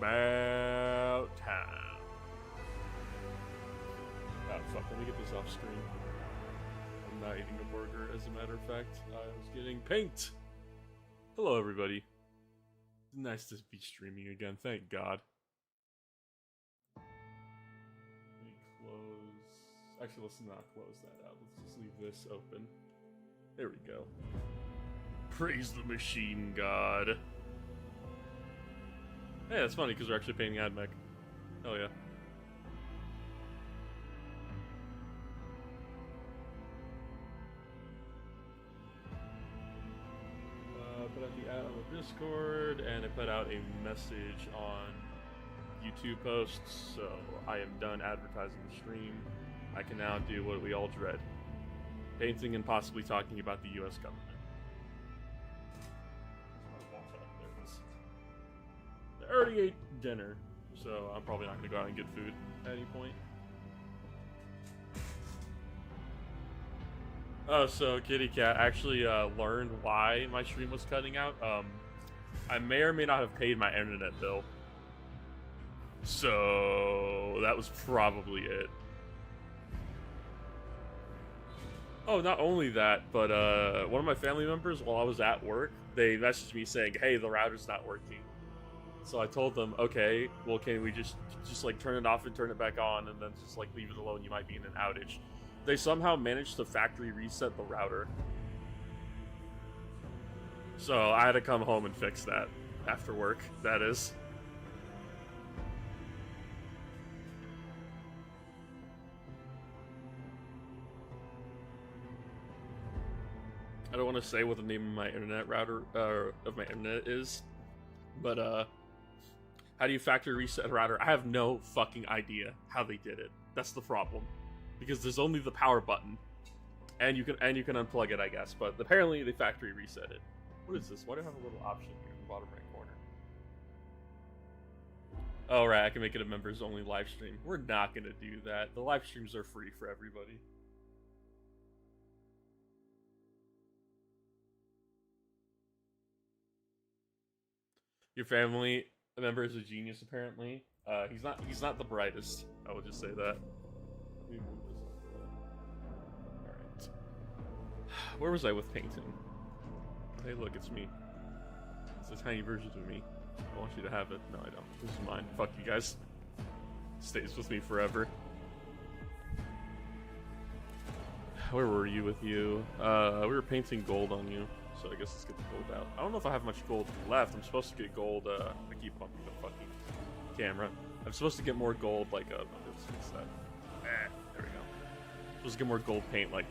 about time. Oh fuck, let me get this off screen. I'm not eating a burger, as a matter of fact. I was getting paint! Hello everybody. It's nice to be streaming again, thank God. Let me close... Actually, let's not close that out. Let's just leave this open. There we go. Praise the machine god. Hey, that's funny because we're actually painting AdMech. Hell yeah. Put out the ad on the Discord, and I put out a message on YouTube posts, so I am done advertising the stream. I can now do what we all dread. Painting and possibly talking about the US government. I already ate dinner, so I'm probably not going to go out and get food at any point. Oh, so Kitty Cat actually learned why my stream was cutting out. I may or may not have paid my internet bill. So that was probably it. Oh, not only that, but one of my family members, while I was at work, they messaged me saying, hey, the router's not working. So I told them, okay, well, can we just like turn it off and turn it back on and then just like leave it alone? You might be in an outage. They somehow managed to factory reset the router. So I had to come home and fix that after work, that is. I don't want to say what the name of my internet router, of my internet is, but how do you factory reset a router? I have no fucking idea how they did it. That's the problem. Because there's only the power button. And you can unplug it, I guess. But apparently they factory reset it. What is this? Why do I have a little option here in the bottom right corner? Oh right, I can make it a members only live stream. We're not gonna do that. The live streams are free for everybody. Your family member is a genius, apparently. He's not the brightest. I will just say that. Let me move this up. Alright. Where was I with painting? Hey look, it's me. It's a tiny version of me. I want you to have it. No, I don't. This is mine. Fuck you guys. It stays with me forever. Where were you with you? We were painting gold on you. So I guess let's get the gold out. I don't know if I have much gold left. I'm supposed to get gold, I keep bumping the fucking camera. I'm supposed to get more gold, like, there we go. I'm supposed to get more gold paint, like,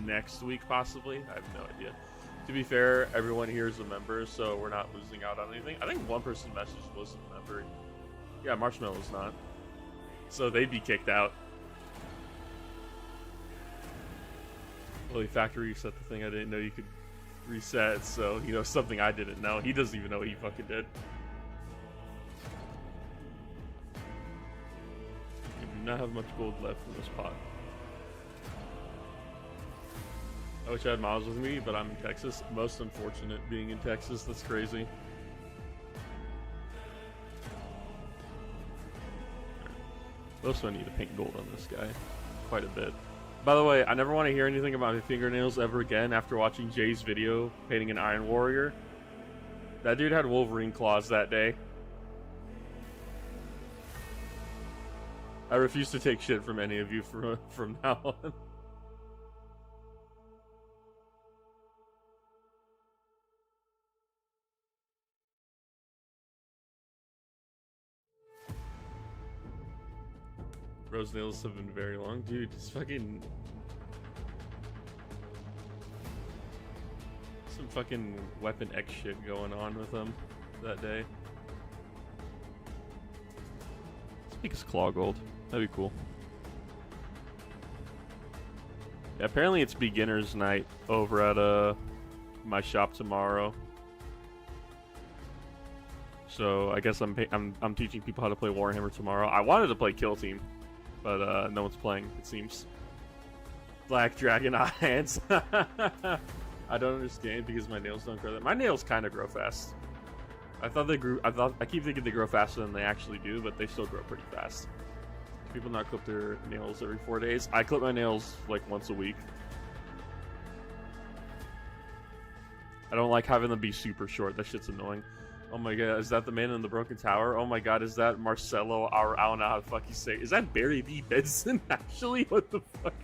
next week, possibly? I have no idea. To be fair, everyone here is a member, so we're not losing out on anything. I think one person messaged was a member. Yeah, Marshmallow's not. So they'd be kicked out. Well, he factory reset the thing I didn't know you could reset, so you know something I didn't know. He doesn't even know what he fucking did. I do not have much gold left in this pot. I wish I had Miles with me, but I'm in Texas. Most unfortunate being in Texas. That's crazy. Also, I need to paint gold on this guy quite a bit. By the way, I never want to hear anything about my fingernails ever again after watching Jay's video painting an Iron Warrior. That dude had Wolverine claws that day. I refuse to take shit from any of you from now on. Rose nails have been very long. Dude, it's fucking... some fucking Weapon X shit going on with them that day. Let's make his claw gold. That'd be cool. Yeah, apparently it's beginner's night over at my shop tomorrow. So I guess I'm teaching people how to play Warhammer tomorrow. I wanted to play Kill Team, but no one's playing, it seems. Black Dragon hands. I don't understand because my nails don't grow that. My nails kind of grow fast. I thought they grew. I keep thinking they grow faster than they actually do, but they still grow pretty fast. People not clip their nails every 4 days. I clip my nails like once a week. I don't like having them be super short. That shit's annoying. Oh my god, is that the man in the broken tower? Oh my god, is that Marcelo? I don't know how the fuck you say. Is that Barry B. Benson? Actually, what the fuck?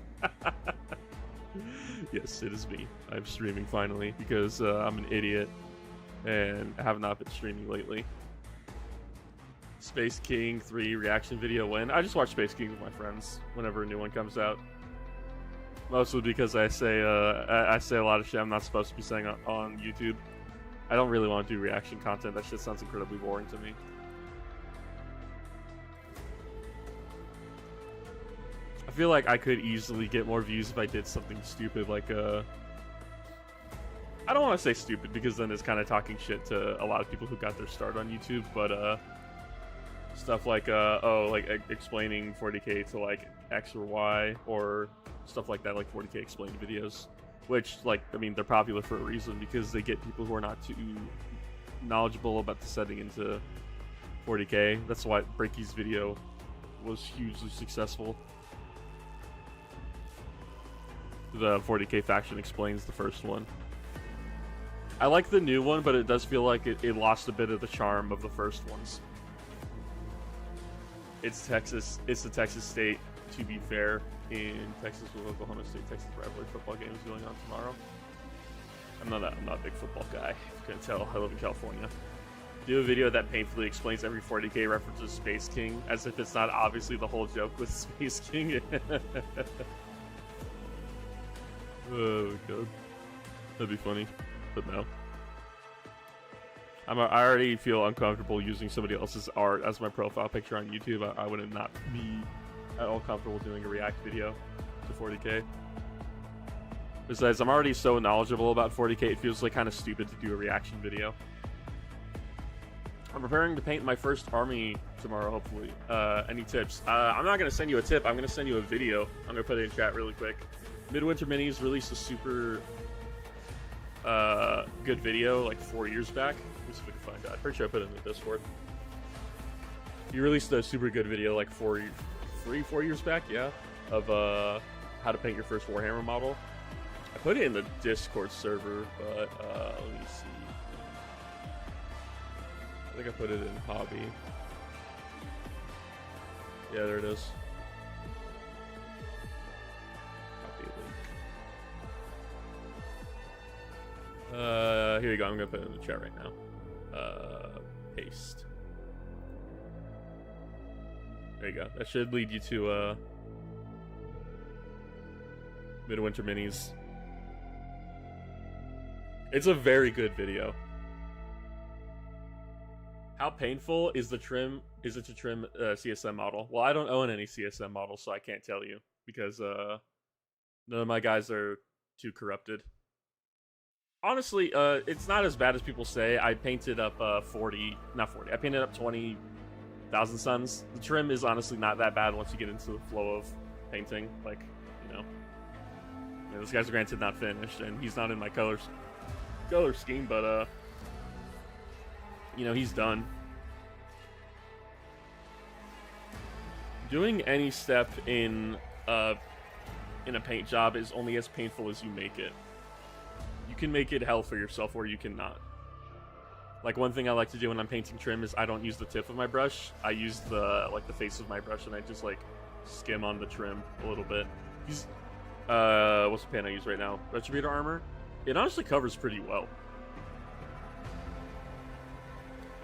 Yes, it is me. I'm streaming finally because I'm an idiot and I have not been streaming lately. Space King 3 reaction video when? I just watch Space King with my friends whenever a new one comes out. Mostly because I say a lot of shit I'm not supposed to be saying on YouTube. I don't really want to do reaction content. That shit sounds incredibly boring to me. I feel like I could easily get more views if I did something stupid like I don't want to say stupid because then it's kind of talking shit to a lot of people who got their start on YouTube, but stuff like explaining 40K to like X or Y or stuff like that, like 40K explained videos, which like I mean they're popular for a reason because they get people who are not too knowledgeable about the setting into 40K. That's why Breaky's video was hugely successful. The 40K faction explains the first one. I like the new one, but it does feel like it lost a bit of the charm of the first ones. It's Texas. It's the Texas State, to be fair, in Texas with Oklahoma State. Texas rivalry football game is going on tomorrow. I'm not a big football guy. You can tell I live in California. Do a video that painfully explains every 40K reference to Space King, as if it's not obviously the whole joke with Space King. Oh my god, that'd be funny, but no. I already feel uncomfortable using somebody else's art as my profile picture on YouTube. I would not be at all comfortable doing a react video to 40K. Besides, I'm already so knowledgeable about 40K, it feels like kind of stupid to do a reaction video. I'm preparing to paint my first army tomorrow, hopefully. Any tips? I'm not going to send you a tip, I'm going to send you a video. I'm going to put it in chat really quick. Midwinter Minis released a super good video like 4 years back. Let me see if I can find it. I'm pretty sure I put it in the Discord. He released a super good video like 4 years back, yeah, of how to paint your first Warhammer model. I put it in the Discord server, but let me see. I think I put it in hobby. Yeah, there it is. Here you go. I'm gonna put it in the chat right now. Paste. There you go. That should lead you to Midwinter Minis. It's a very good video. How painful is the trim? Is it to trim CSM model? Well, I don't own any CSM models, so I can't tell you because none of my guys are too corrupted. Honestly, it's not as bad as people say. I painted up not 40. I painted up 20,000 Suns. The trim is honestly not that bad once you get into the flow of painting. Like, you know, this guy's granted not finished, and he's not in my color scheme, but you know, he's done. Doing any step in a paint job is only as painful as you make it. You can make it hell for yourself or you cannot. Like, one thing I like to do when I'm painting trim is I don't use the tip of my brush. I use the face of my brush and I just like skim on the trim a little bit. What's the paint I use right now? Retributor Armor. It honestly covers pretty well.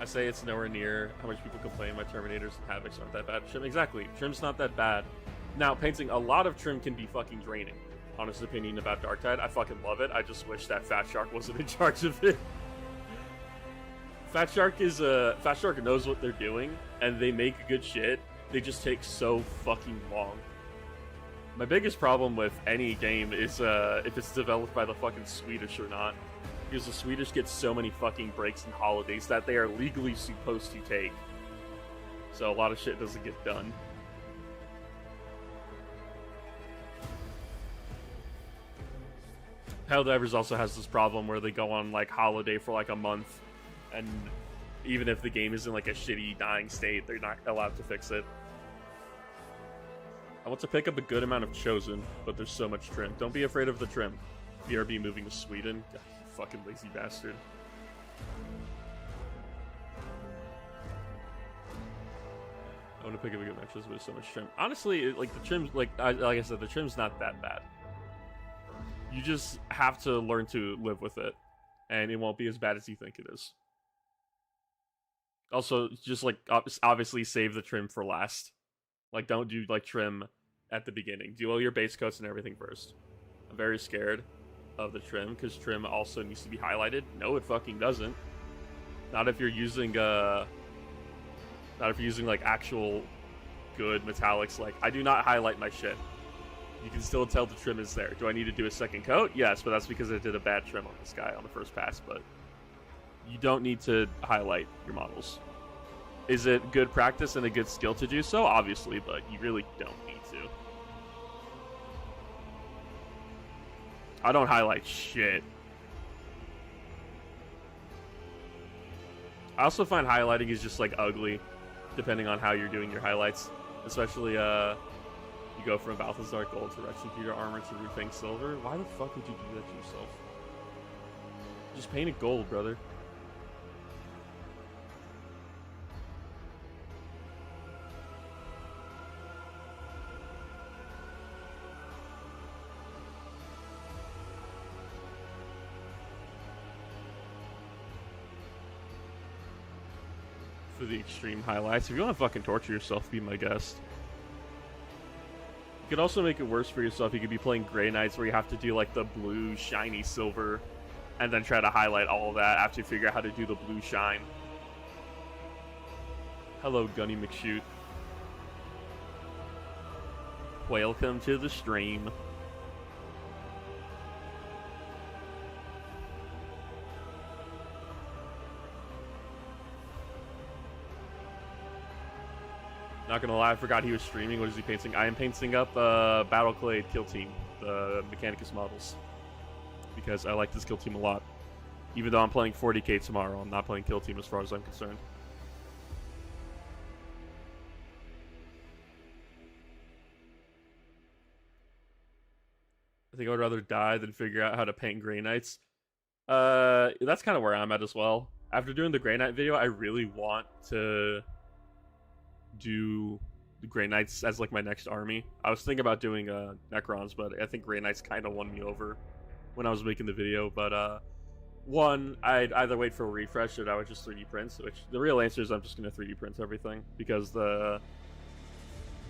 I say it's nowhere near how much people complain my Terminators and Havocs aren't that bad. Trim, exactly. Trim's not that bad. Now, painting a lot of trim can be fucking draining. Honest opinion about Darktide, I fucking love it. I just wish that Fat Shark wasn't in charge of it. Fat Shark knows what they're doing, and they make good shit. They just take so fucking long. My biggest problem with any game is if it's developed by the fucking Swedish or not. Because the Swedish get so many fucking breaks and holidays that they are legally supposed to take. So a lot of shit doesn't get done. Helldivers also has this problem where they go on like holiday for like a month, and Even if the game is in like a shitty dying state, they're not allowed to fix it. I want to pick up a good amount of Chosen, but there's so much trim. Don't be afraid of the trim. BRB moving to Sweden. God, you fucking lazy bastard. I want to pick up a good amount of Chosen, but there's so much trim. Honestly, like the trim's like I said, the trim's not that bad. You just have to learn to live with it, and it won't be as bad as you think it is. Also, just like obviously save the trim for last. Like, don't do like trim at the beginning. Do all your base coats and everything first. I'm very scared of the trim because trim also needs to be highlighted. No, it fucking doesn't. Not if you're using like actual good metallics. Like, I do not highlight my shit. You can still tell the trim is there. Do I need to do a second coat? Yes, but that's because I did a bad trim on this guy on the first pass. But you don't need to highlight your models. Is it good practice and a good skill to do so? Obviously, but you really don't need to. I don't highlight shit. I also find highlighting is just like ugly, depending on how you're doing your highlights. Especially, you go from Balthazar Gold to Wretched Computer Armor to Roofing Silver. Why the fuck would you do that to yourself? Just paint it gold, brother. For the extreme highlights. If you want to fucking torture yourself, be my guest. You could also make it worse for yourself. You could be playing Grey Knights where you have to do like the blue, shiny silver, and then try to highlight all of that after you figure out how to do the blue shine. Hello, Gunny McShoot. Welcome to the stream. Not gonna lie, I forgot he was streaming. What is he painting? I am painting up Battleclade Kill Team, the Mechanicus models, because I like this Kill Team a lot. Even though I'm playing 40k tomorrow, I'm not playing Kill Team as far as I'm concerned. I think I would rather die than figure out how to paint Grey Knights. That's kind of where I'm at as well. After doing the Grey Knight video, I really want to do the Grey Knights as like my next army. I was thinking about doing Necrons, but I think Grey Knights kind of won me over when I was making the video. But one, I'd either wait for a refresh or I would just 3D print, which the real answer is I'm just going to 3D print everything, because the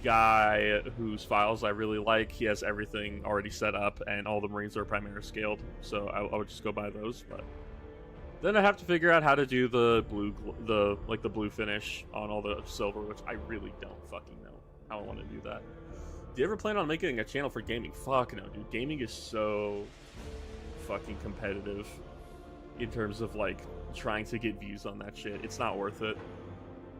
guy whose files I really like, he has everything already set up and all the Marines are Primaris scaled, so I would just go buy those. But then I have to figure out how to do the blue, the blue finish on all the silver, which I really don't fucking know how I want to do that. Do you ever plan on making a channel for gaming? Fuck no, dude. Gaming is so fucking competitive in terms of like trying to get views on that shit. It's not worth it.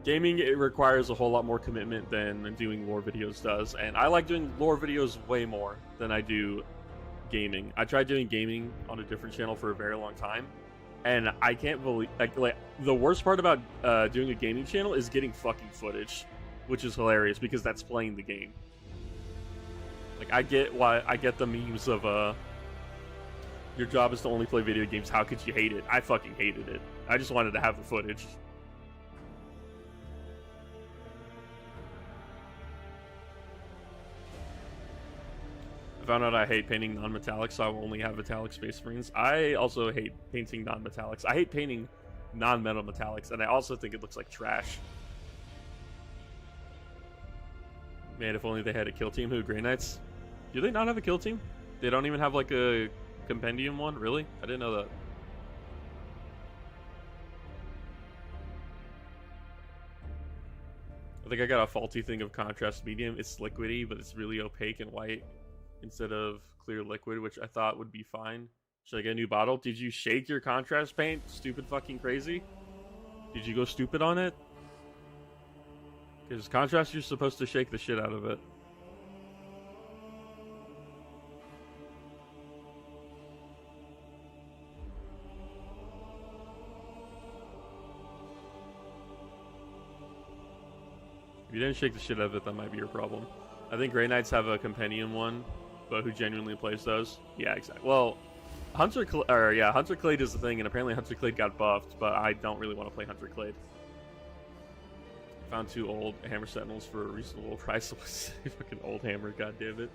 Gaming, it requires a whole lot more commitment than doing lore videos does, and I like doing lore videos way more than I do gaming. I tried doing gaming on a different channel for a very long time, and I can't believe, like the worst part about doing a gaming channel is getting fucking footage, which is hilarious because that's playing the game. Like, I get the memes of your job is to only play video games, how could you hate it? I fucking hated it. I just wanted to have the footage. I found out I hate painting non-metallics, so I will only have metallic Space Marines. I also hate painting non-metallics. I hate painting non-metal metallics, and I also think it looks like trash. Man, if only they had a kill team. Who, Grey Knights? Do they not have a kill team? They don't even have like a compendium one? Really? I didn't know that. I think I got a faulty thing of contrast medium. It's liquidy, but it's really opaque and white instead of clear liquid, which I thought would be fine. Should I get a new bottle? Did you shake your contrast paint? Stupid fucking crazy? Did you go stupid on it? Because contrast, you're supposed to shake the shit out of it. If you didn't shake the shit out of it, that might be your problem. I think Grey Knights have a Compendium one, but who genuinely plays those? Yeah, exactly. Well, Hunter Clade is the thing, and apparently Hunter Clade got buffed, but I don't really want to play Hunter Clade. Found 2 old Hammer Sentinels for a reasonable price. Fucking old hammer, goddammit.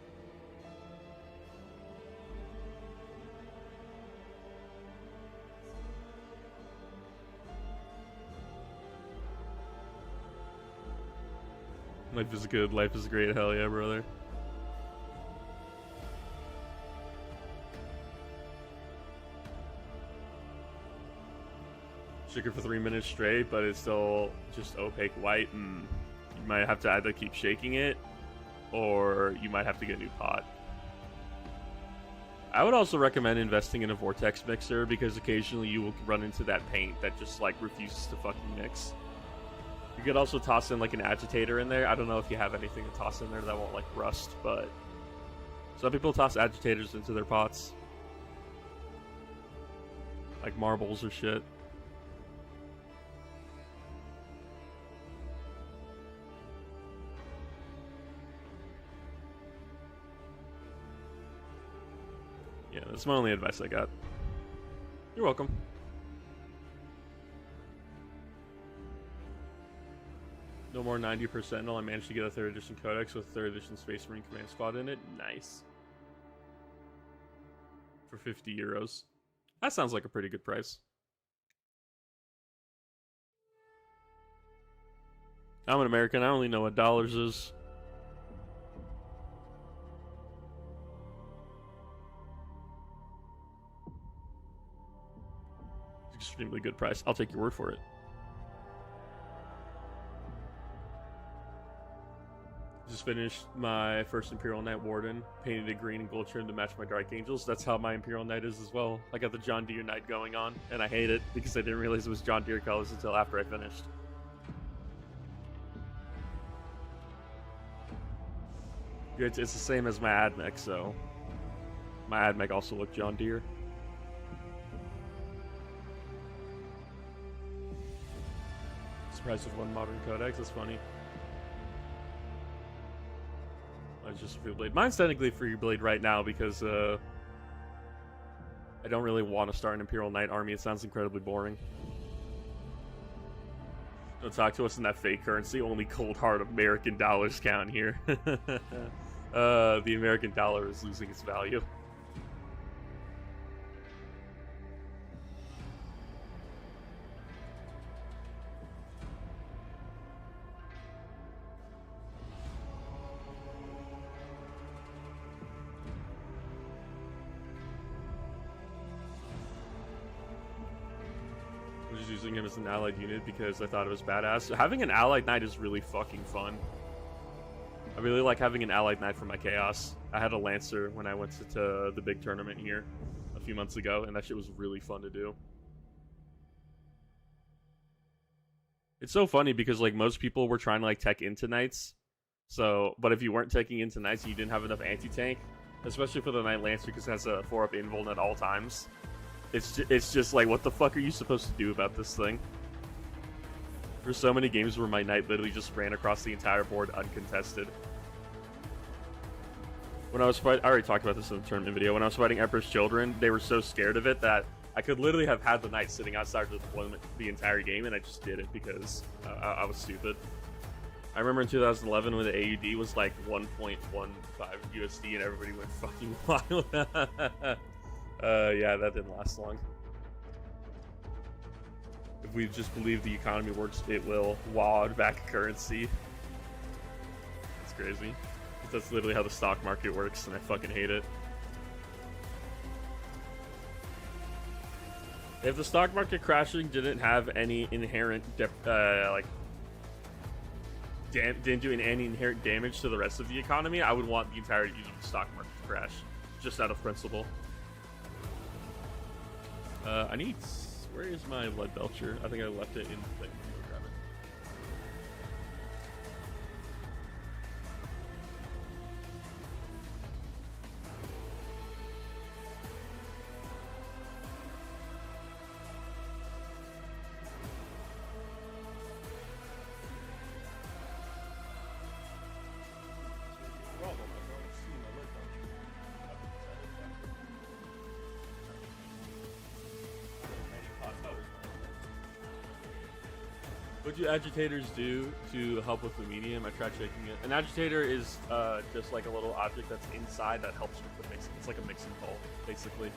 Life is good, life is great, hell yeah, brother. Shook it for 3 minutes straight, but it's still just opaque white, and you might have to either keep shaking it, or you might have to get a new pot. I would also recommend investing in a vortex mixer, because occasionally you will run into that paint that just like refuses to fucking mix. You could also toss in like an agitator in there. I don't know if you have anything to toss in there that won't like rust, but some people toss agitators into their pots. Like marbles or shit. Yeah, that's my only advice I got. You're welcome. No more 90%. No, I managed to get a 3rd edition codex with 3rd edition Space Marine Command Squad in it. Nice. For 50 euros. That sounds like a pretty good price. I'm an American. I only know what dollars is. Extremely good price. I'll take your word for it. Just finished my first Imperial Knight Warden, painted it green and gold trim to match my Dark Angels. That's how my Imperial Knight is as well. I got the John Deere Knight going on, and I hate it because I didn't realize it was John Deere colors until after I finished. It's the same as my AdMech, so my AdMech also looked John Deere. It's the price of 1 modern codex. That's funny. It's just a free blade. Mine's technically free blade right now because I don't really want to start an Imperial Knight army. It sounds incredibly boring. Don't talk to us in that fake currency. Only cold hard American dollars count here. The American dollar is losing its value. Using him as an allied unit because I thought it was badass. Having an allied knight is really fucking fun. I really like having an allied knight for my chaos. I had a lancer when I went to the big tournament here a few months ago, and that shit was really fun to do. It's so funny because like most people were trying to like tech into knights, so but if you weren't teching into knights and you didn't have enough anti-tank, especially for the knight lancer because it has a 4-up invuln at all times. It's just like, what the fuck are you supposed to do about this thing? There's so many games where my knight literally just ran across the entire board uncontested. When I was fighting, I already talked about this in the tournament video. When I was fighting Emperor's Children, they were so scared of it that I could literally have had the knight sitting outside of the deployment the entire game, and I just did it because I was stupid. I remember in 2011 when the AUD was like 1.15 USD and everybody went fucking wild. Yeah, that didn't last long. If we just believe the economy works, it will. WOD back currency. It's crazy. That's literally how the stock market works, and I fucking hate it. If the stock market crashing didn't have any inherent didn't do any inherent damage to the rest of the economy, I would want the entirety of the stock market to crash, just out of principle. Where is my lead belcher? I think I left it in the thing. Go grab it. What do agitators do to help with the medium? I tried shaking it. An agitator is just like a little object that's inside that helps with the mixing. It's like a mixing bowl, basically.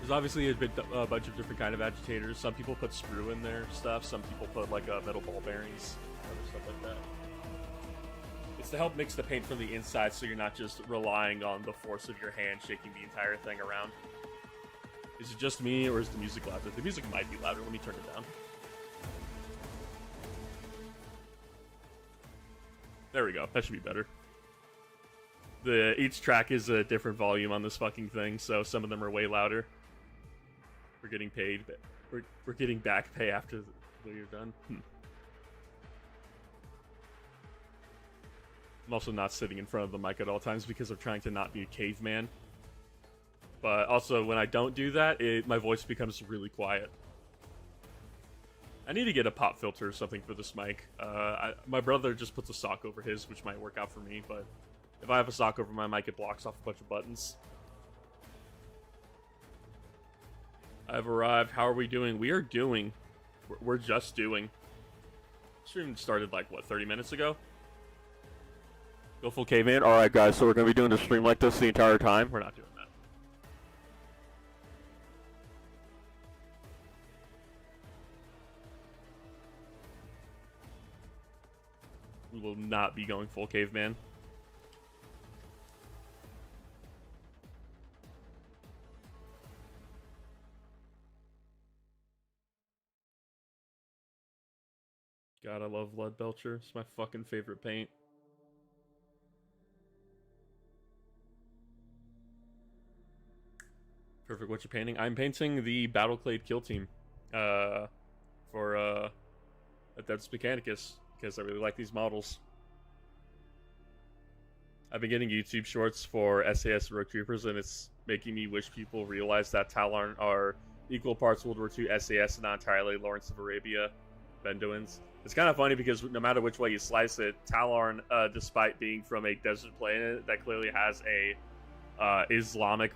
There's obviously a bunch of different kind of agitators. Some people put sprue in their stuff. Some people put like metal ball bearings, other stuff like that. It's to help mix the paint from the inside, so you're not just relying on the force of your hand shaking the entire thing around. Is it just me, or is the music louder? The music might be louder. Let me turn it down. There we go. That should be better. Each track is a different volume on this fucking thing, so some of them are way louder. We're getting paid, but we're getting back pay after you're done. I'm also not sitting in front of the mic at all times because I'm trying to not be a caveman. But also, when I don't do that, my voice becomes really quiet. I need to get a pop filter or something for this mic. My brother just puts a sock over his, which might work out for me, but if I have a sock over my mic, it blocks off a bunch of buttons. I've arrived. How are we doing? We are doing. We're just doing. Stream started like, what, 30 minutes ago? Go full caveman? Alright guys, so we're going to be doing a stream like this the entire time? We're not doing that. We will not be going full caveman. God, I love Lead Belcher. It's my fucking favorite paint. Perfect. What you painting? I'm painting the Battleclade Kill Team for Adeptus Mechanicus, because I really like these models. I've been getting YouTube shorts for SAS Rogue Troopers, and it's making me wish people realize that Talon are equal parts World War II SAS and not entirely Lawrence of Arabia Bendoans. It's kind of funny because no matter which way you slice it, Talon, despite being from a desert planet that clearly has a Islamic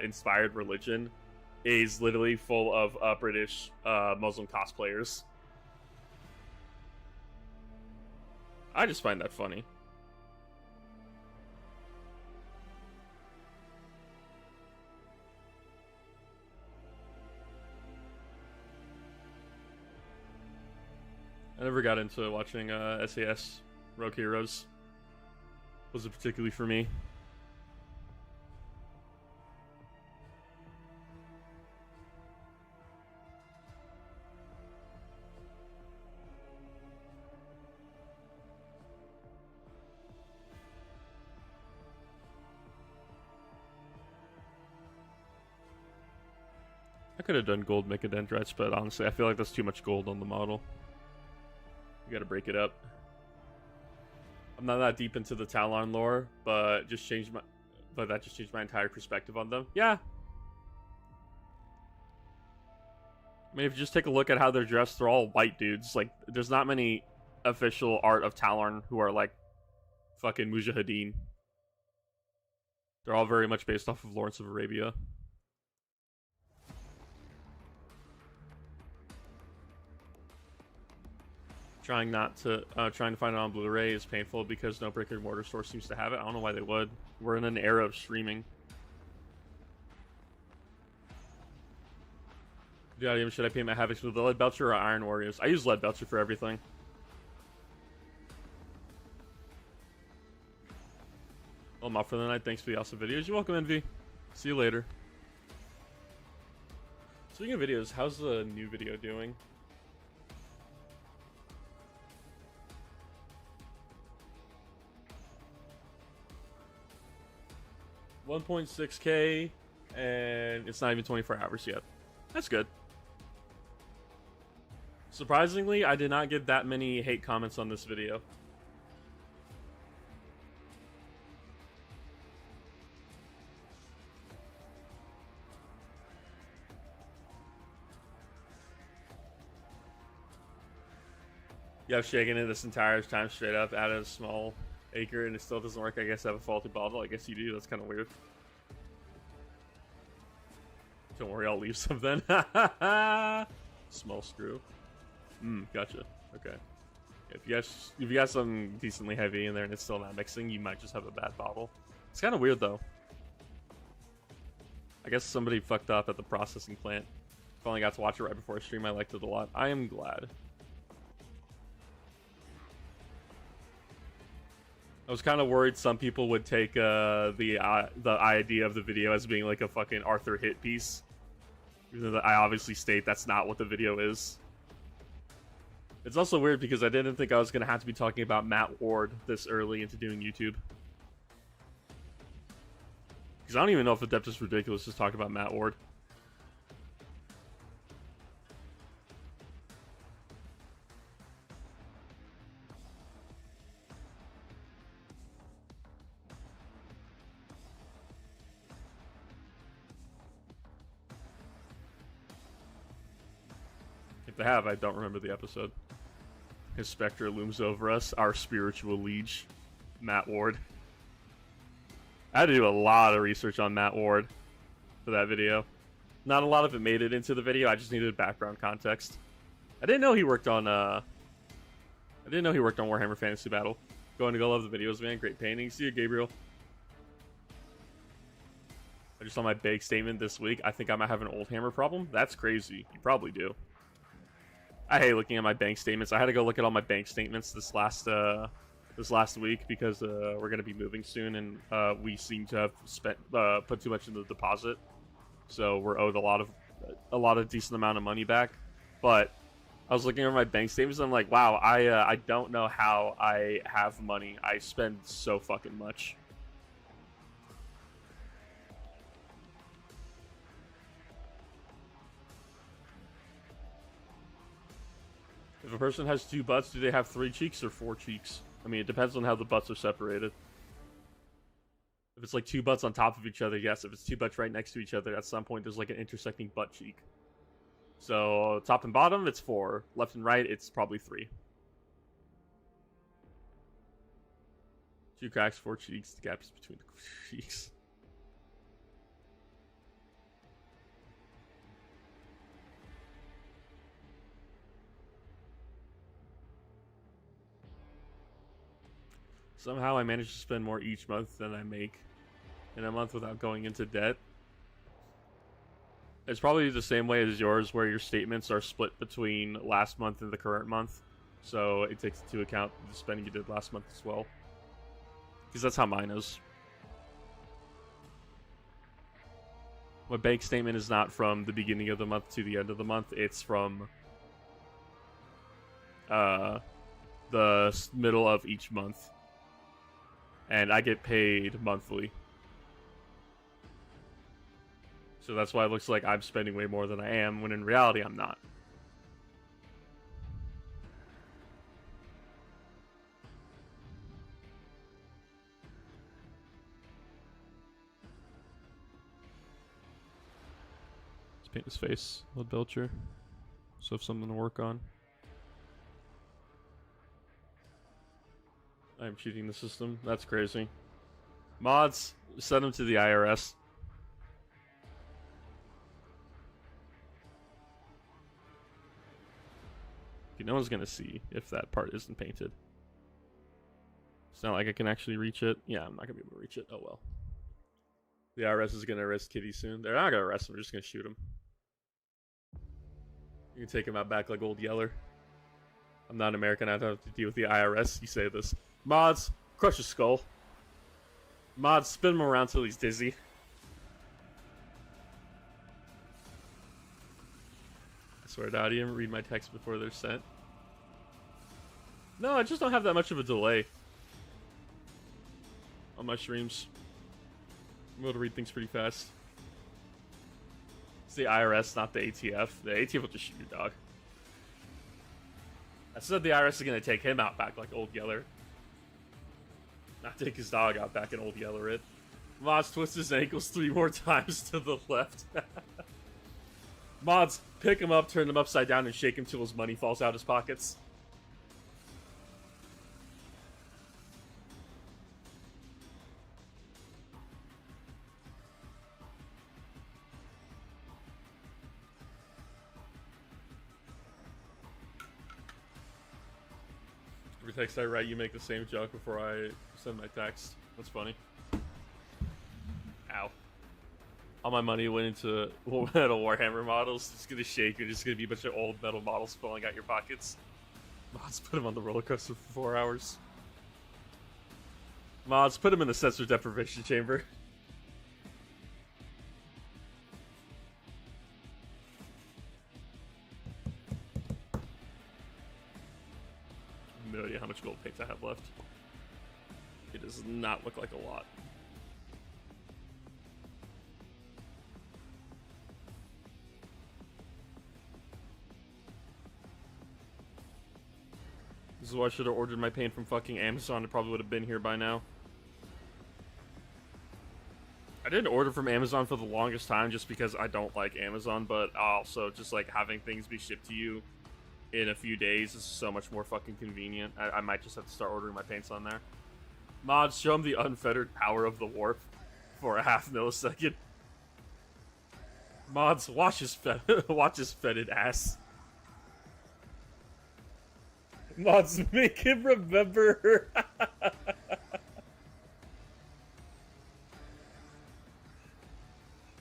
inspired religion, is literally full of British Muslim cosplayers. I just find that funny. I never got into watching SAS Rogue Heroes. Wasn't particularly for me. I could have done gold mechadendrites, but honestly, I feel like that's too much gold on the model. You gotta break it up. I'm not that deep into the Talon lore, but that just changed my entire perspective on them. Yeah. I mean, if you just take a look at how they're dressed, they're all white dudes. Like, there's not many official art of Talon who are like fucking Mujahideen. They're all very much based off of Lawrence of Arabia. Trying to find it on Blu-ray is painful because no brick and mortar store seems to have it. I don't know why they would. We're in an era of streaming. Should I paint my Havocs with the Lead Belcher or Iron Warriors? I use Lead Belcher for everything. Well, I'm off for the night. Thanks for the awesome videos. You're welcome, Envy. See you later. Speaking of videos, how's the new video doing? 1.6K, and it's not even 24 hours yet. That's good. Surprisingly, I did not get that many hate comments on this video. Yeah, I've shaken it this entire time straight up out of a small acre and it still doesn't work. I guess I have a faulty bottle. I guess you do. That's kind of weird. Don't worry, I'll leave some then. Small screw. Gotcha. Okay. If you got something decently heavy in there and it's still not mixing, you might just have a bad bottle. It's kind of weird though. I guess somebody fucked up at the processing plant. Finally got to watch it right before I stream. I liked it a lot. I am glad. I was kind of worried some people would take the idea of the video as being like a fucking Arthur hit piece. Even though I obviously state that's not what the video is. It's also weird because I didn't think I was going to have to be talking about Matt Ward this early into doing YouTube. Because I don't even know if Adept is ridiculous just talking about Matt Ward. If they have, I don't remember the episode. His specter looms over us, our spiritual liege, Matt Ward. I had to do a lot of research on Matt Ward for that video. Not a lot of it made it into the video. I just needed background context. I didn't know he worked on Warhammer Fantasy Battle. Going to go love the videos, man. Great painting. See you, Gabriel. I just saw my bake statement this week. I think I might have an old hammer problem. That's crazy. You probably do. I hate looking at my bank statements. I had to go look at all my bank statements this last week because we're gonna be moving soon, and we seem to have put too much into the deposit, so we're owed a lot of decent amount of money back. But I was looking over my bank statements, and I'm like, wow, I don't know how I have money. I spend so fucking much. If a person has 2 butts, do they have 3 cheeks or 4 cheeks? I mean, it depends on how the butts are separated. If it's like 2 butts on top of each other, yes. If it's 2 butts right next to each other, at some point there's like an intersecting butt cheek. So top and bottom, it's 4. Left and right, it's probably 3. 2 cracks, 4 cheeks. The gap is between the cheeks. Somehow I managed to spend more each month than I make in a month without going into debt. It's probably the same way as yours, where your statements are split between last month and the current month. So it takes into account the spending you did last month as well. Because that's how mine is. My bank statement is not from the beginning of the month to the end of the month. It's from the middle of each month. And I get paid monthly. So that's why it looks like I'm spending way more than I am, when in reality I'm not. Let's paint his face, Lord Belcher. So have something to work on. I'm cheating the system. That's crazy. Mods, send them to the IRS. No one's gonna see if that part isn't painted. It's not like I can actually reach it. Yeah, I'm not gonna be able to reach it. Oh well. The IRS is gonna arrest Kitty soon. They're not gonna arrest him. They're just gonna shoot him. You can take him out back like Old Yeller. I'm not American. I don't have to deal with the IRS. You say this. Mods, crush his skull. Mods, spin him around till he's dizzy. I swear to God, you didn't read my text before they're sent. No, I just don't have that much of a delay on my streams. I'm able to read things pretty fast. It's the IRS, not the ATF. The ATF will just shoot your dog. I said the IRS is going to take him out back like Old Yeller. Not take his dog out back in Old Yeller it. Mods, twist his ankles 3 more times to the left. Mods, pick him up, turn him upside down, and shake him till his money falls out his pockets. Every text I write, you make the same joke before I send my text. That's funny. Ow. All my money went into metal Warhammer models. It's gonna shake. You're just gonna be a bunch of old metal models falling out your pockets. Mods, put him on the roller coaster for 4 hours. Mods, put him in the sensor deprivation chamber. No idea how much gold paint I have left. It does not look like a lot. This is why I should have ordered my paint from fucking Amazon. It probably would have been here by now. I didn't order from Amazon for the longest time just because I don't like Amazon, but also just like having things be shipped to you in a few days is so much more fucking convenient. I might just have to start ordering my paints on there. Mods, show him the unfettered power of the warp for a half millisecond. Mods, watch his fetid ass. Mods, make him remember.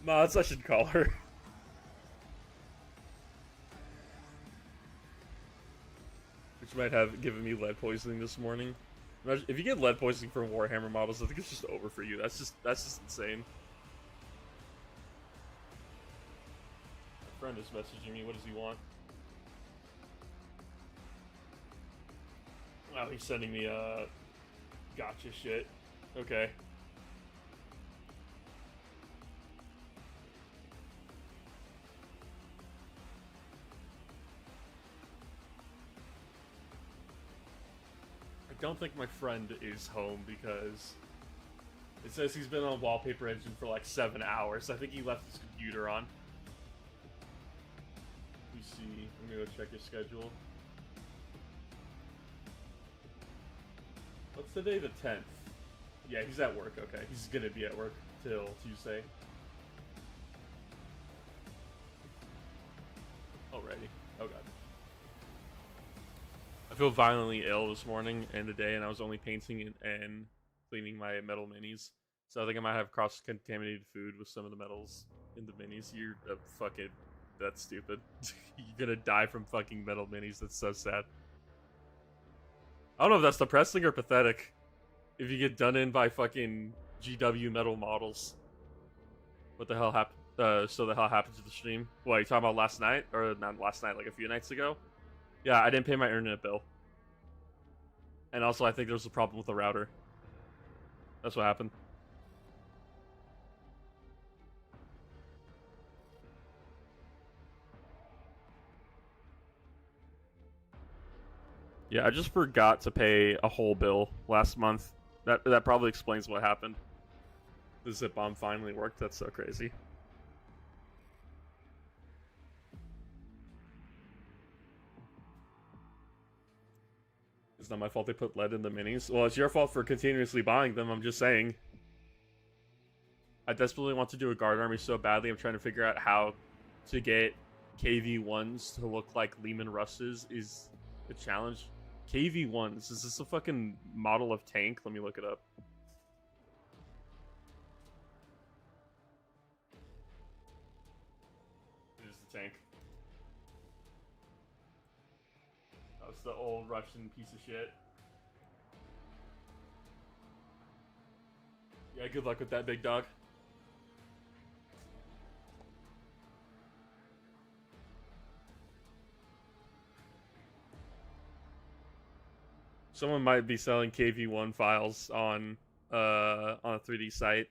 Mods, I should call her. Which might have given me lead poisoning this morning. If you get lead poisoning from Warhammer models, I think it's just over for you. That's just insane. My friend is messaging me. What does he want? Oh, he's sending me gotcha shit. Okay. I don't think my friend is home because it says he's been on Wallpaper Engine for like 7 hours. I think he left his computer on. Let me see. Let me go check his schedule. What's today? The 10th. Yeah, he's at work. Okay, he's gonna be at work till Tuesday. Alrighty. Oh god. I feel violently ill this morning and today, and I was only painting and cleaning my metal minis. So I think I might have cross-contaminated food with some of the metals in the minis. You're fucking... That's stupid. You're gonna die from fucking metal minis. That's so sad. I don't know if that's depressing or pathetic. If you get done in by fucking GW metal models. What the hell happened? So the hell happened to the stream? What, you talking about last night? Or not last night, like a few nights ago? Yeah, I didn't pay my internet bill. And also, I think there was a problem with the router. That's what happened. Yeah, I just forgot to pay a whole bill last month. That probably explains what happened. The zip bomb finally worked. That's so crazy. It's not my fault they put lead in the minis. Well, it's your fault for continuously buying them, I'm just saying. I desperately want to do a guard army so badly. I'm trying to figure out how to get KV-1s to look like Lehman Russes is a challenge. KV-1s, is this a fucking model of tank? Let me look it up. It is the tank. That was the old Russian piece of shit. Yeah, good luck with that, big dog. Someone might be selling KV-1 files on a 3D site.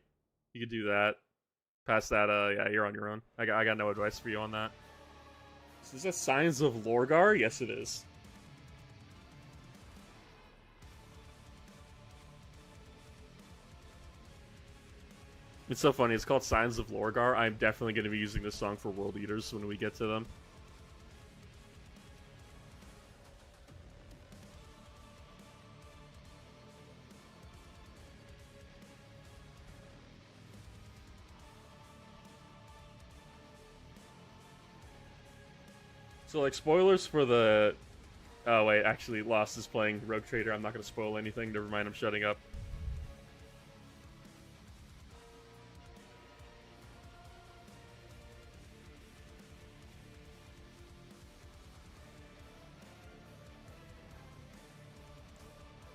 You could do that. Past that, yeah, you're on your own. I got no advice for you on that. Is this Signs of Lorgar? Yes, it is. It's so funny. It's called Signs of Lorgar. I'm definitely going to be using this song for World Eaters when we get to them. So, like, spoilers for the Oh wait, actually, Lost is playing Rogue Trader. I'm not gonna spoil anything. Never mind. I'm shutting up.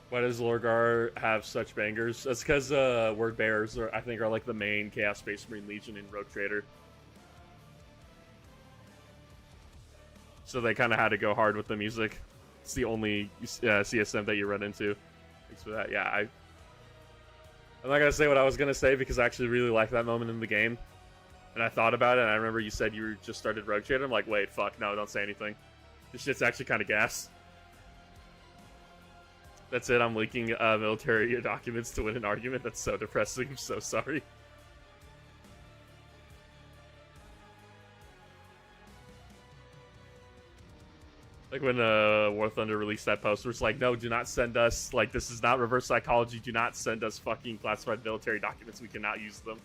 Why does Lorgar have such bangers? That's because Word Bearers are, I think, are like the main Chaos Space Marine Legion in Rogue Trader. So they kind of had to go hard with the music. It's the only CSM that you run into. Thanks for that. Yeah, I'm not gonna say what I was gonna say because I actually really like that moment in the game, and I thought about it. And I remember you said you just started Rogue Trader. I'm like, wait, fuck, no, don't say anything. This shit's actually kind of gas. That's it. I'm leaking military documents to win an argument. That's so depressing. I'm so sorry. Like when War Thunder released that post, where it's like, no, do not send us, like, this is not reverse psychology. Do not send us fucking classified military documents. We cannot use them.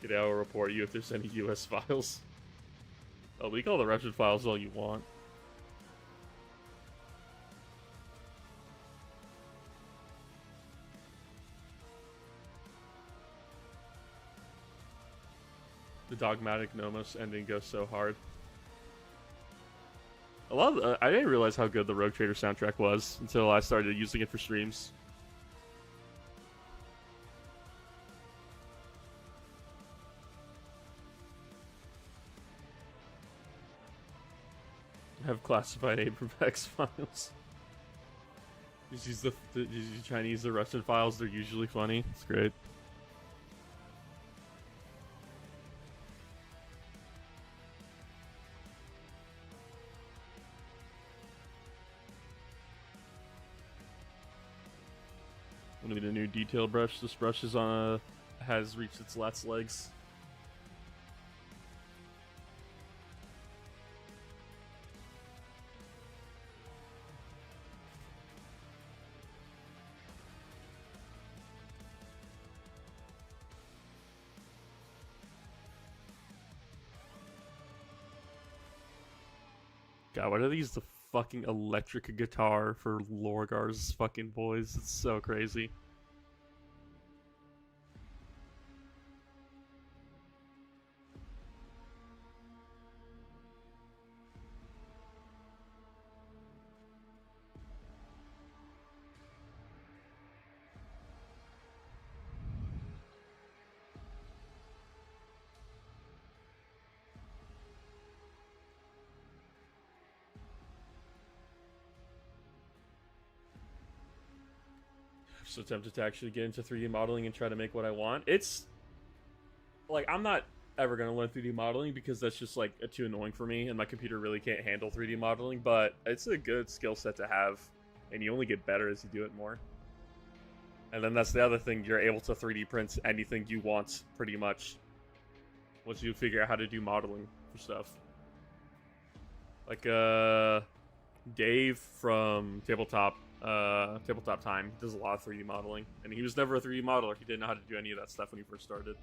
Okay, I will report you if there's any U.S. files. Oh, leak all the Russian files all you want. The dogmatic Nomos ending goes so hard. A lot of, I didn't realize how good the Rogue Trader soundtrack was until I started using it for streams. I have classified Apex files. Just use the Chinese or Russian files. They're usually funny. It's great. Gonna be the new detail brush. This brush is on has reached its last legs. God, why do they use the fucking electric guitar for Lorgar's fucking boys? It's so crazy. So tempted to actually get into 3D modeling and try to make what I want. It's like, I'm not ever going to learn 3D modeling because that's just like too annoying for me and my computer really can't handle 3D modeling, but it's a good skill set to have and you only get better as you do it more. And then that's the other thing, you're able to 3D print anything you want pretty much once you figure out how to do modeling for stuff. Like Dave from Tabletop Time does a lot of 3D modeling, and he was never a 3D modeler. He didn't know how to do any of that stuff when he first started.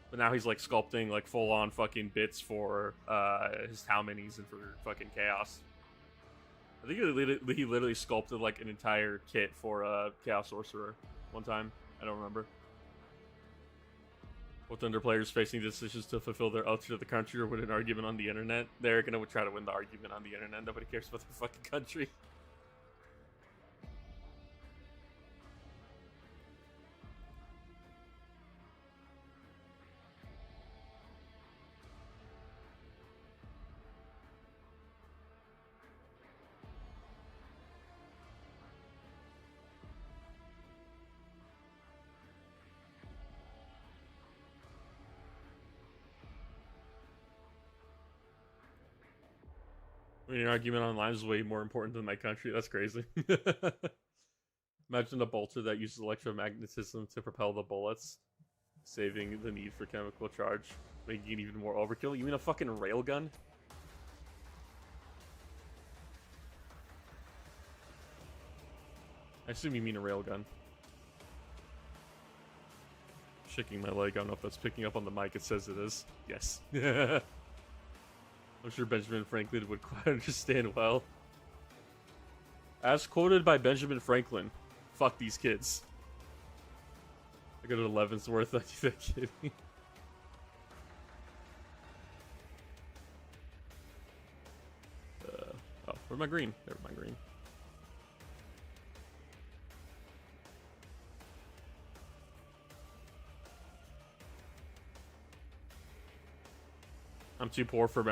But now he's like sculpting like full-on fucking bits for his Tau minis and for fucking Chaos. I think he literally sculpted like an entire kit for Chaos Sorcerer one time. I don't remember. With Thunder players facing decisions to fulfill their oath to the country or win an argument on the internet, they're gonna try to win the argument on the internet. Nobody cares about their fucking country. Winning an argument online is way more important than my country. That's crazy. Imagine a bolter that uses electromagnetism to propel the bullets, saving the need for chemical charge, making it even more overkill. You mean a fucking railgun? I assume you mean a railgun. Shaking my leg. I don't know if that's picking up on the mic. It says it is. Yes. I'm sure Benjamin Franklin would quite understand well. As quoted by Benjamin Franklin, fuck these kids. I go to Leavenworth, I'm kidding. Oh, where's my green? There's my green. I'm too poor for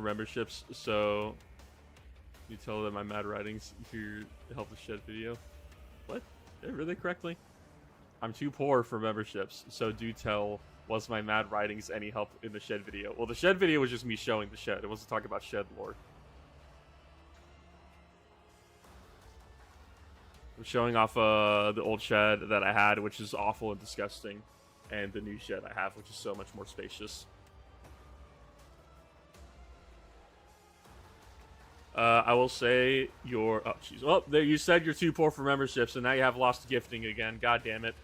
memberships, so you tell them my mad writings here to help the shed video. What? Did I read that correctly? I'm too poor for memberships, so do tell was my mad writings any help in the shed video. Well, the shed video was just me showing the shed. It wasn't talking about shed lore. I'm showing off the old shed that I had, which is awful and disgusting, and the new shed I have, which is so much more spacious. I will say your... Oh, jeez. Well, there, you said you're too poor for memberships, and now you have lost gifting again. God damn it.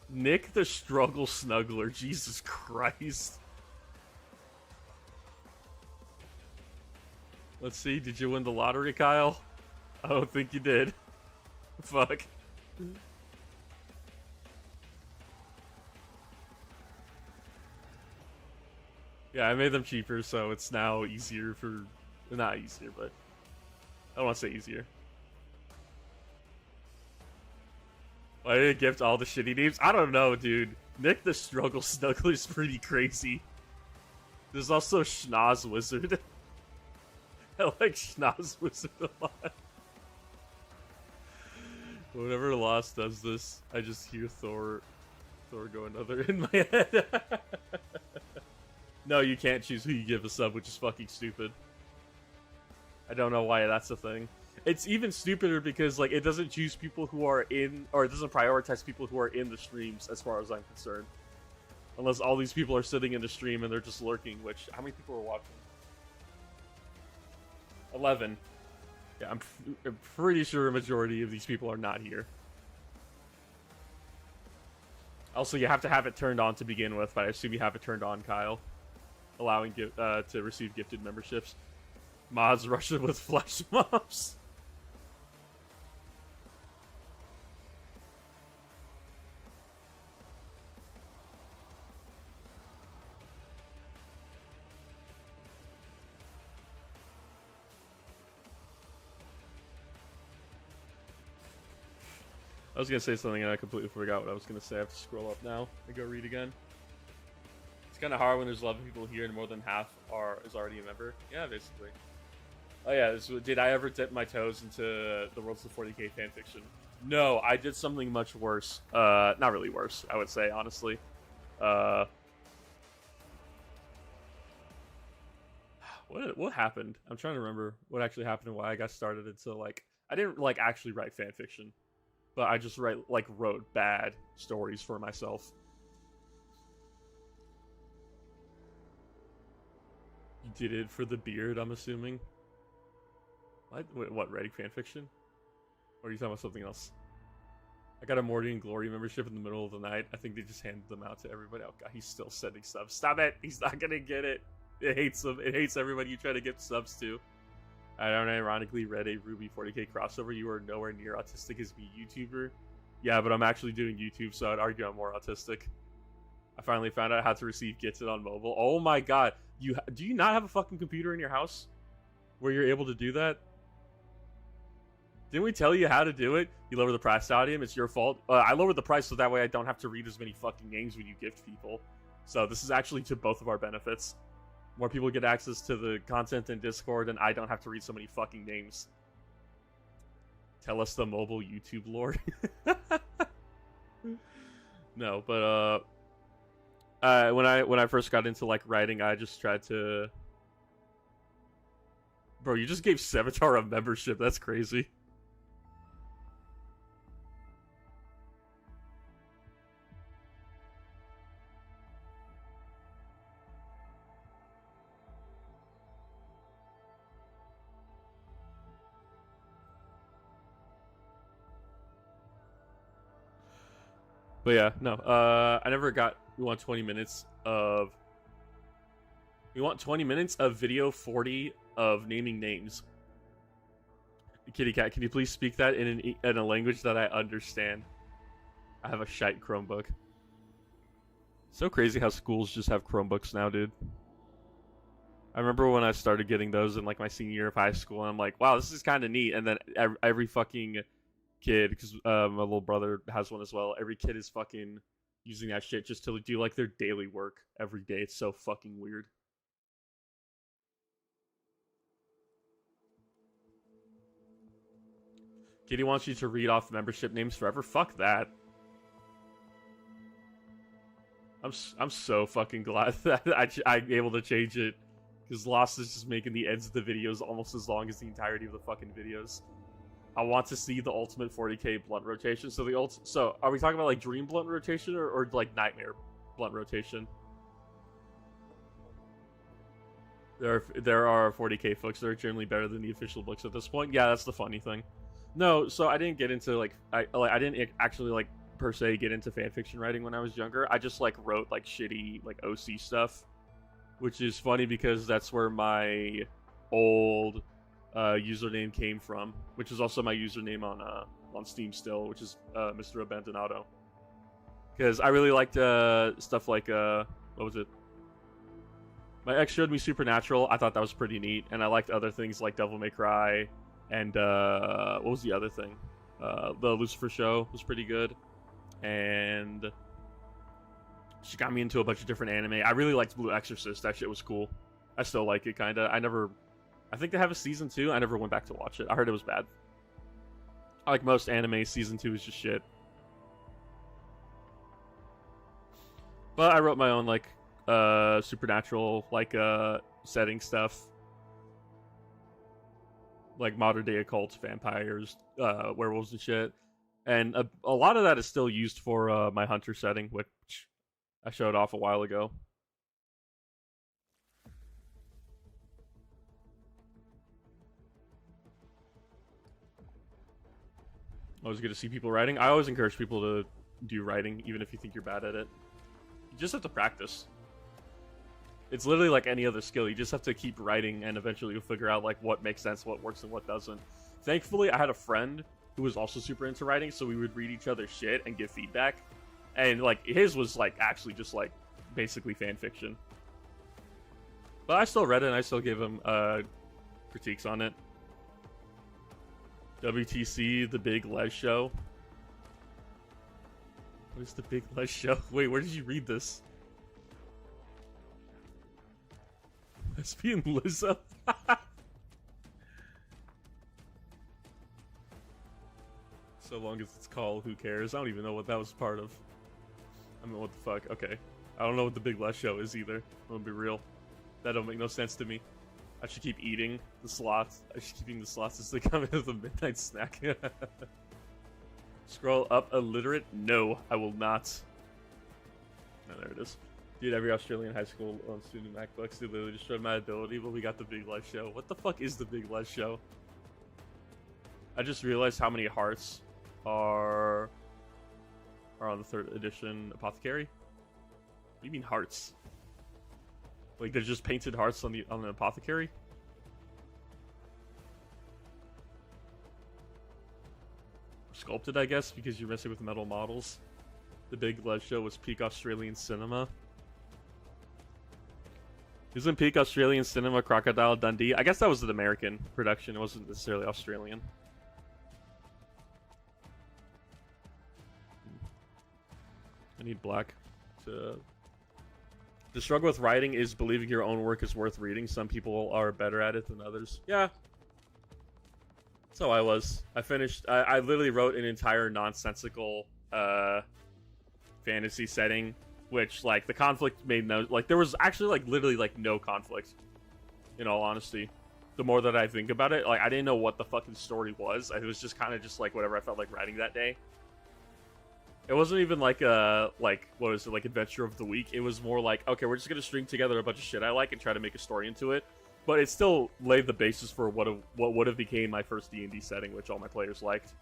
Nick the Struggle Snuggler. Jesus Christ. Let's see. Did you win the lottery, Kyle? I don't think you did. Fuck. Yeah, I made them cheaper, so it's now easier for... Not easier, but... I don't want to say easier. Why did it gift all the shitty names? I don't know, dude. Nick the Struggle Snuggler is pretty crazy. There's also Schnoz Wizard. I like Schnoz Wizard a lot. Whenever Lost does this, I just hear Thor go another in my head. No, you can't choose who you give a sub, which is fucking stupid. I don't know why that's a thing. It's even stupider because, like, it doesn't choose people who are in, or it doesn't prioritize people who are in the streams, as far as I'm concerned. Unless all these people are sitting in the stream and they're just lurking, which, how many people are watching? 11. Yeah, I'm pretty sure a majority of these people are not here. Also, you have to have it turned on to begin with, but I assume you have it turned on, Kyle. Allowing to receive gifted memberships. Mods Russian with flash mobs. I was gonna say something and I completely forgot what I was gonna say. I have to scroll up now and go read again. It's kind of hard when there's 11 people here and more than half is already a member. Yeah, basically. Oh yeah, did I ever dip my toes into the World's to 40k fanfiction? No, I did something much worse. Not really worse, I would say, honestly. What happened? I'm trying to remember what actually happened and why I got started into, like... I didn't, like, actually write fanfiction. But I just wrote bad stories for myself. You did it for the beard, I'm assuming? What? Wait, what, writing fanfiction? Or are you talking about something else? I got a Morty and Glory membership in the middle of the night. I think they just handed them out to everybody. Oh god, he's still sending subs. Stop it! He's not gonna get it! It hates them. It hates everybody you try to give subs to. I don't ironically read a Ruby 40k crossover. You are nowhere near autistic as me, YouTuber. Yeah, but I'm actually doing YouTube, so I'd argue I'm more autistic. I finally found out how to receive gifted on mobile. Oh my god. Do you not have a fucking computer in your house where you're able to do that? Didn't we tell you how to do it? You lower the price, Audium. It's your fault. I lowered the price so that way I don't have to read as many fucking names when you gift people. So this is actually to both of our benefits. More people get access to the content in Discord, and I don't have to read so many fucking names. Tell us the mobile YouTube lore. No, but when I first got into like writing, I just tried to. Bro, you just gave Sevatar a membership. That's crazy. But yeah, no. I never got We want 20 minutes of. We want 20 minutes of video 40 of naming names. Kitty Cat, can you please speak that in a language that I understand? I have a shite Chromebook. So crazy how schools just have Chromebooks now, dude. I remember when I started getting those in like my senior year of high school, and I'm like, wow, this is kind of neat. And then every fucking kid, because my little brother has one as well, every kid is fucking using that shit just to do like their daily work every day. It's so fucking weird. Kitty wants you to read off membership names forever. Fuck that. I'm so fucking glad that I'm able to change it, because Lost is just making the ends of the videos almost as long as the entirety of the fucking videos. I want to see the ultimate 40k blunt rotation. So so are we talking about like dream blunt rotation or like nightmare blunt rotation? There are 40k books that are generally better than the official books at this point. Yeah, that's the funny thing. No, so I didn't get into like I didn't actually like per se get into fanfiction writing when I was younger. I just like wrote like shitty like OC stuff, which is funny because that's where my old username came from, which is also my username on Steam still, which is Mr. Abandonado. Because I really liked stuff like what was it? My ex showed me Supernatural. I thought that was pretty neat, and I liked other things like Devil May Cry. And what was the other thing? The Lucifer show was pretty good. And she got me into a bunch of different anime. I really liked Blue Exorcist. That shit was cool. I still like it, kind of. I think they have a season 2. I never went back to watch it. I heard it was bad. Like most anime, season 2 is just shit. But I wrote my own, like, Supernatural, like, setting stuff. Like modern day occults, vampires, werewolves and shit. And a lot of that is still used for my hunter setting, which I showed off a while ago. Always good to see people writing. I always encourage people to do writing, even if you think you're bad at it. You just have to practice. It's literally like any other skill. You just have to keep writing, and eventually you'll figure out like what makes sense, what works, and what doesn't. Thankfully, I had a friend who was also super into writing, so we would read each other's shit and give feedback. And like his was like actually just like basically fan fiction. But I still read it, and I still gave him critiques on it. WTC, the Big Les Show. What is the Big Les Show? Wait, where did you read this? Lesbian Lizzo? So long as it's called, who cares? I don't even know what that was part of. I mean, what the fuck? Okay. I don't know what the Big Les Show is either. I'm gonna be real. That don't make no sense to me. I should keep eating the slots. I should keep eating the slots as they come in as a midnight snack. Scroll up illiterate? No, I will not. Oh, there it is. Dude, every Australian high school student MacBooks, they literally just showed my ability, but we got the Big Les Show. What the fuck is the Big Les Show? I just realized how many hearts are on the 3rd edition Apothecary. What do you mean hearts? Like they're just painted hearts on the Apothecary? Sculpted, I guess, because you're messing with metal models. The Big Les Show was peak Australian cinema. Isn't peak Australian cinema Crocodile Dundee? I guess that was an American production. It wasn't necessarily Australian. I need black to... The struggle with writing is believing your own work is worth reading. Some people are better at it than others. Yeah. That's how I was. I literally wrote an entire nonsensical fantasy setting, which, like, the conflict made no... Like, there was actually, like, literally, like, no conflict, in all honesty. The more that I think about it, like, I didn't know what the fucking story was. It was just kind of just, like, whatever I felt like writing that day. It wasn't even like a, like, what was it, like, adventure of the week. It was more like, okay, we're just gonna string together a bunch of shit I like and try to make a story into it. But it still laid the basis for what would have became my first D&D setting, which all my players liked.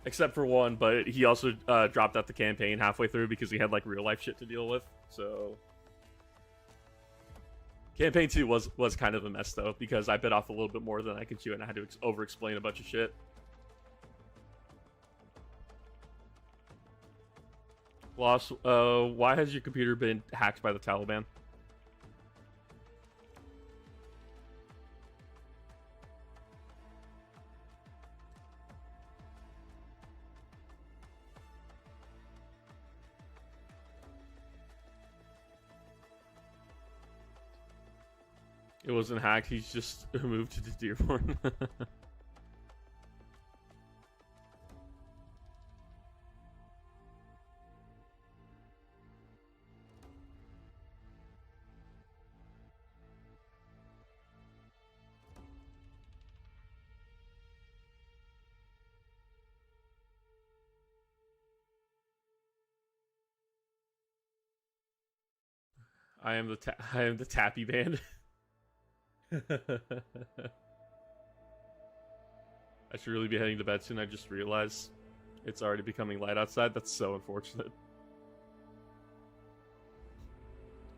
except for one, but he also dropped out the campaign halfway through because he had like real life shit to deal with. So campaign 2 was kind of a mess though, because I bit off a little bit more than I could chew and I had to over explain a bunch of shit. Lost, why has your computer been hacked by the Taliban? It wasn't hacked, he's just moved to Dearborn. I am the Tappy Band. I should really be heading to bed soon. I just realized it's already becoming light outside. That's so unfortunate.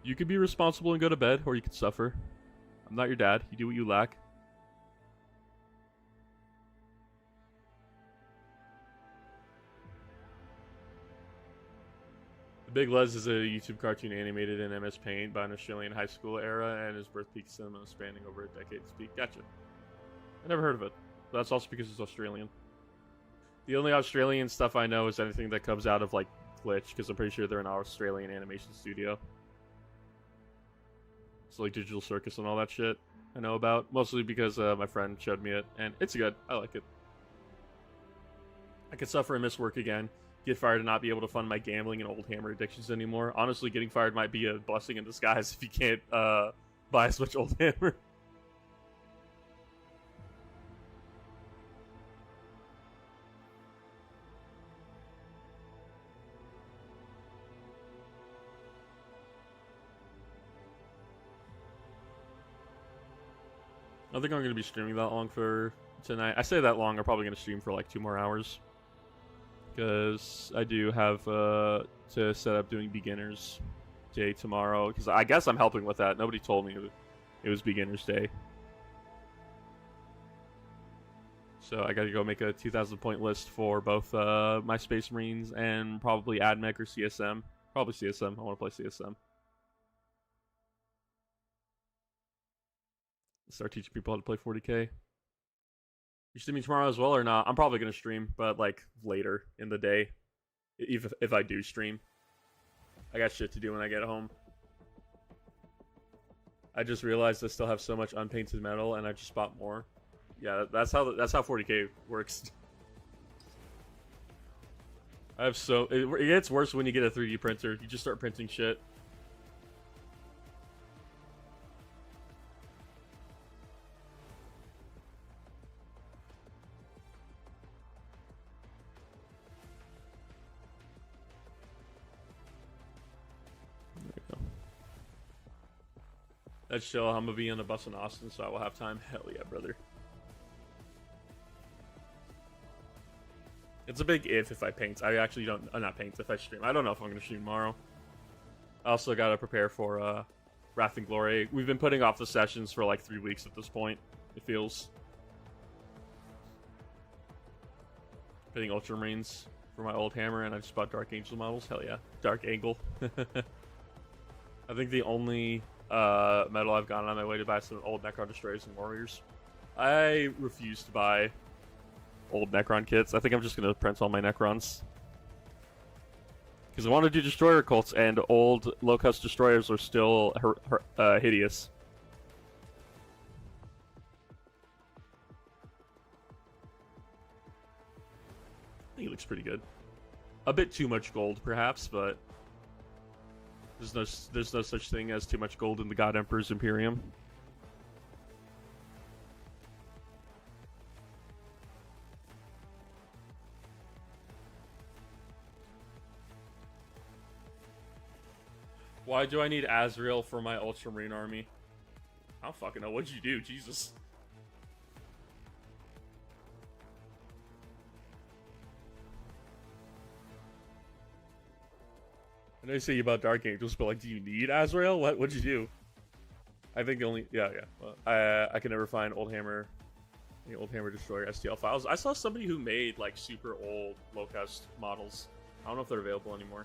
You could be responsible and go to bed, or you could suffer. I'm not your dad. You do what you lack. Big Les is a YouTube cartoon animated in MS Paint by an Australian high school era, and his birth peak cinema spanning over a decade's peak. Gotcha. I never heard of it. But that's also because it's Australian. The only Australian stuff I know is anything that comes out of, like, Glitch, because I'm pretty sure they're an Australian animation studio. So, like, Digital Circus and all that shit I know about. Mostly because my friend showed me it, and it's good. I like it. I could suffer and miss work again. Get fired and not be able to fund my gambling and old hammer addictions anymore. Honestly, getting fired might be a blessing in disguise if you can't buy as much old hammer. I don't think I'm going to be streaming that long for tonight. I say that long, I'm probably going to stream for like 2 more hours. Because I do have to set up doing beginners day tomorrow. Because I guess I'm helping with that. Nobody told me it was beginners day. So I got to go make a 2,000 point list for both my Space Marines and probably AdMech or CSM. Probably CSM. I want to play CSM. Start teaching people how to play 40k. You streaming tomorrow as well or not? I'm probably gonna stream, but like later in the day, if I do stream. I got shit to do when I get home. I just realized I still have so much unpainted metal, and I just bought more. Yeah, that's how 40k works. I have it gets worse when you get a 3D printer. You just start printing shit. That's chill. I'm gonna be on a bus in Austin, so I will have time. Hell yeah, brother. It's a big if I paint. I actually don't. Not paint. If I stream, I don't know if I'm gonna stream tomorrow. I also gotta prepare for Wrath and Glory. We've been putting off the sessions for like 3 weeks at this point. It feels. Hitting Ultramarines for my old hammer, and I just bought Dark Angel models. Hell yeah, Dark Angle. I think the only metal I've gone on my way to buy some old Necron Destroyers and Warriors. I refuse to buy old Necron kits. I think I'm just going to print all my Necrons. Because I want to do Destroyer cults, and old low-cost Destroyers are still hideous. I think he looks pretty good. A bit too much gold, perhaps, but there's no such thing as too much gold in the God Emperor's Imperium. Why do I need Azrael for my Ultramarine army? I don't fucking know. What'd you do? Jesus. I know you say about Dark Angels, but like, do you need Azrael? What'd you do? I think the only yeah. Well, I can never find Old Hammer Destroyer STL files. I saw somebody who made like super old Locust models. I don't know if they're available anymore.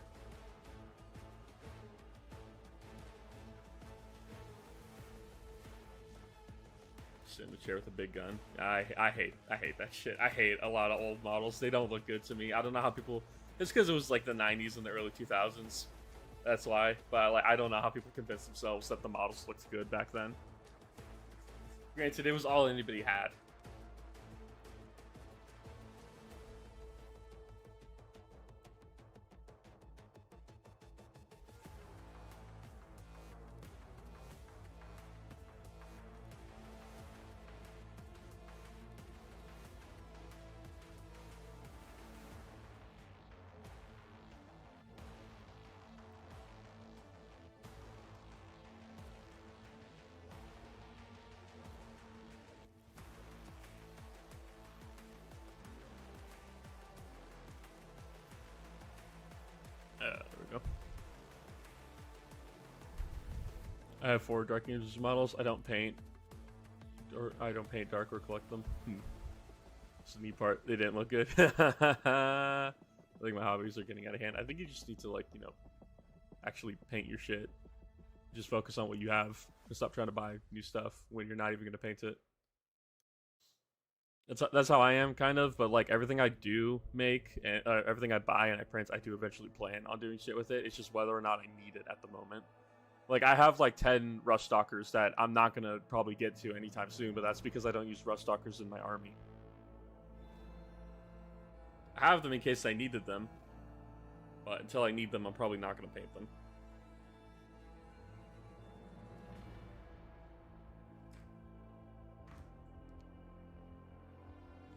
Sit in the chair with a big gun. I hate that shit. I hate a lot of old models. They don't look good to me. I don't know how people. It's because it was like the 90s and the early 2000s. That's why. But like, I don't know how people convince themselves that the models looked good back then. Granted, it was all anybody had. There we go. I have 4 Dark Angels models. I don't paint dark or collect them. That's the neat part. They didn't look good. I think my hobbies are getting out of hand. I think you just need to, like, you know, actually paint your shit. Just focus on what you have and stop trying to buy new stuff when you're not even going to paint it. That's how I am, kind of, but like everything I do make and everything I buy and I print, I do eventually plan on doing shit with it. It's just whether or not I need it at the moment. Like, I have like 10 Rust Stalkers that I'm not gonna probably get to anytime soon, but that's because I don't use Rust Stalkers in my army. I have them in case I needed them, but until I need them, I'm probably not gonna paint them.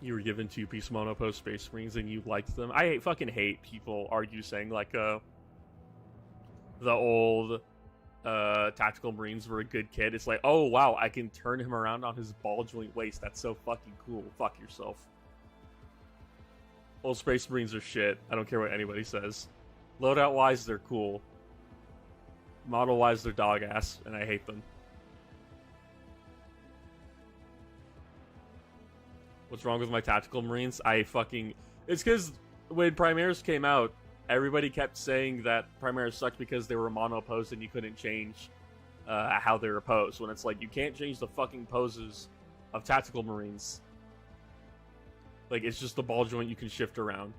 You were given 2-piece monopost Space Marines and you liked them. I fucking hate people argue saying like the old tactical Marines were a good kid. It's like, oh wow, I can turn him around on his ball joint waist. That's so fucking cool. Fuck yourself. Old Space Marines are shit. I don't care what anybody says. Loadout wise, they're cool. Model wise, they're dog ass, and I hate them. What's wrong with my tactical Marines? It's because when Primaris came out, everybody kept saying that Primaris sucked because they were mono posed and you couldn't change how they were posed. When it's like, you can't change the fucking poses of tactical Marines. Like, it's just the ball joint you can shift around.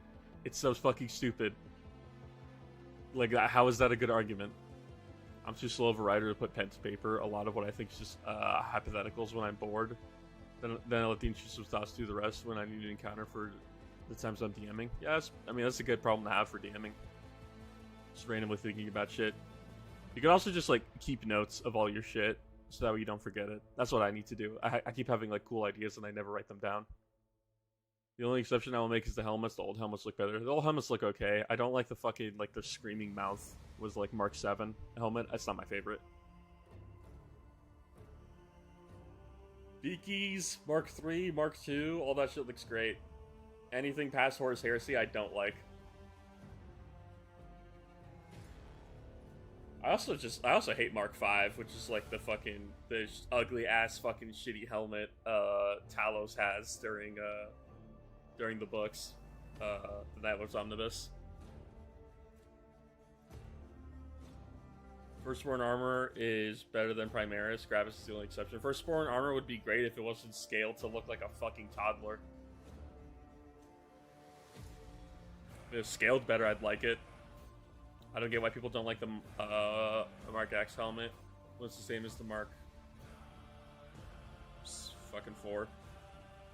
It's so fucking stupid. Like, how is that a good argument? I'm too slow of a writer to put pen to paper. A lot of what I think is just hypotheticals when I'm bored. Then I let the intrusive thoughts do the rest when I need an encounter for the times I'm DMing. Yeah, that's a good problem to have for DMing. Just randomly thinking about shit. You can also just, like, keep notes of all your shit so that way you don't forget it. That's what I need to do. I keep having, like, cool ideas and I never write them down. The only exception I will make is the helmets. The old helmets look better. The old helmets look okay. I don't like the fucking, like, the screaming mouth was, like, Mark 7 helmet. That's not my favorite. Beakies, Mark 3, Mark 2, all that shit looks great. Anything past Horus Heresy, I don't like. I also hate Mark 5, which is like the ugly ass fucking shitty helmet Talos has during the books, the Nightwatch Omnibus. Firstborn armor is better than Primaris. Gravis is the only exception. Firstborn armor would be great if it wasn't scaled to look like a fucking toddler. If it was scaled better, I'd like it. I don't get why people don't like the Mark X helmet. Well, it's the same as the Mark fucking 4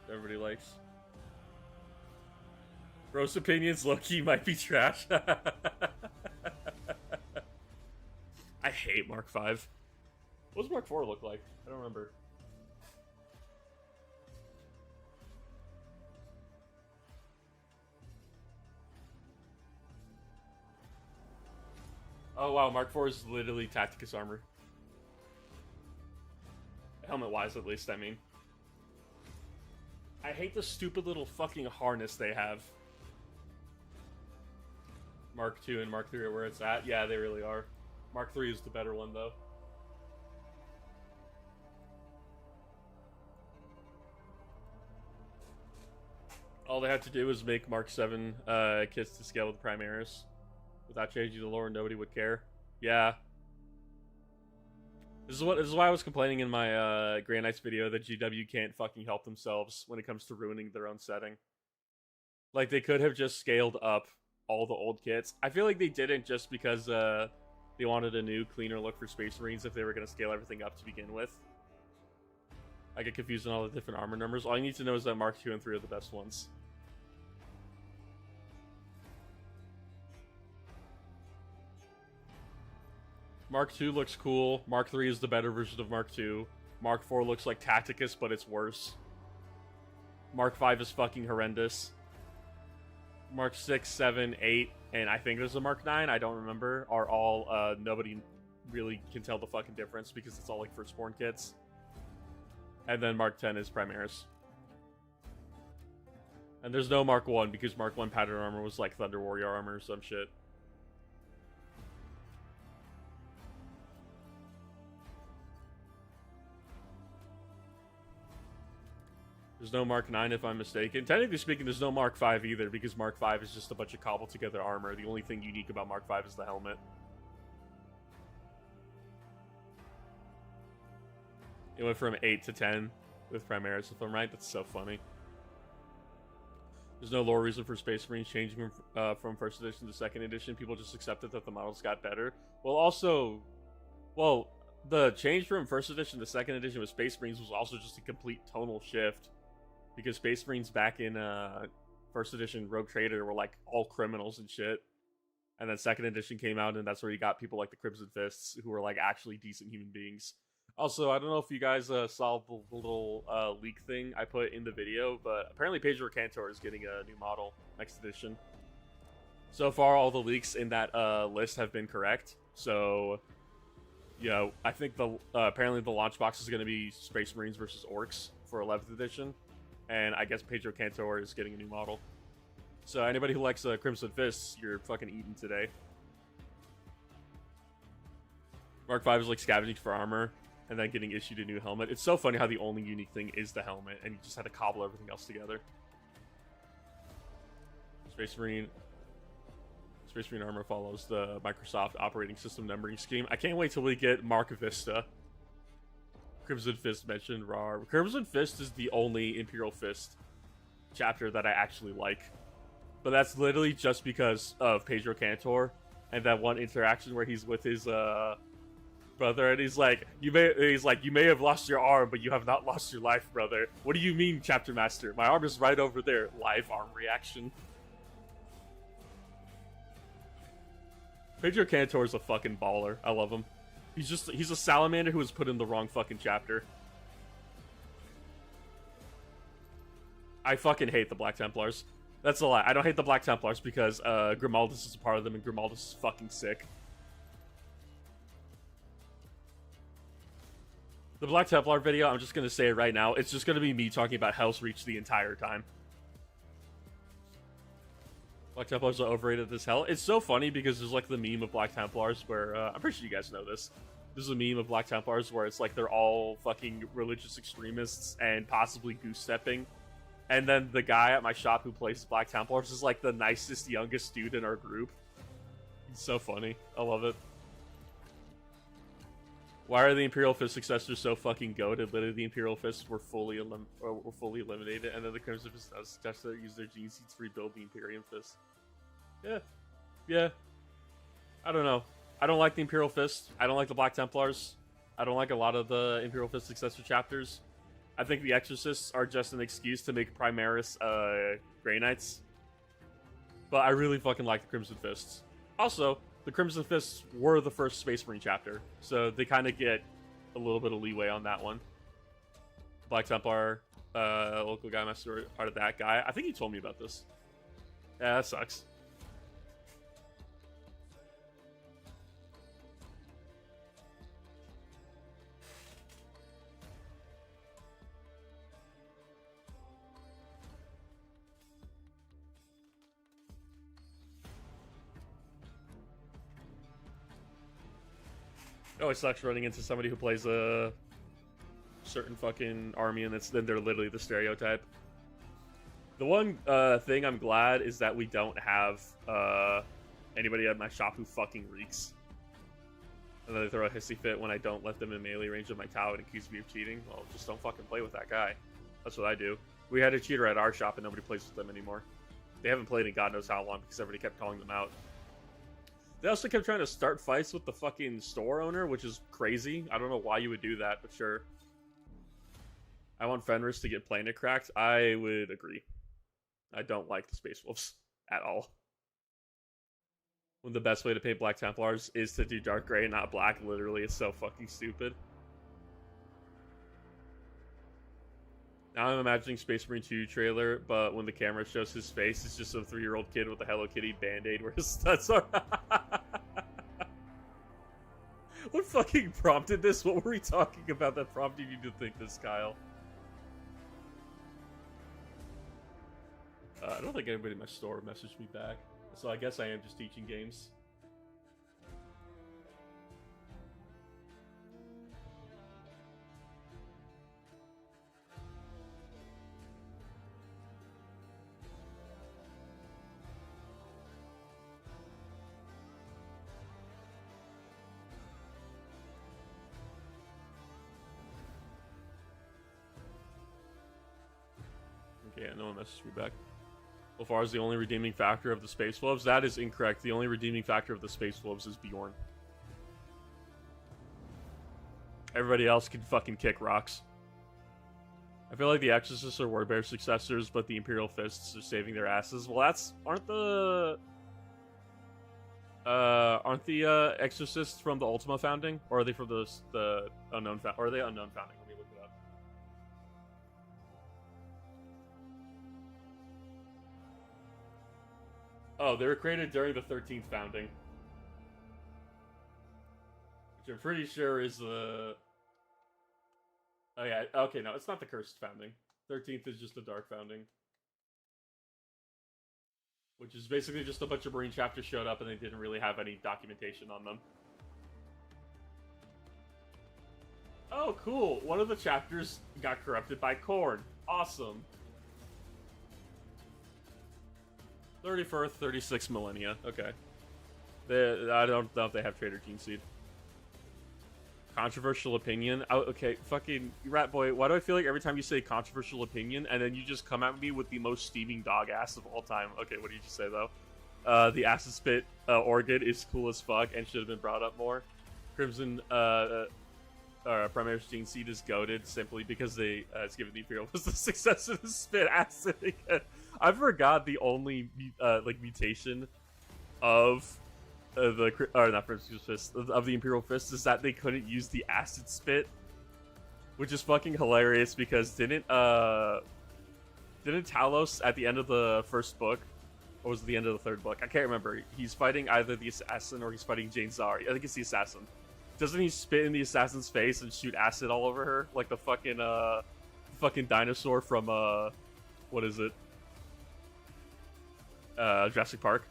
that everybody likes. Gross opinions, low-key might be trash. I hate Mark 5. What does Mark 4 look like? I don't remember. Oh wow, Mark 4 is literally Tacticus armor. Helmet-wise, at least, I mean. I hate the stupid little fucking harness they have. Mark II and Mark III are where it's at. Yeah, they really are. Mark III is the better one, though. All they had to do was make Mark 7 kits to scale with Primaris. Without changing the lore, nobody would care. Yeah. This is why I was complaining in my Grey Knights video that GW can't fucking help themselves when it comes to ruining their own setting. Like, they could have just scaled up all the old kits. I feel like they didn't just because they wanted a new, cleaner look for Space Marines if they were going to scale everything up to begin with. I get confused on all the different armor numbers. All you need to know is that Mark 2 and 3 are the best ones. Mark 2 looks cool. Mark 3 is the better version of Mark 2. Mark 4 looks like Tacticus, but it's worse. Mark 5 is fucking horrendous. Mark 6, 7, 8, and I think there's a Mark 9, I don't remember, are all, nobody really can tell the fucking difference because it's all like firstborn kits. And then Mark 10 is Primaris. And there's no Mark 1 because Mark 1 pattern armor was like Thunder Warrior armor or some shit. There's no Mark 9 if I'm mistaken. Technically speaking, there's no Mark 5 either because Mark 5 is just a bunch of cobbled together armor. The only thing unique about Mark 5 is the helmet. It went from 8 to 10 with Primaris, if I'm right. That's so funny. There's no lore reason for Space Marines changing from first edition to second edition. People just accepted that the models got better. Well, the change from first edition to second edition with Space Marines was also just a complete tonal shift. Because Space Marines back in first edition Rogue Trader were like all criminals and shit. And then second edition came out and that's where you got people like the Crimson Fists who were like actually decent human beings. Also, I don't know if you guys saw the little leak thing I put in the video, but apparently Pedro Cantor is getting a new model next edition. So far, all the leaks in that list have been correct. So, you know, I think apparently the launch box is going to be Space Marines versus Orcs for 11th edition. And I guess Pedro Cantor is getting a new model. So anybody who likes Crimson Fists, you're fucking eaten today. Mark 5 is like scavenging for armor and then getting issued a new helmet. It's so funny how the only unique thing is the helmet and you just had to cobble everything else together. Space Marine armor follows the Microsoft operating system numbering scheme. I can't wait till we get Mark Vista. Crimson Fist mentioned RAR. Crimson Fist is the only Imperial Fist chapter that I actually like. But that's literally just because of Pedro Cantor and that one interaction where he's with his brother and he's like, you may have lost your arm, but you have not lost your life, brother. What do you mean, Chapter Master? My arm is right over there. Live arm reaction. Pedro Cantor is a fucking baller. I love him. He's a salamander who was put in the wrong fucking chapter. I fucking hate the Black Templars. That's a lie. I don't hate the Black Templars because Grimaldus is a part of them and Grimaldus is fucking sick. The Black Templar video, I'm just gonna say it right now, it's just gonna be me talking about Hell's Reach the entire time. Black Templars are overrated as hell. It's so funny because there's like the meme of Black Templars where, I'm pretty sure you guys know this. There's a meme of Black Templars where it's like they're all fucking religious extremists and possibly goose-stepping. And then the guy at my shop who plays Black Templars is like the nicest, youngest dude in our group. It's so funny. I love it. Why are the Imperial Fist successors so fucking goated? Literally, the Imperial Fists were fully eliminated, and then the Crimson Fist just use their gene seeds to rebuild the Imperium Fist. Yeah. I don't know. I don't like the Imperial Fist. I don't like the Black Templars. I don't like a lot of the Imperial Fist successor chapters. I think the Exorcists are just an excuse to make Primaris Grey Knights. But I really fucking like the Crimson Fists. Also, the Crimson Fists were the first Space Marine chapter, so they kind of get a little bit of leeway on that one. Black Templar, local guy master part of that guy. I think he told me about this. Yeah, that sucks. It always sucks running into somebody who plays a certain fucking army and then they're literally the stereotype. The one thing I'm glad is that we don't have anybody at my shop who fucking reeks. And then they throw a hissy fit when I don't let them in melee range of my Tau and accuse me of cheating. Well, just don't fucking play with that guy. That's what I do. We had a cheater at our shop and nobody plays with them anymore. They haven't played in God knows how long because everybody kept calling them out. They also kept trying to start fights with the fucking store owner, which is crazy. I don't know why you would do that, but sure. I want Fenris to get Planet cracked. I would agree. I don't like the Space Wolves at all. When the best way to paint Black Templars is to do dark gray and not black. Literally, it's so fucking stupid. Now I'm imagining Space Marine 2 trailer, but when the camera shows his face, it's just a 3-year-old kid with a Hello Kitty band-aid where his studs are. What fucking prompted this? What were we talking about that prompted you to think this, Kyle? I don't think anybody in my store messaged me back, so I guess I am just teaching games. Okay, yeah, no one messaged me back. So far as the only redeeming factor of the Space Wolves, that is incorrect. The only redeeming factor of the Space Wolves is Bjorn. Everybody else can fucking kick rocks. I feel like the Exorcists are Warbear's successors, but the Imperial Fists are saving their asses. Well, aren't the Exorcists from the Ultima founding, or are they from the unknown or are they unknown founding? Let me look it up. Oh, they were created during the 13th founding. Which I'm pretty sure is the... Oh yeah, okay, no, it's not the Cursed founding. 13th is just the Dark founding. Which is basically just a bunch of Marine chapters showed up and they didn't really have any documentation on them. Oh, cool! One of the chapters got corrupted by Khorne. Awesome! 31st, 36 millennia. Okay. I don't know if they have Trader Gene Seed. Controversial opinion? Oh, okay, fucking Rat Boy, why do I feel like every time you say controversial opinion, and then you just come at me with the most steaming dog ass of all time? Okay, what did you just say, though? The Acid Spit organ is cool as fuck and should have been brought up more. Crimson Primaris Gene Seed is goated simply because it's given the Imperial was the success of the Spit Acid again. I forgot the only mutation of the Imperial Fist is that they couldn't use the Acid Spit, which is fucking hilarious because didn't Talos at the end of the first book, or was it the end of the third book? I can't remember. He's fighting either the assassin or he's fighting Jane Zari. I think it's the assassin. Doesn't he spit in the assassin's face and shoot acid all over her like the fucking dinosaur from what is it? Jurassic Park.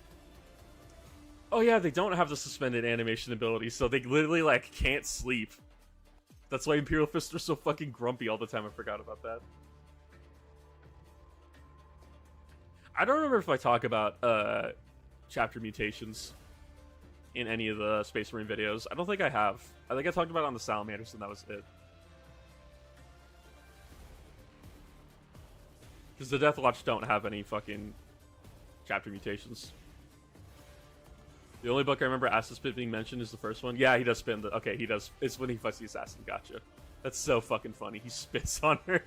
Oh yeah, they don't have the suspended animation ability, so they literally like can't sleep. That's why Imperial Fists are so fucking grumpy all the time. I forgot about that. I don't remember if I talk about chapter mutations in any of the Space Marine videos. I don't think I have. I think I talked about it on the Salamanders and that was it. Because the Death Watch don't have any fucking chapter mutations. The only book I remember Acid Spit being mentioned is the first one. Yeah, he does spin the... Okay, he does. It's when he fights the assassin. Gotcha. That's so fucking funny. He spits on her.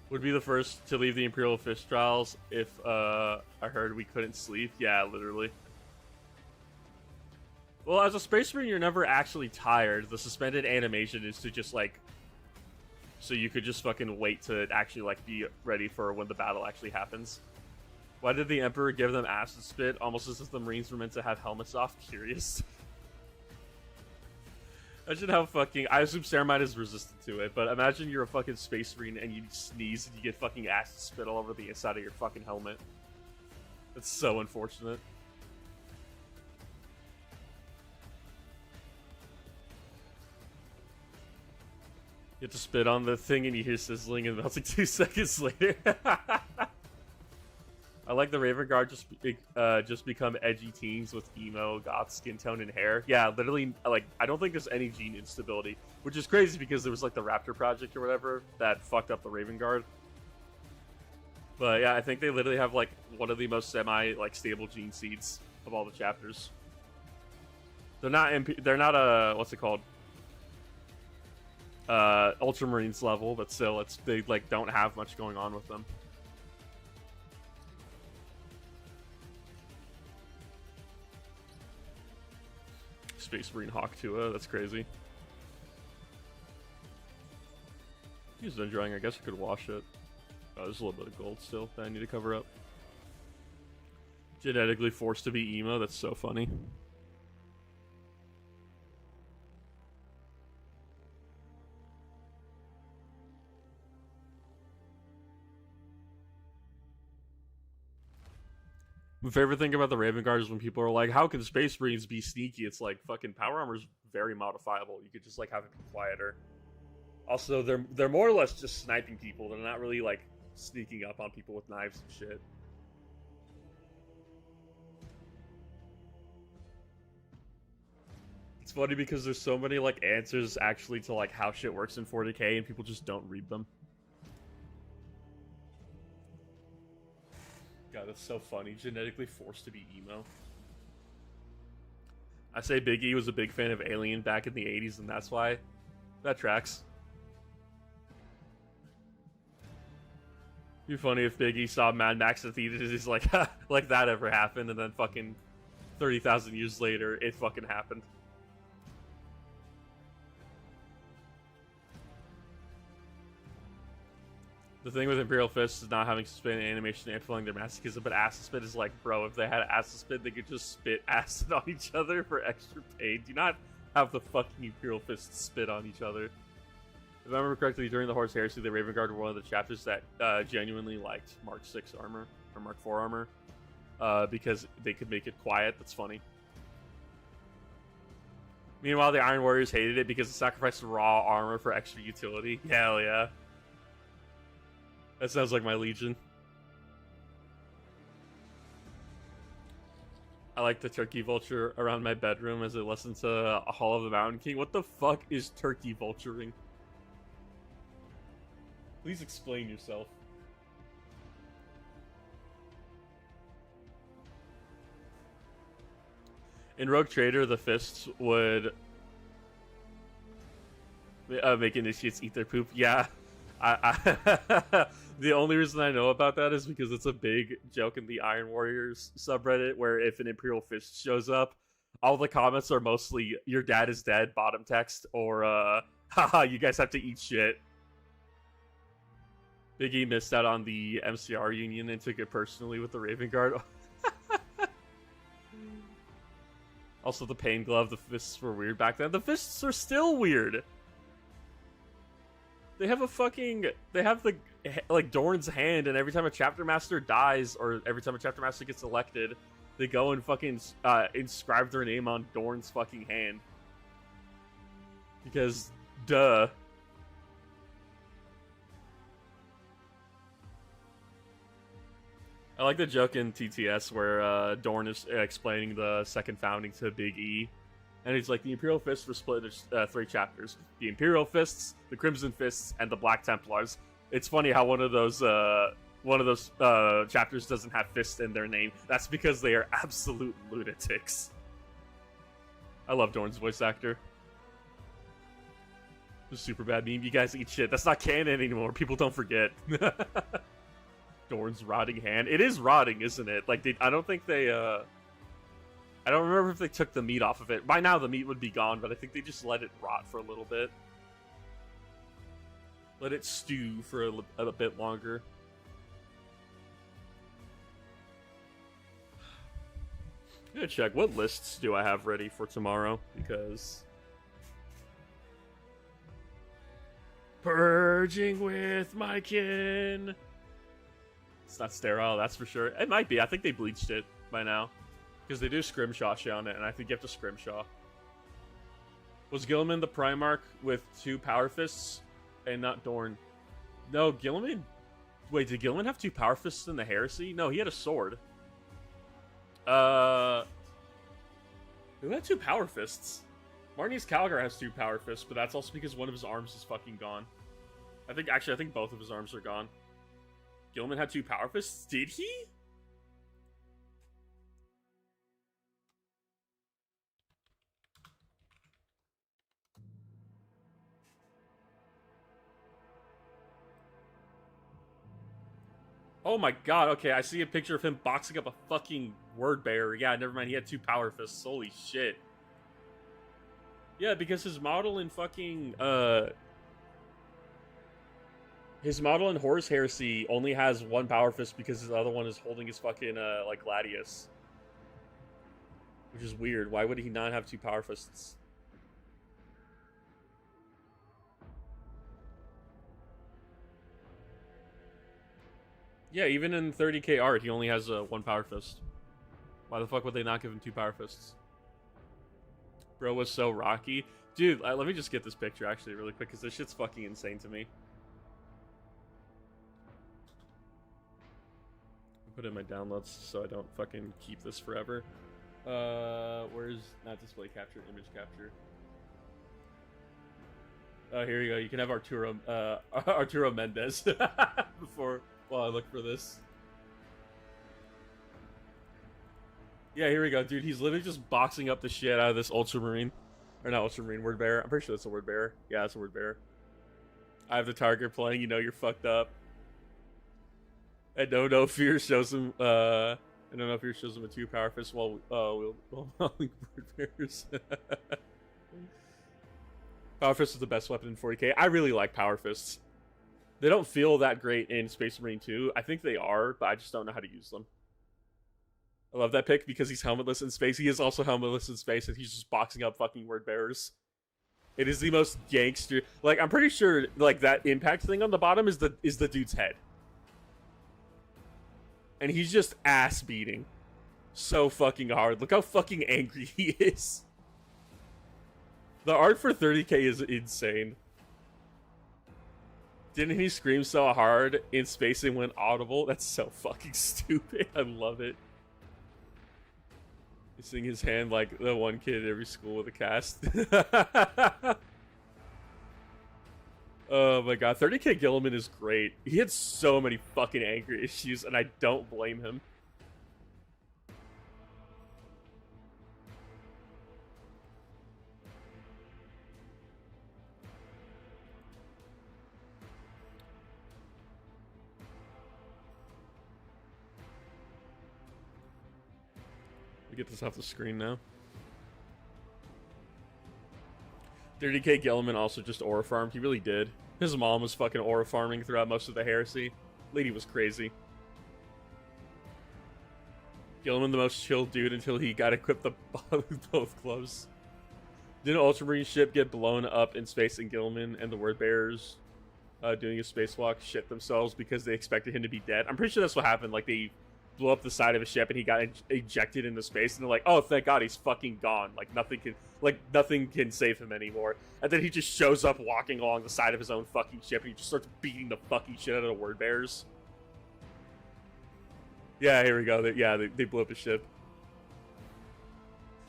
Would be the first to leave the Imperial Fish Trials if I heard we couldn't sleep. Yeah, literally. Well, as a Space Marine, you're never actually tired. The suspended animation is to just, like... So you could just fucking wait to actually, like, be ready for when the battle actually happens. Why did the Emperor give them Acid Spit? Almost as if the Marines were meant to have helmets off. Curious. Imagine how fucking. I assume Ceramite is resistant to it, but imagine you're a fucking space marine and you sneeze and you get fucking acid spit all over the inside of your fucking helmet. That's so unfortunate. You have to spit on the thing and you hear sizzling and melting 2 seconds later. I like the Raven Guard just become edgy teens with emo, goth skin tone and hair. Yeah, literally, like, I don't think there's any gene instability, which is crazy because there was like the Raptor Project or whatever that fucked up the Raven Guard. But yeah, I think they literally have like one of the most stable gene seeds of all the chapters. They're not what's it called? Ultramarines level, but still, they like don't have much going on with them. Space Marine Hawk Tua, that's crazy. He's done drying, I guess I could wash it. Oh, there's a little bit of gold still that I need to cover up. Genetically forced to be emo, that's so funny. My favorite thing about the Raven Guard is when people are like, how can Space Marines be sneaky? It's like, fucking power armor is very modifiable. You could just like have it be quieter. Also, they're more or less just sniping people. They're not really like sneaking up on people with knives and shit. It's funny because there's so many like answers actually to like how shit works in 40k and people just don't read them. God, that's so funny. Genetically forced to be emo. I say Big E was a big fan of Alien back in the 80s, and that's why. That tracks. It'd be funny if Big E saw Mad Max at the end and he's like, like that ever happened, and then fucking 30,000 years later, it fucking happened. The thing with Imperial Fists is not having suspended animation amplifying their masochism, but acid spit is like, bro, if they had acid spit, they could just spit acid on each other for extra pain. Do not have the fucking Imperial Fists spit on each other. If I remember correctly, during the Horse Heresy, the Raven Guard were one of the chapters that genuinely liked Mark 6 armor, or Mark 4 armor, because they could make it quiet. That's funny. Meanwhile, the Iron Warriors hated it because it sacrificed raw armor for extra utility. Hell yeah. That sounds like my Legion. I like the turkey vulture around my bedroom as it listens to Hall of the Mountain King. What the fuck is turkey vulturing? Please explain yourself. In Rogue Trader, the fists would make initiates eat their poop. Yeah. The only reason I know about that is because it's a big joke in the Iron Warriors subreddit where if an Imperial Fist shows up, all the comments are mostly, your dad is dead, bottom text, or, haha, you guys have to eat shit. Big E missed out on the MCR union and took it personally with the Raven Guard. Also, the Pain Glove, the fists were weird back then. The fists are still weird. They have the, like, Dorn's hand, and every time a Chapter Master dies, or every time a Chapter Master gets elected, they go and fucking inscribe their name on Dorn's fucking hand. Because, duh. I like the joke in TTS where Dorn is explaining the second founding to Big E. And he's like, the Imperial Fists were split into 3 chapters. The Imperial Fists, the Crimson Fists, and the Black Templars. It's funny how one of those chapters doesn't have fists in their name. That's because they are absolute lunatics. I love Dorn's voice actor. The super bad meme. You guys eat shit. That's not canon anymore. People don't forget. Dorn's rotting hand. It is rotting, isn't it? Like, I don't think they, I don't remember if they took the meat off of it. By now, the meat would be gone, but I think they just let it rot for a little bit. Let it stew for a bit longer. I'm gonna check, what lists do I have ready for tomorrow? Because Merging with my kin. It's not sterile, that's for sure. It might be. I think they bleached it by now. Because they do scrimshaw shit on it, and I think you have to scrimshaw. Was Gilliman the Primarch with 2 power fists and not Dorn? No, Gilliman... Wait, did Gilliman have 2 power fists in the Heresy? No, he had a sword. Who had 2 power fists? Marnius Calgar has 2 power fists, but that's also because one of his arms is fucking gone. I think both of his arms are gone. Gilliman had 2 power fists? Did he? Oh my god, okay, I see a picture of him boxing up a fucking word bearer. Yeah, never mind, he had 2 power fists. Holy shit. Yeah, because his model in fucking, his model in Horus Heresy only has 1 power fist because his other one is holding his fucking, like, gladius. Which is weird. Why would he not have 2 power fists? Yeah, even in 30k art, he only has 1 power fist. Why the fuck would they not give him 2 power fists? Bro was so rocky. Dude, let me just get this picture actually really quick, because this shit's fucking insane to me. I'll put it in my downloads so I don't fucking keep this forever. Where's not display capture, image capture? Oh, here you go. You can have Arturo Mendez before while I look for this. Yeah, here we go, dude. He's literally just boxing up the shit out of this Ultramarine. Or not Ultramarine, Word Bearer. I'm pretty sure that's a Word Bearer. Yeah, that's a Word Bearer. I have the target playing, you know you're fucked up. And No Fear shows him, and No Fear shows him a 2 power fist while modeling Word Bearers. Power Fist is the best weapon in 40k. I really like Power Fists. They don't feel that great in Space Marine 2. I think they are, but I just don't know how to use them. I love that pick because he's helmetless in space. He is also helmetless in space, and he's just boxing up fucking word bearers. It is the most gangster. Like, I'm pretty sure, like, that impact thing on the bottom is the dude's head. And he's just ass beating so fucking hard. Look how fucking angry he is. The art for 30k is insane. Didn't he scream so hard in space and went audible? That's so fucking stupid. I love it. Seeing his hand like the one kid at every school with a cast. Oh my god, 30k Gilliman is great. He had so many fucking anger issues, and I don't blame him. Get this off the screen now. 30k Gilliman also just aura farmed. He really did. His mom was fucking aura farming throughout most of the Heresy. Lady was crazy. Gilliman the most chill dude until he got equipped with both gloves. Didn't Ultramarine ship get blown up in space and Gilliman and the Word Bearers doing a spacewalk shit themselves because they expected him to be dead? I'm pretty sure that's what happened. Like, they blew up the side of his ship and he got ejected into space, and they're like, oh, thank god, he's fucking gone. Nothing can save him anymore. And then he just shows up walking along the side of his own fucking ship, and he just starts beating the fucking shit out of the Word Bearers. Yeah, here we go. They blew up his ship.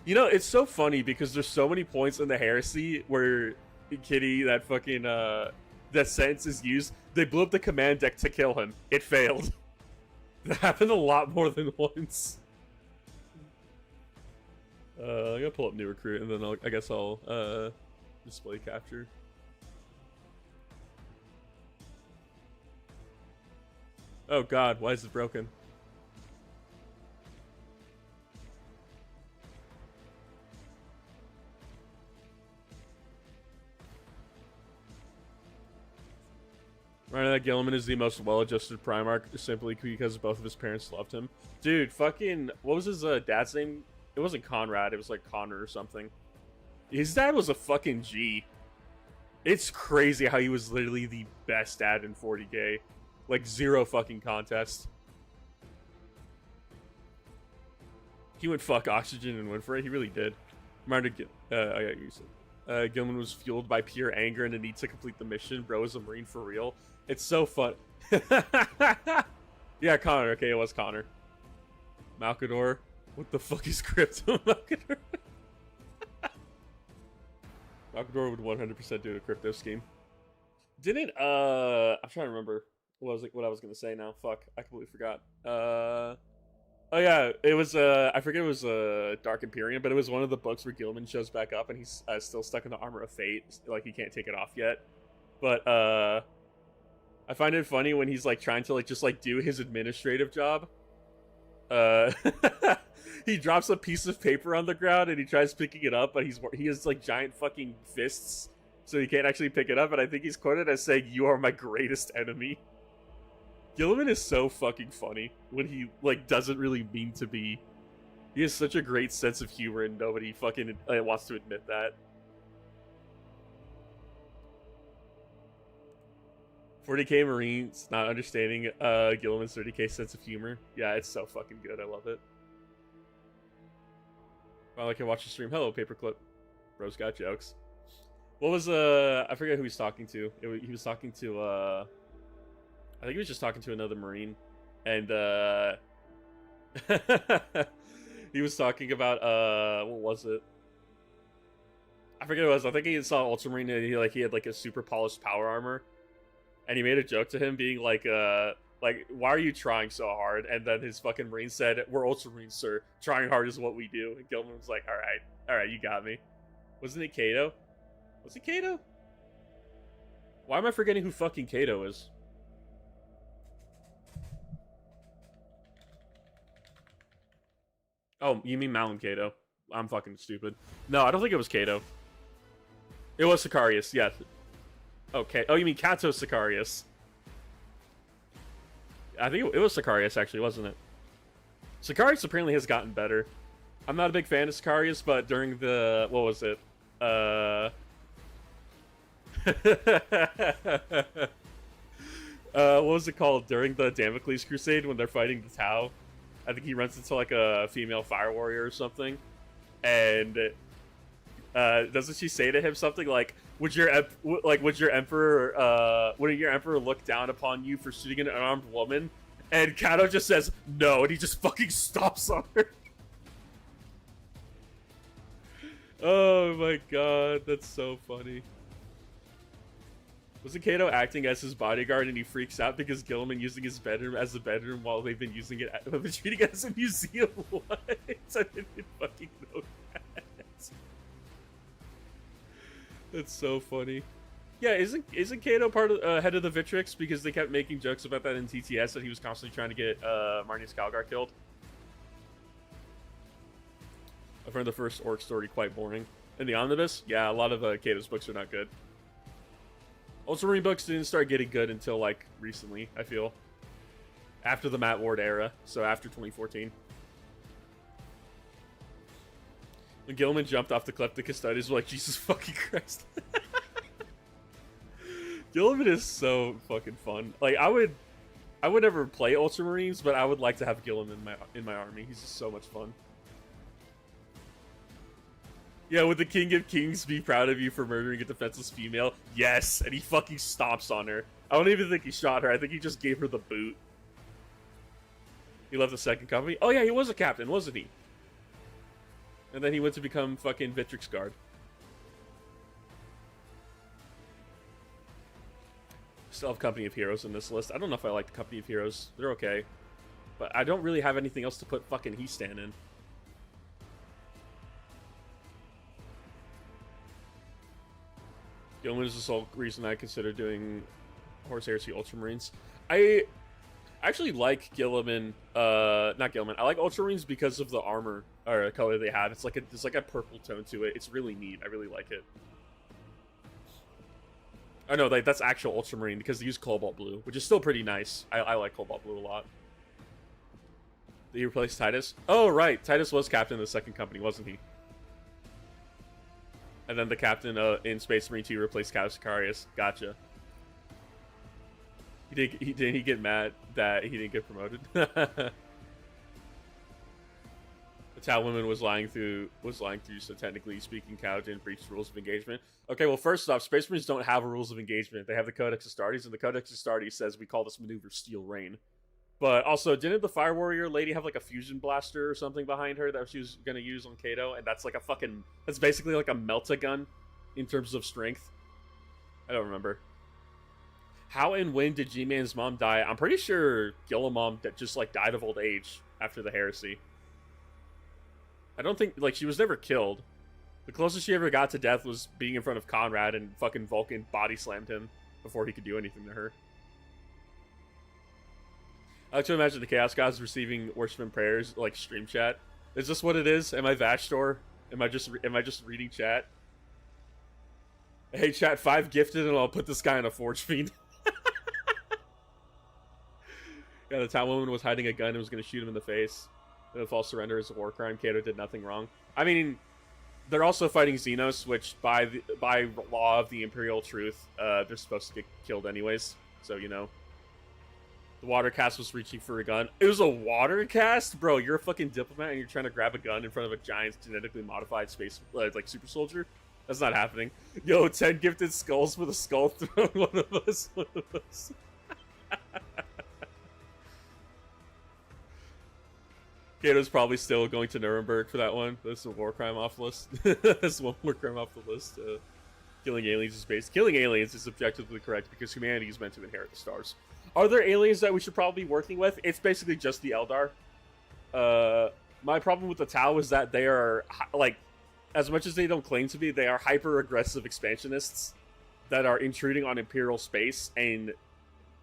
You know, it's so funny because there's so many points in the Heresy where Kitty, that fucking that sentence is used. They blew up the command deck to kill him. It failed. That happened a lot more than once. I'm gonna pull up new recruit, and then I guess I'll display capture. Oh god, why is it broken? Right, that Gilliman is the most well-adjusted Primarch simply because both of his parents loved him. Dude, fucking, what was his dad's name? It wasn't Conrad, it was like Connor or something. His dad was a fucking G. It's crazy how he was literally the best dad in 40K. Like, zero fucking contest. He went fuck Oxygen and went for it. He really did. Gilman was fueled by pure anger and the need to complete the mission. Bro is a Marine for real. It's so fun. Yeah, Connor. Okay, it was Connor. Malkador. What the fuck is crypto, Malkador? Malkador would 100% do a crypto scheme. Didn't I'm trying to remember what I was gonna say now. Fuck, I completely forgot. Oh yeah, it was I forget, it was Dark Imperium, but it was one of the books where Gilman shows back up and he's still stuck in the armor of fate, like he can't take it off yet. But I find it funny when he's like trying to like just like do his administrative job. He drops a piece of paper on the ground and he tries picking it up, but he has like giant fucking fists, so he can't actually pick it up. And I think he's quoted as saying, "You are my greatest enemy." Gilliman is so fucking funny when he like doesn't really mean to be. He has such a great sense of humor and nobody fucking wants to admit that. 40K Marines not understanding Gilliman's 30K sense of humor. Yeah, it's so fucking good. I love it. Well, I can watch the stream. Hello, Paperclip. Bro's got jokes. What was I forget who he's talking to. He was talking to I think he was just talking to another Marine, and he was talking about what was it? I forget what it was. I think he saw Ultramarine and he had like a super polished power armor, and he made a joke to him being like why are you trying so hard? And then his fucking Marine said, "We're Ultramarines, sir. Trying hard is what we do." And Gilman was like, all right, you got me. Wasn't it Kato? Was it Kato? Why am I forgetting who fucking Kato is? Oh, you mean Malin Kato? I'm fucking stupid. No, I don't think it was Kato. It was Sicarius, yes. Okay. Oh, you mean Kato Sicarius? I think it was Sicarius, actually, wasn't it? Sicarius apparently has gotten better. I'm not a big fan of Sicarius, but during the... What was it? What was it called? During the Damocles Crusade, when they're fighting the Tau, I think he runs into like a female fire warrior or something, and doesn't she say to him something like, "Would your emperor look down upon you for shooting an unarmed woman?" And Kato just says no, and he just fucking stomps on her. Oh my god, that's so funny. Wasn't Kato acting as his bodyguard and he freaks out because Gilliman using his bedroom as a bedroom while they've been using it, they've been treating it as a museum? What? I didn't fucking know that. That's so funny. Yeah, isn't Kato part of head of the Vitrix because they kept making jokes about that in TTS that he was constantly trying to get Marnius Calgar killed? I found the first Orc story quite boring. In the Omnibus, yeah, a lot of Kato's books are not good. Ultramarine books didn't start getting good until, like, recently, I feel. After the Matt Ward era, so after 2014. When Gilman jumped off the cliff, the Custodians were like, Jesus fucking Christ. Gilman is so fucking fun. Like, I would never play Ultramarines, but I would like to have Gilman in my army. He's just so much fun. Yeah, would the King of Kings be proud of you for murdering a defenseless female? Yes, and he fucking stomps on her. I don't even think he shot her. I think he just gave her the boot. He left the second company. Oh yeah, he was a captain, wasn't he? And then he went to become fucking Vitrix Guard. Still have Company of Heroes in this list. I don't know if I like the Company of Heroes. They're okay. But I don't really have anything else to put fucking He-Stan in. Gilman is the sole reason I consider doing Horse Heresy Ultramarines. I actually like Gilliman, not Gilliman. I like Ultramarines because of the armor or color they have. It's like a purple tone to it. It's really neat. I really like it. Oh no, that's actual Ultramarine because they use Cobalt Blue, which is still pretty nice. I like Cobalt Blue a lot. Did he replace Titus? Oh right, Titus was captain of the second company, wasn't he? And then the captain in Space Marine 2 replaced Kyle Sicarius. Gotcha. Did he get mad that he didn't get promoted? The Tau woman was lying through, so technically speaking, Kyle didn't breach the rules of engagement. Okay, well, first off, Space Marines don't have rules of engagement. They have the Codex Astartes, and the Codex Astartes says we call this maneuver Steel Rain. But also, didn't the Fire Warrior lady have like a fusion blaster or something behind her that she was gonna use on Kato? And that's like a fucking, that's basically like a melt-a-gun in terms of strength. I don't remember. How and when did G-Man's mom die? I'm pretty sure Gillamom just like died of old age after the heresy. I don't think, like, she was never killed. The closest she ever got to death was being in front of Conrad and fucking Vulcan body slammed him before he could do anything to her. I like to imagine the Chaos Gods receiving worshiping prayers like stream chat. Is this what it is? Am I Vashtor? Am I just reading chat? Hey chat, 5 gifted and I'll put this guy in a Forge Fiend. Yeah, the town woman was hiding a gun and was going to shoot him in the face. The false surrender is a war crime. Kato did nothing wrong. I mean, they're also fighting Xenos, which by law of the Imperial Truth, they're supposed to get killed anyways. So, you know. The water cast was reaching for a gun. It was a water cast? Bro, you're a fucking diplomat and you're trying to grab a gun in front of a giant genetically modified space, like super soldier? That's not happening. Yo, 10 gifted skulls with a skull thrown. One of us. Kato's probably still going to Nuremberg for that one. That's a war crime off list. That's one war crime off the list. Killing aliens is based. Killing aliens is objectively correct because humanity is meant to inherit the stars. Are there aliens that we should probably be working with? It's basically just the Eldar. My problem with the Tau is that they are, like, as much as they don't claim to be, they are hyper-aggressive expansionists that are intruding on Imperial space, and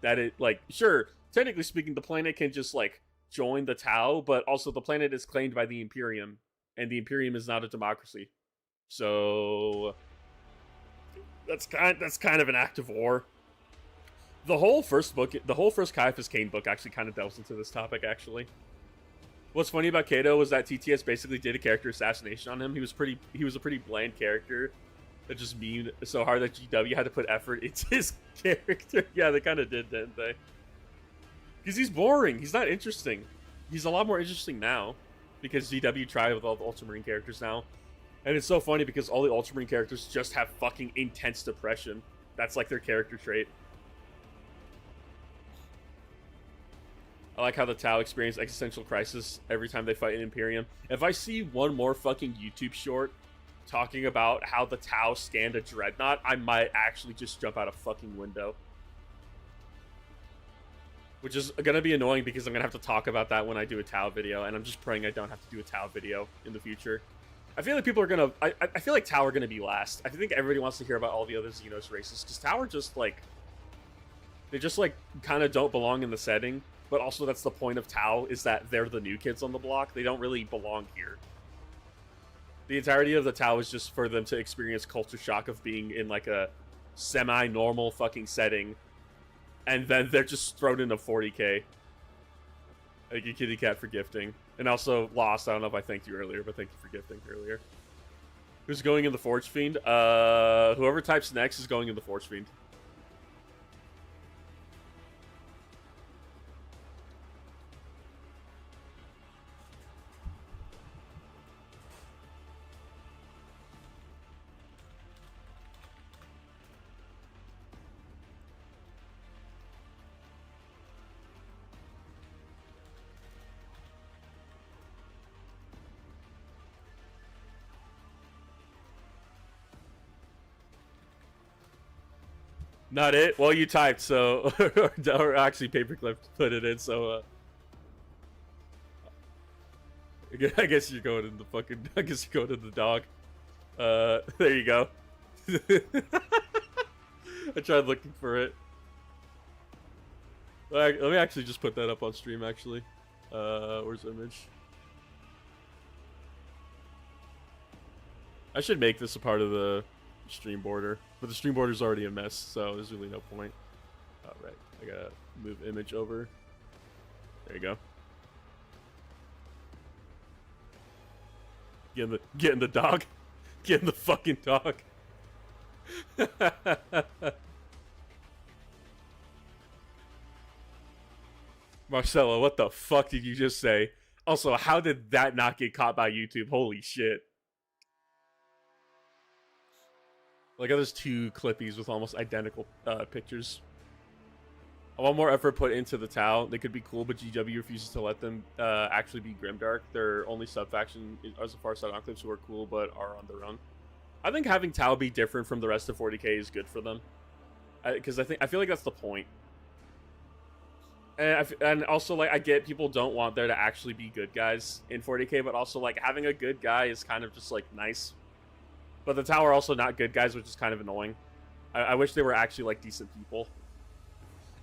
that it, like, sure, technically speaking, the planet can just, like, join the Tau, but also the planet is claimed by the Imperium, and the Imperium is not a democracy. So that's kind of an act of war. The whole first Caiaphas Cain book actually kind of delves into this topic, actually. What's funny about Kato was that TTS basically did a character assassination on him. He was a pretty bland character that just memed so hard that GW had to put effort into his character. Yeah, they kind of did, didn't they? Because he's boring. He's not interesting. He's a lot more interesting now because GW tried with all the Ultramarine characters now. And it's so funny because all the Ultramarine characters just have fucking intense depression. That's like their character trait. I like how the Tau experience existential crisis every time they fight an Imperium. If I see one more fucking YouTube short talking about how the Tau scanned a Dreadnought, I might actually just jump out a fucking window. Which is gonna be annoying because I'm gonna have to talk about that when I do a Tau video, and I'm just praying I don't have to do a Tau video in the future. I feel like people are gonna... I feel like Tau are gonna be last. I think everybody wants to hear about all the other Xenos races, because Tau are just, like... They just, like, kind of don't belong in the setting. But also that's the point of Tau, is that they're the new kids on the block. They don't really belong here. The entirety of the Tau is just for them to experience culture shock of being in, like, a semi-normal fucking setting. And then they're just thrown into 40k. Thank you, Kitty Cat, for gifting. And also, Lost, I don't know if I thanked you earlier, but thank you for gifting earlier. Who's going in the Forge Fiend? Whoever types next is going in the Forge Fiend. Not it? Well, you typed, so... or actually, Paperclip put it in, so... I guess you're going in the fucking... I guess you're going in the dog. There you go. I tried looking for it. Let me actually just put that up on stream, actually. Where's the image? I should make this a part of the stream border, but the stream border is already a mess, so there's really no point. All right, I gotta move image over. There you go. Get in the dog. Get in the fucking dog. Marcelo, what the fuck did you just say? Also, how did that not get caught by YouTube? Holy shit. Like, there's two Clippies with almost identical pictures. I want more effort put into the Tau. They could be cool, but GW refuses to let them actually be Grimdark. Their only sub-faction is the Farside Enclaves, who are cool, but are on their own. I think having Tau be different from the rest of 40k is good for them. Because I feel like that's the point. And also, like, I get people don't want there to actually be good guys in 40k, but also, like, having a good guy is kind of just, like, nice. But the Tau are also not good guys, which is kind of annoying. I wish they were actually, like, decent people.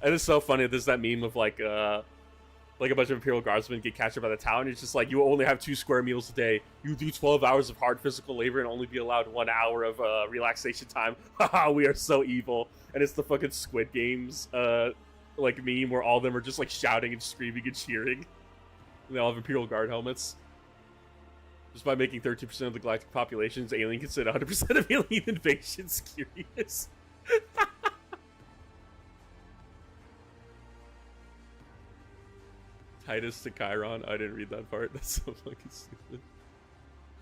And it's so funny, there's that meme of, like a bunch of Imperial Guardsmen get captured by the Tau, and it's just like, you only have 2 square meals a day. You do 12 hours of hard physical labor and only be allowed 1 hour of relaxation time. Haha, we are so evil. And it's the fucking Squid Games, like, meme where all of them are just, like, shouting and screaming and cheering. And they all have Imperial Guard helmets. Just by making 13% of the galactic population's alien consider 100% of alien invasions curious. Titus to Chiron. I didn't read that part. That's so fucking stupid.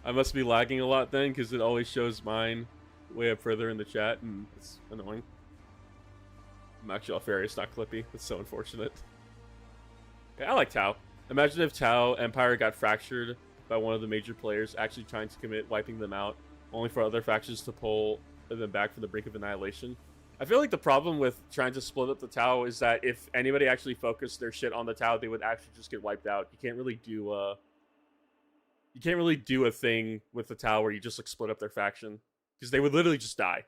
I must be lagging a lot then, because it always shows mine way up further in the chat, and it's annoying. I'm actually Alfarius, not Clippy. That's so unfortunate. Okay, I like Tau. Imagine if Tau Empire got fractured by one of the major players actually trying to commit wiping them out, only for other factions to pull them back from the brink of annihilation. I feel like the problem with trying to split up the Tau is that if anybody actually focused their shit on the Tau, they would actually just get wiped out. You can't really do a thing with the Tau where you just, like, split up their faction, because they would literally just die.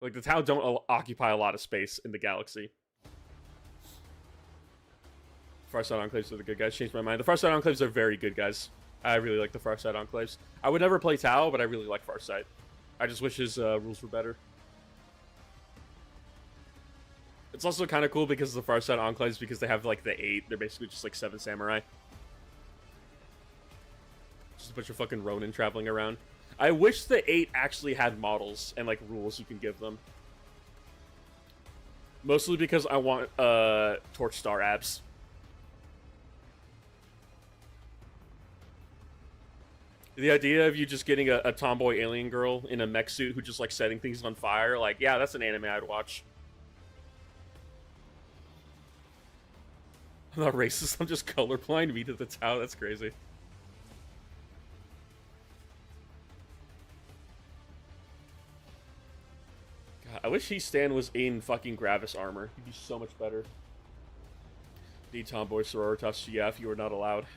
Like, the Tau don't occupy a lot of space in the galaxy. Farside Enclaves are the good guys. Changed my mind. The Farside Enclaves are very good guys. I really like the Farside Enclaves. I would never play Tau, but I really like Farside. I just wish his rules were better. It's also kind of cool because of the Farside Enclaves, because they have, like, the 8. They're basically just, like, 7 samurai. Just a bunch of fucking Ronin traveling around. I wish the 8 actually had models and, like, rules you can give them. Mostly because I want Torch Star abs. The idea of you just getting a tomboy alien girl in a mech suit who just, like, setting things on fire, like, yeah, that's an anime I'd watch. I'm not racist, I'm just colorblind. Me to the Tau, that's crazy. God, I wish Stan was in fucking Gravis armor. He'd be so much better. The tomboy sororitas GF, you are not allowed.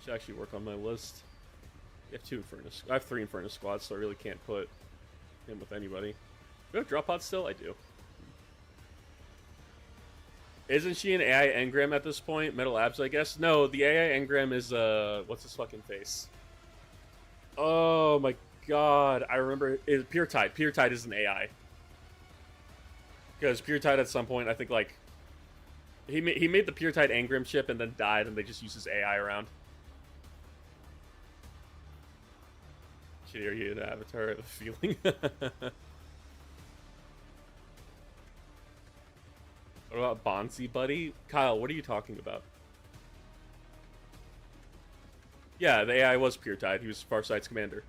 Should actually work on my list. I have 2 Inferno. I have 3 Inferno squads, so I really can't put him with anybody. Do I have drop pods still? I do. Isn't she an AI engram at this point? Metal abs, I guess? No, the AI engram is, what's his fucking face? Oh my god, I remember. It's Pure Tide. Pure Tide is an AI. Because Pure Tide at some point, I think, like, he made the Pure Tide engram chip and then died, and they just used his AI around. Shitty, are you an avatar? I have a feeling. What about Bonzi Buddy? Kyle, what are you talking about? Yeah, the AI was Pure Tide. He was Farsight's commander.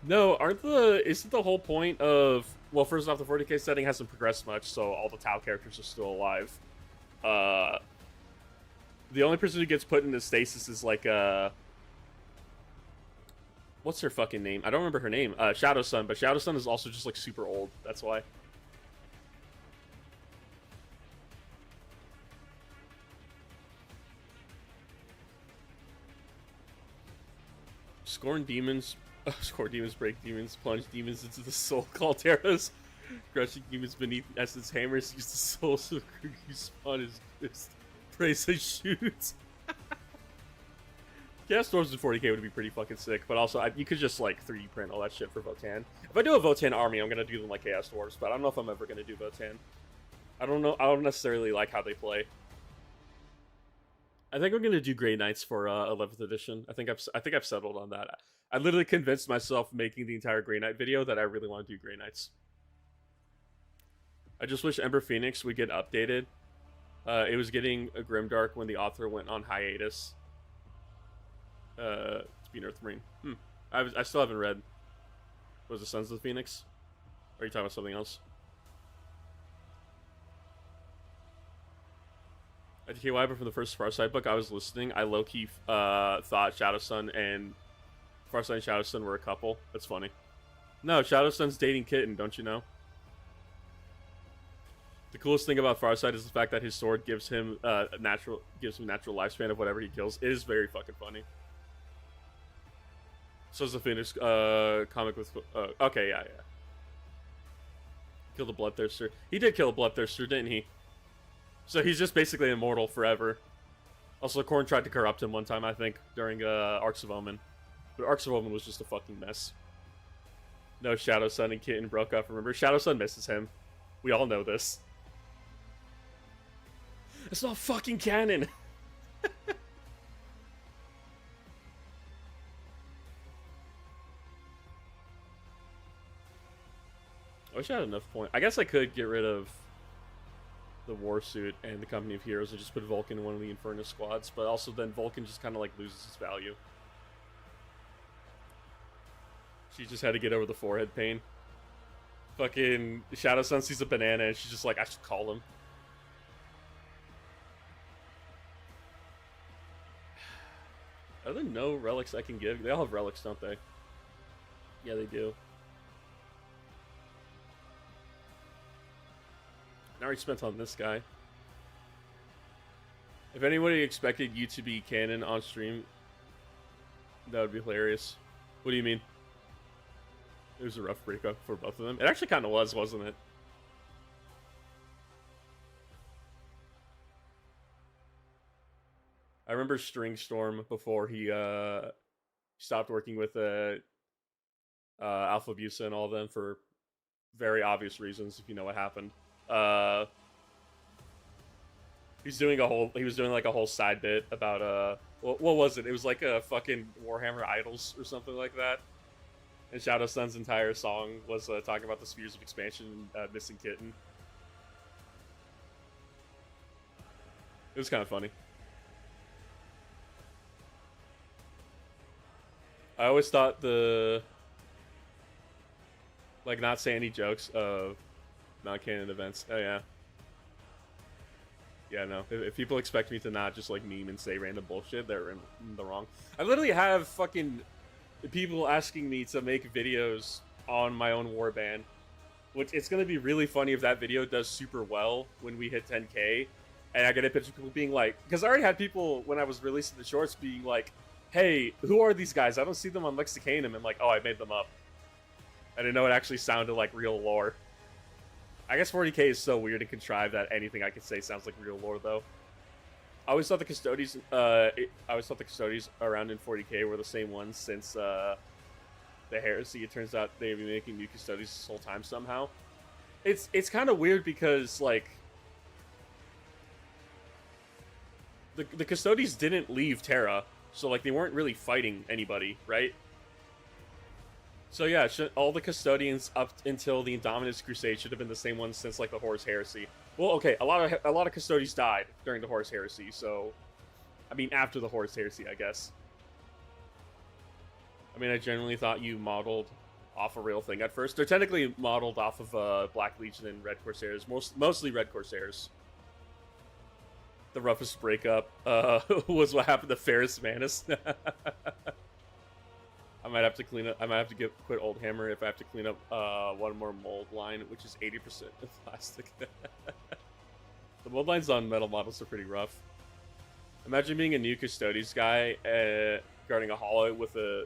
No, isn't the whole point of... Well, first off, the 40k setting hasn't progressed much, so all the Tau characters are still alive. The only person who gets put into stasis is, like, what's her fucking name? I don't remember her name. Shadow Sun, but Shadow Sun is also just, like, super old. That's why. Scorn demons, break demons, plunge demons into the soul calderas, crushing demons beneath essence hammers, use the souls of crew spawn his fist, praise and shoot. Chaos Storms in 40k would be pretty fucking sick, but also you could just, like, 3D print all that shit for Votan. If I do a Votan army, I'm gonna do them like Chaos Dwarves, but I don't know if I'm ever gonna do Votan. I don't know. I don't necessarily like how they play. I think we're gonna do Grey Knights for 11th edition. I think I've settled on that. I literally convinced myself making the entire Grey Knight video that I really want to do Grey Knights. I just wish Ember Phoenix would get updated. It was getting a grimdark when the author went on hiatus. To be an Earth Marine. I still haven't read. Was it Sons of the Phoenix? Or are you talking about something else? Okay, what happened from the first Farside book? I was listening. I low-key thought Shadowsun and Farside and Shadowsun were a couple. That's funny. No, Shadowsun's dating Kitten, don't you know? The coolest thing about Farside is the fact that his sword gives him natural lifespan of whatever he kills. It is very fucking funny. So is the Phoenix comic with... okay, yeah. Kill the Bloodthirster. He did kill a Bloodthirster, didn't he? So he's just basically immortal forever. Also, Korn tried to corrupt him one time, I think, during Arcs of Omen. But Arcs of Omen was just a fucking mess. No, Shadowsun and Kitten broke up, remember? Shadowsun misses him. We all know this. It's not fucking canon! I wish I had enough points. I guess I could get rid of the Warsuit and the Company of Heroes and just put Vulcan in one of the Inferno squads, but also then Vulcan just kind of like loses its value. She just had to get over the forehead pain. Fucking Shadowsun sees a banana and she's just like, I should call him. Are there no relics I can give? They all have relics, don't they? Yeah, they do. I already spent on this guy. If anybody expected you to be canon on stream, that would be hilarious. What do you mean? It was a rough breakup for both of them. It actually kind of was, wasn't it? I remember String Storm before he stopped working with Alpha Busa and all of them for very obvious reasons, if you know what happened. He was doing like a whole side bit about what was it? It was like a fucking Warhammer Idols or something like that. And Shadowsun's entire song was talking about the spheres of expansion and missing Kitten. It was kind of funny. I always thought not say any jokes of non-canon events. Oh yeah. Yeah, no. If people expect me to not just like meme and say random bullshit, they're in the wrong. I literally have fucking people asking me to make videos on my own warband, which it's gonna be really funny if that video does super well when we hit 10K, and I get a picture of people being like, because I already had people when I was releasing the shorts being like, "Hey, who are these guys? I don't see them on Lexicanum," and like, "Oh, I made them up." I didn't know it actually sounded like real lore. I guess 40K is so weird and contrived that anything I could say sounds like real lore, though. I always thought the Custodies, around in 40K were the same ones since the Heresy. It turns out they've been making new Custodies this whole time somehow. It's kind of weird because like the Custodies didn't leave Terra, so like they weren't really fighting anybody, right? So yeah, all the Custodians up until the Indominus Crusade should have been the same ones since like the Horus Heresy. Well, okay, a lot of Custodians died during the Horus Heresy, so I mean after the Horus Heresy, I guess. I mean, I generally thought you modeled off a real thing at first. They're technically modeled off of Black Legion and Red Corsairs, mostly Red Corsairs. The roughest breakup was what happened to Ferrus Manus. I might have to clean up. I might have to quit Old Hammer if I have to clean up one more mold line, which is 80% plastic. The mold lines on metal models are pretty rough. Imagine being a new Custodes guy guarding a hollow with a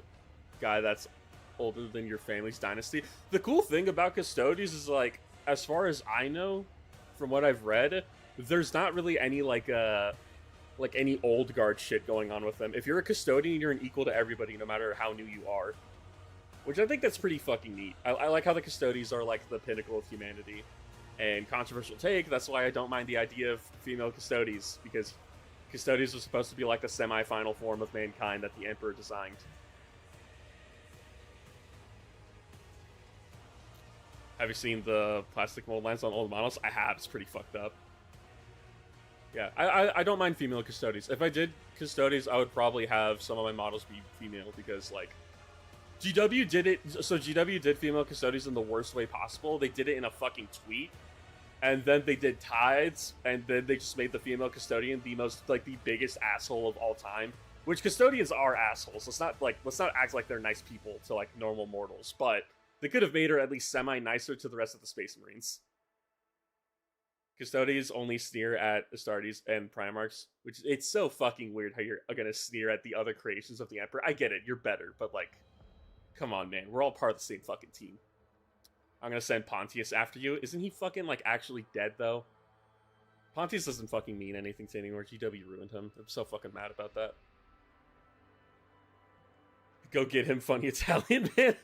guy that's older than your family's dynasty. The cool thing about Custodes is like, as far as I know, from what I've read, there's not really any like any old guard shit going on with them. If you're a Custodian, you're an equal to everybody, no matter how new you are. Which I think that's pretty fucking neat. I like how the Custodians are like the pinnacle of humanity. And controversial take, that's why I don't mind the idea of female Custodes, because Custodes was supposed to be like the semi-final form of mankind that the Emperor designed. Have you seen the plastic mold lines on old models? I have. It's pretty fucked up. Yeah, I don't mind female Custodes. If I did Custodes, I would probably have some of my models be female, because, like, GW did it. So GW did female Custodes in the worst way possible. They did it in a fucking tweet. And then they did tithes, and then they just made the female custodian the most, like, the biggest asshole of all time. Which custodians are assholes. Let's not act like they're nice people to, like, normal mortals. But they could have made her at least semi-nicer to the rest of the Space Marines. Custodes only sneer at Astartes and Primarchs, which, it's so fucking weird how you're gonna sneer at the other creations of the Emperor. I get it, you're better, but, like, come on, man. We're all part of the same fucking team. I'm gonna send Pontius after you. Isn't he fucking, like, actually dead, though? Pontius doesn't fucking mean anything to anyone. GW ruined him. I'm so fucking mad about that. Go get him, funny Italian man.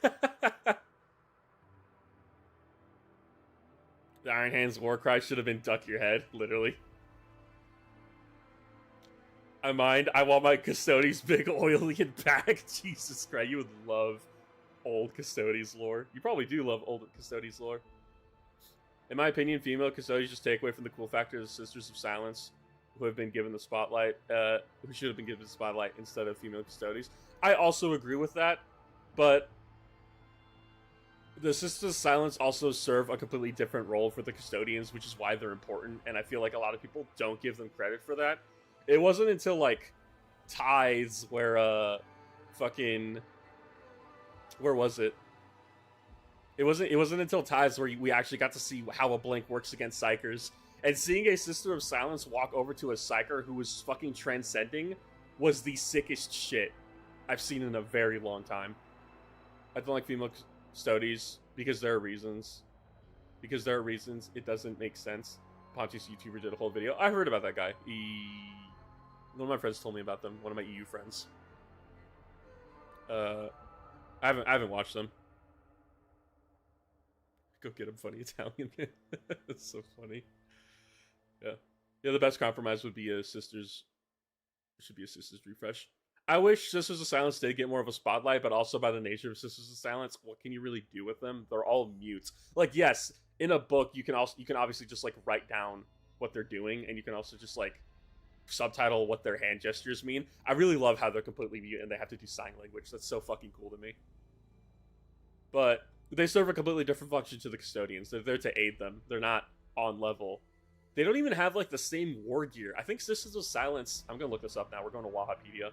The Iron Hand's war cry should have been duck your head, literally. I want my Custodes big, oily, and back. Jesus Christ, you would love old Custodes lore. You probably do love old Custodes lore. In my opinion, female Custodes just take away from the cool factor of the Sisters of Silence, who have been given the spotlight, who should have been given the spotlight instead of female Custodes. I also agree with that, but the Sisters of Silence also serve a completely different role for the Custodians, which is why they're important, and I feel like a lot of people don't give them credit for that. It wasn't until, like, Tithes where, where was it? It wasn't until Tithes where we actually got to see how a Blink works against Psychers. And seeing a Sister of Silence walk over to a Psyker who was fucking transcending was the sickest shit I've seen in a very long time. I don't like female Custodes because there are reasons. It doesn't make sense. Pontius YouTuber did a whole video. I heard about that guy. One of my friends told me about them. One of my EU friends. I haven't watched them. Go get him, funny Italian man. That's so funny. Yeah, the best compromise would be a Sisters. Should be a Sisters refresh. I wish Sisters of Silence did get more of a spotlight, but also by the nature of Sisters of Silence, what can you really do with them? They're all mutes. Like, yes, in a book you can obviously just, like, write down what they're doing, and you can also just, like, subtitle what their hand gestures mean. I really love how they're completely mute and they have to do sign language. That's so fucking cool to me. But they serve a completely different function to the Custodians. They're there to aid them. They're not on level. They don't even have, like, the same war gear. I think Sisters of Silence... I'm gonna look this up now. We're going to Wahapedia.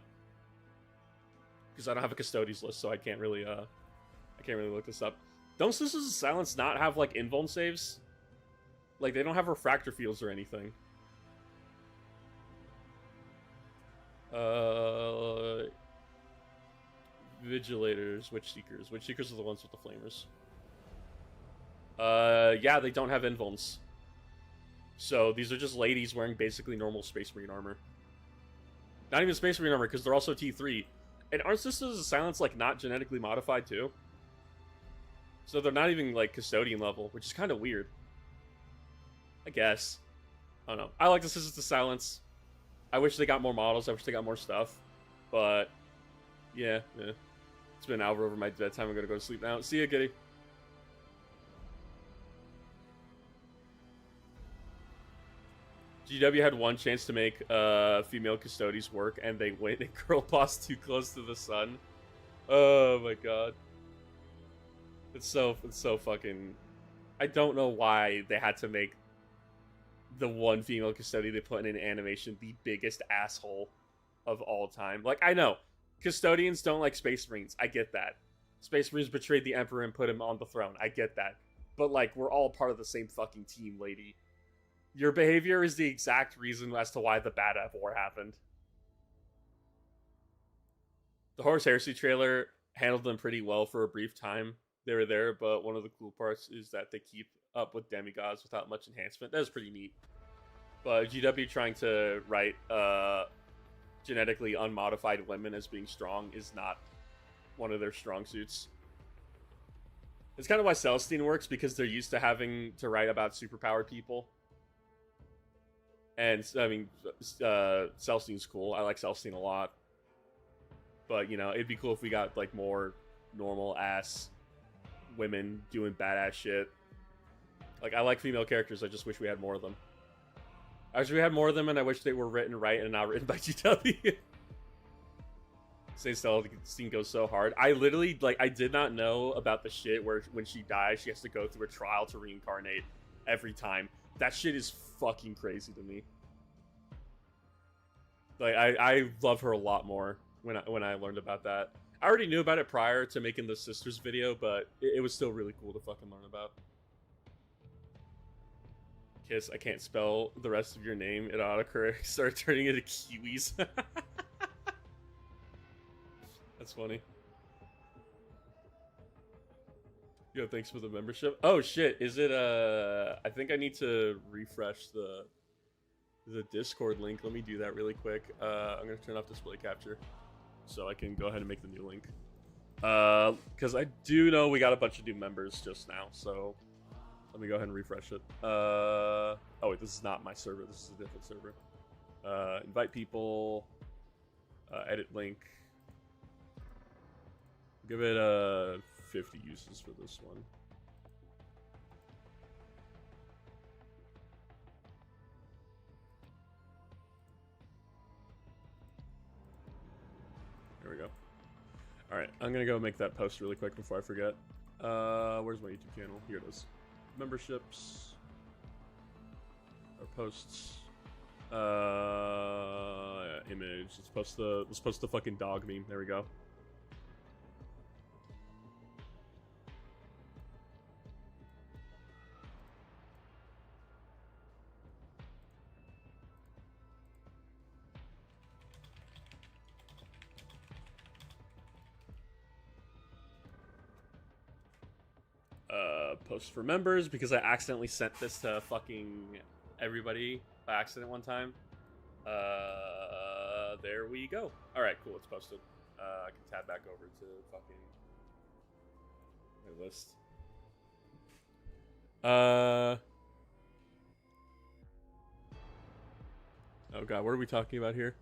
Because I don't have a Custodes list, so I can't really look this up. Don't Sisters of Silence not have, like, invuln saves? Like, they don't have refractor fields or anything. Vigilators, Witch Seekers. Witch Seekers are the ones with the flamers. Yeah, they don't have invulns. So these are just ladies wearing basically normal Space Marine armor. Not even Space Marine armor, because they're also T3. And aren't Sisters of Silence, like, not genetically modified too? So they're not even, like, Custodian level, which is kind of weird. I guess. I don't know. I like the Sisters of Silence. I wish they got more models. I wish they got more stuff. But, yeah. It's been an hour over my bedtime. I'm going to go to sleep now. See ya, Giddy. GW had one chance to make female Custodes work, and they went and girl boss too close to the sun. Oh my god. It's so fucking... I don't know why they had to make the one female Custodian they put in an animation the biggest asshole of all time. Like, I know, Custodians don't like Space Marines. I get that. Space Marines betrayed the Emperor and put him on the throne. I get that. But, like, we're all part of the same fucking team, lady. Your behavior is the exact reason as to why the Bad App War happened. The Horus Heresy trailer handled them pretty well for a brief time. They were there, but one of the cool parts is that they keep up with demigods without much enhancement. That is pretty neat. But GW trying to write genetically unmodified women as being strong is not one of their strong suits. It's kind of why Celestine works, because they're used to having to write about superpowered people. And, I mean, Celestine's cool. I like Celestine a lot. But, you know, it'd be cool if we got, like, more normal-ass women doing badass shit. Like, I like female characters, I just wish we had more of them. I wish we had more of them, and I wish they were written right and not written by GW. St. Celestine goes so hard. I literally, like, I did not know about the shit where when she dies, she has to go through a trial to reincarnate every time. That shit is fucking crazy to me. Like, I love her a lot more when I learned about that. I already knew about it prior to making the sisters video, but it was still really cool to fucking learn about. Kiss, I can't spell the rest of your name. It autocorrect started turning into Kiwis. That's funny. Yo, thanks for the membership. Oh shit, is it I think I need to refresh the Discord link. Let me do that really quick. I'm gonna turn off display capture so I can go ahead and make the new link. Because I do know we got a bunch of new members just now, so let me go ahead and refresh it. Oh wait, this is not my server. This is a different server. Invite people. Edit link. Give it 50 uses for this one. There we go. Alright, I'm gonna go make that post really quick before I forget. Where's my YouTube channel? Here it is. Memberships. Or posts. Image. Let's post the fucking dog meme. There we go. Post for members, because I accidentally sent this to fucking everybody by accident one time. There we go. Alright, cool, it's posted. I can tab back over to fucking my list. Oh god, what are we talking about here?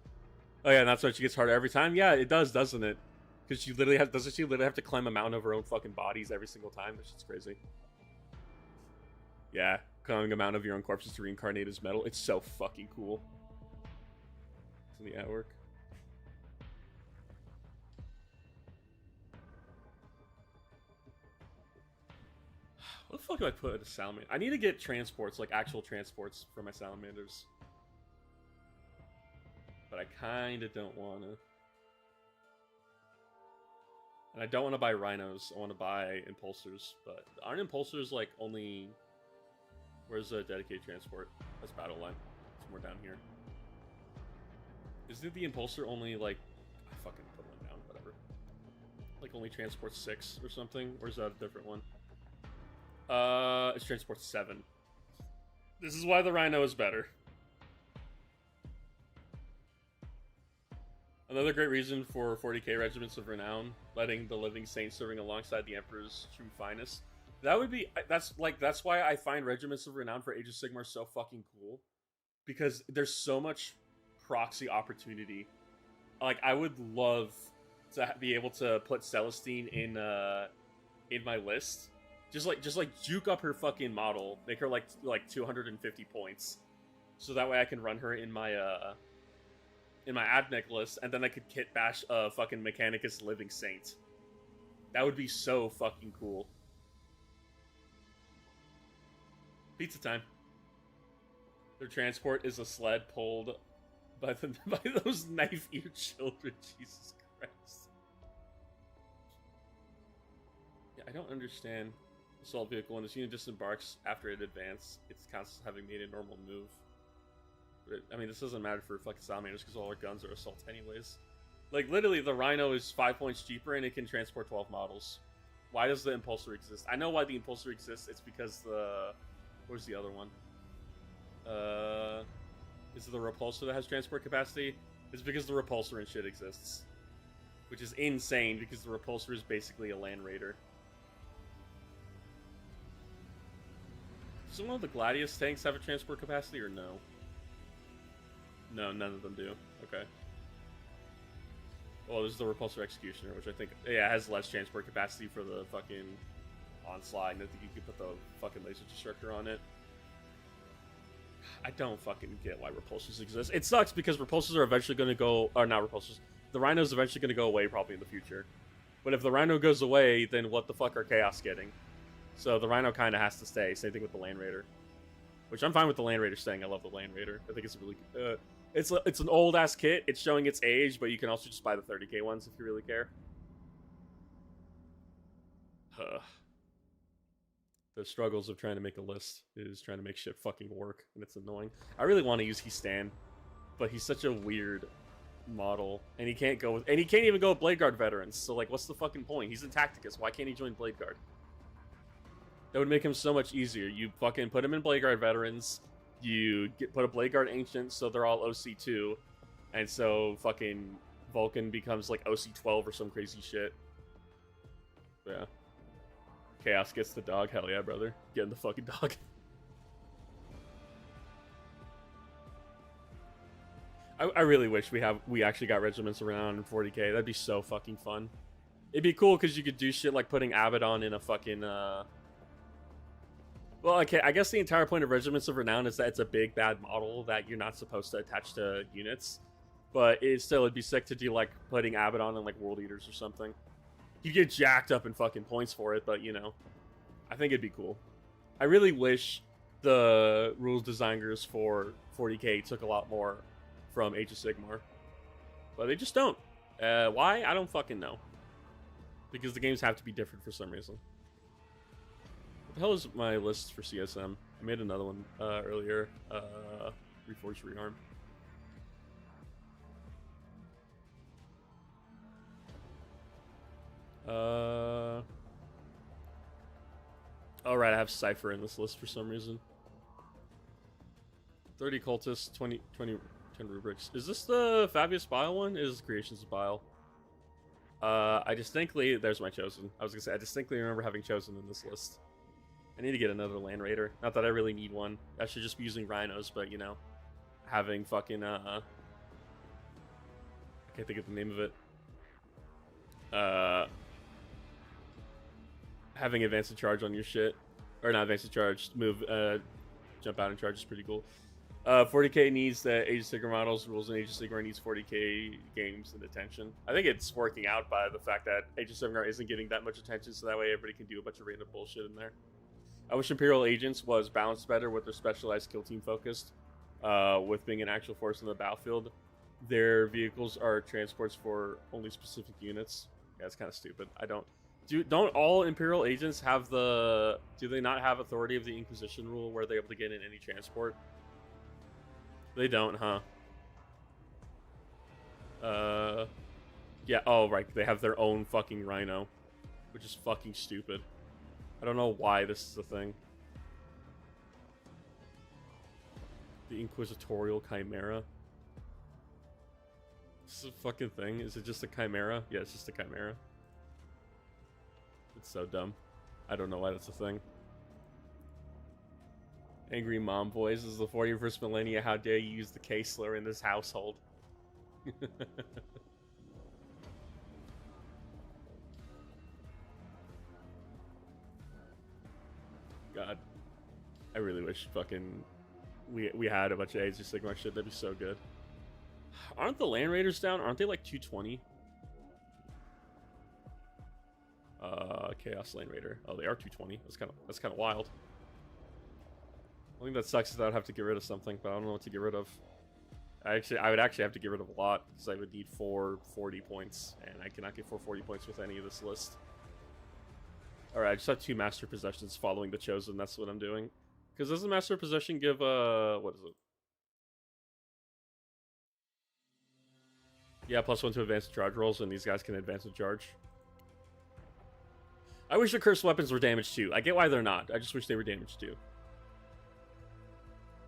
Oh yeah, and that's why she gets harder every time? Yeah, it does, doesn't it? Because she literally doesn't she literally have to climb a mountain of her own fucking bodies every single time? That shit's crazy. Yeah, climbing a mountain of your own corpses to reincarnate as metal. It's so fucking cool. It's in the artwork. What the fuck do I put in a salamander? I need to get transports, like actual transports for my salamanders. But I kinda don't wanna. And I don't want to buy rhinos. I want to buy impulsors. But aren't impulsors like only... Where's the dedicated transport? That's battle line. Somewhere down here. Isn't the impulsor only like... I fucking put one down, whatever. Like only transport 6 or something? Or is that a different one? It's transport 7. This is why the rhino is better. Another great reason for 40k regiments of renown, letting the living saint serving alongside the emperor's true finest. That would be, that's why I find regiments of renown for Age of Sigmar so fucking cool, because there's so much proxy opportunity. Like, I would love to be able to put Celestine in my list, just like juke up her fucking model, make her like 250 points, so that way I can run her in my Admech list, and then I could kit bash a fucking Mechanicus Living Saint. That would be so fucking cool. Pizza time. Their transport is a sled pulled by those knife-eared children. Jesus Christ. Yeah, I don't understand. Assault vehicle, when this unit disembarks after it advances, it's counts as having made a normal move. I mean, this doesn't matter for fucking salamanders because all our guns are assault anyways. Like, literally, the Rhino is 5 points cheaper and it can transport 12 models. Why does the Impulsor exist? I know why the Impulsor exists. It's because the... Where's the other one? Is it the Repulsor that has transport capacity? It's because the Repulsor and shit exists. Which is insane because the Repulsor is basically a Land Raider. Does one of the Gladius tanks have a transport capacity or no? No, none of them do. Okay. Well, there's the Repulsor Executioner, which I think, yeah, has less transport capacity for the fucking Onslaught, and I think you could put the fucking Laser Destructor on it. I don't fucking get why repulsors exist. It sucks because repulsors are eventually going to go, or not repulsors, the Rhino's eventually going to go away probably in the future. But if the Rhino goes away, then what the fuck are Chaos getting? So the Rhino kind of has to stay. Same thing with the Land Raider. Which I'm fine with the Land Raider staying. I love the Land Raider. I think it's really it's an old ass kit. It's showing its age, but you can also just buy the 30k ones if you really care. The struggles of trying to make a list is trying to make shit fucking work, and it's annoying. I really want to use Heastan, but he's such a weird model, and he can't even go with Blade Guard veterans. So like, what's the fucking point? He's in Tacticus. Why can't he join Blade Guard? That would make him so much easier. You fucking put him in Blade Guard veterans. You put a Blade Guard ancient, so they're all OC2, and so fucking Vulcan becomes like OC12 or some crazy shit. Yeah. Chaos gets the dog. Hell yeah, brother. Getting the fucking dog. I really wish we actually got regiments around in 40k. That'd be so fucking fun. It'd be cool because you could do shit like putting Abaddon in a fucking well, okay, I guess the entire point of Regiments of Renown is that it's a big bad model that you're not supposed to attach to units. But it'd be sick to do like putting Abaddon in like World Eaters or something. You get jacked up in fucking points for it, but you know, I think it'd be cool. I really wish the rules designers for 40k took a lot more from Age of Sigmar, but they just don't. Why? I don't fucking know. Because the games have to be different for some reason. What the hell is my list for CSM? I made another one earlier. Reforge, Rearm. Alright, I have Cypher in this list for some reason. 30 cultists, 10 rubrics. Is this the Fabius Bile one? It is Creations of Bile. I distinctly, there's my Chosen. I was gonna say, I distinctly remember having Chosen in this list. I need to get another Land Raider. Not that I really need one. I should just be using Rhinos, but you know, having fucking, I can't think of the name of it. Having advanced charge on your shit, or not advanced charge, move, jump out and charge is pretty cool. 40k needs the Age of Sigmar models. Rules in Age of Sigmar needs 40k games and attention. I think it's working out by the fact that Age of Sigmar isn't getting that much attention, so that way everybody can do a bunch of random bullshit in there. I wish Imperial Agents was balanced better with their specialized kill team focused, with being an actual force on the battlefield. Their vehicles are transports for only specific units. Yeah, it's kind of stupid. Don't all Imperial Agents have do they not have authority of the Inquisition rule where they're able to get in any transport? They don't, huh? Yeah, oh, right. They have their own fucking Rhino, which is fucking stupid. I don't know why this is a thing. The Inquisitorial Chimera. This is a fucking thing. Is it just a Chimera? Yeah, it's just a Chimera. It's so dumb. I don't know why that's a thing. Angry Mom Boys is the 41st millennia. How dare you use the K slur in this household? God. I really wish fucking we had a bunch of Age of Sigmar shit. That'd be so good. Aren't the Land Raiders down? Aren't they like 220? Chaos Land Raider. Oh, they are 220. That's kind of wild. I think that sucks is that I'd have to get rid of something, but I don't know what to get rid of. I would actually have to get rid of a lot because I would need 440 points, and I cannot get 440 points with any of this list. All right, I just have 2 Master Possessions following the Chosen. That's what I'm doing. Because does the Master Possession give what is it? Yeah, +1 to advanced charge rolls, and these guys can advance and charge. I wish the cursed weapons were damaged too. I get why they're not. I just wish they were damaged too.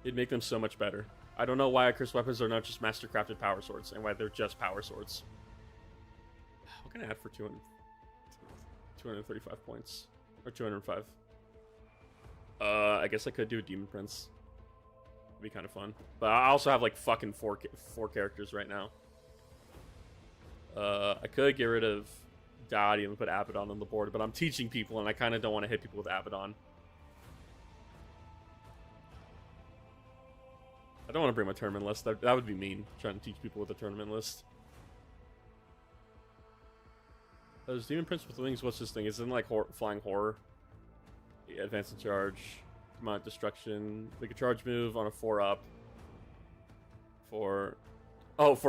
It'd make them so much better. I don't know why cursed weapons are not just master crafted power swords and why they're just power swords. What can I add for 235 points? Or 205? I guess I could do a Demon Prince. It'd be kind of fun. But I also have like fucking four characters right now. I could get rid of Dottie and put Abaddon on the board, but I'm teaching people and I kind of don't want to hit people with Abaddon. I don't want to bring my tournament list. That would be mean, trying to teach people with a tournament list. There's Demon Prince with Wings. What's this thing? It's in like flying horror. Yeah, advance and charge. Demonic destruction. Make a charge move on a 4-up. For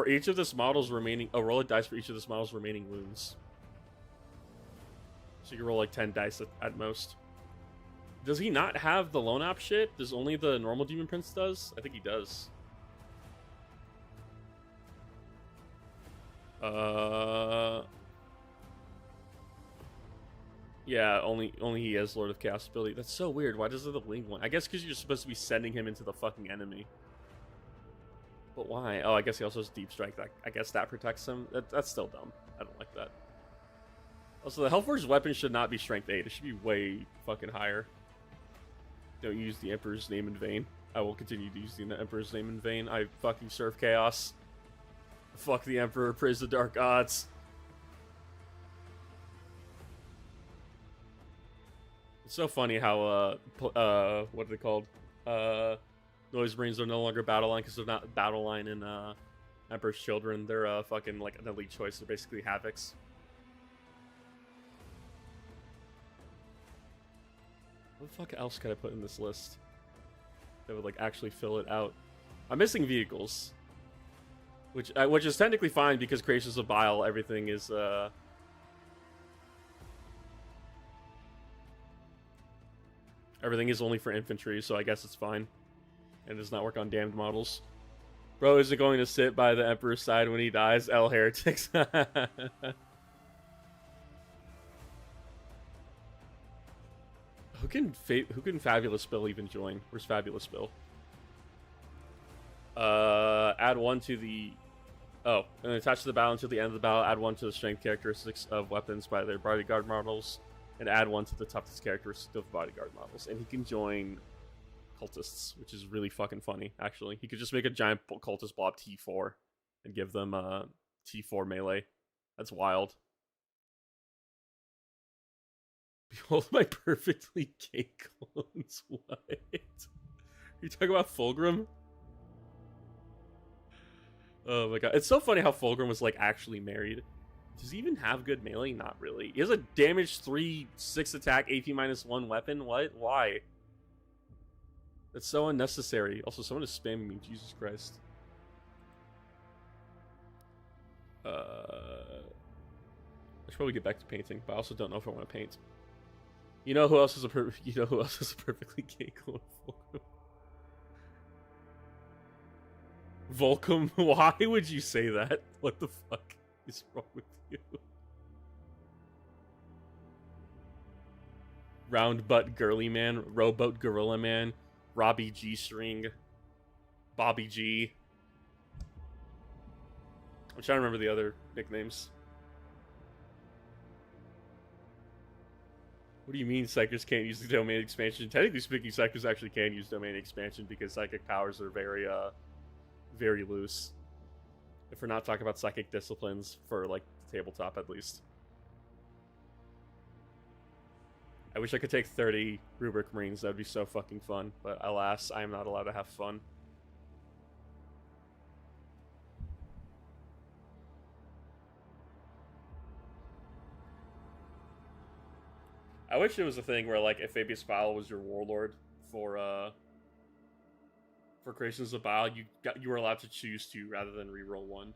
each of this model's remaining... Oh, roll a dice for each of this model's remaining wounds. So you can roll like 10 dice at most. Does he not have the lone op shit? Does only the normal Demon Prince does? I think he does. Yeah, only he has Lord of Chaos ability. That's so weird. Why does it the Wing one? I guess because you're supposed to be sending him into the fucking enemy. But why? Oh, I guess he also has Deep Strike. I guess that protects him. That's still dumb. I don't like that. Also, the Hellforge's weapon should not be Strength 8. It should be way fucking higher. Don't use the Emperor's name in vain. I will continue to use the Emperor's name in vain. I fucking serve chaos. Fuck the Emperor. Praise the dark gods. It's so funny how, what are they called? Noise Marines are no longer battle line because they're not battle line in, Emperor's Children. They're, fucking, like, an elite choice. They're basically Havocs. What the fuck else could I put in this list that would like actually fill it out? I'm missing vehicles, which is technically fine because Creations of Bile, everything is only for infantry, so I guess it's fine, and does not work on damned models. Bro isn't going to sit by the Emperor's side when he dies. L heretics. Who can Fabulous Bill even join? Where's Fabulous Bill? Add 1 to the... Oh, and attach to the battle until the end of the battle. Add 1 to the strength characteristics of weapons by their bodyguard models. And add 1 to the toughness characteristics of bodyguard models. And he can join cultists, which is really fucking funny, actually. He could just make a giant cultist blob T4 and give them T4 melee. That's wild. Behold my perfectly gay clones. What? Are you talking about Fulgrim? Oh my god. It's so funny how Fulgrim was like actually married. Does he even have good melee? Not really. He has a damage 3, 6 attack, AP -1 weapon. What? Why? That's so unnecessary. Also, someone is spamming me. Jesus Christ. I should probably get back to painting, but I also don't know if I want to paint. You know who else is a perfectly gay clone of Volcom? Why would you say that? What the fuck is wrong with you? Round butt girly man, rowboat gorilla man, Robbie G string, Bobby G. I'm trying to remember the other nicknames. What do you mean Psychers can't use the domain expansion? Technically speaking, Psychers actually can use domain expansion because psychic powers are very, very loose. If we're not talking about psychic disciplines for, like, the tabletop at least. I wish I could take 30 Rubric Marines. That would be so fucking fun. But alas, I am not allowed to have fun. I wish it was a thing where, like, if Fabius Bile was your warlord for Creations of Bile, you were allowed to choose 2 rather than reroll 1.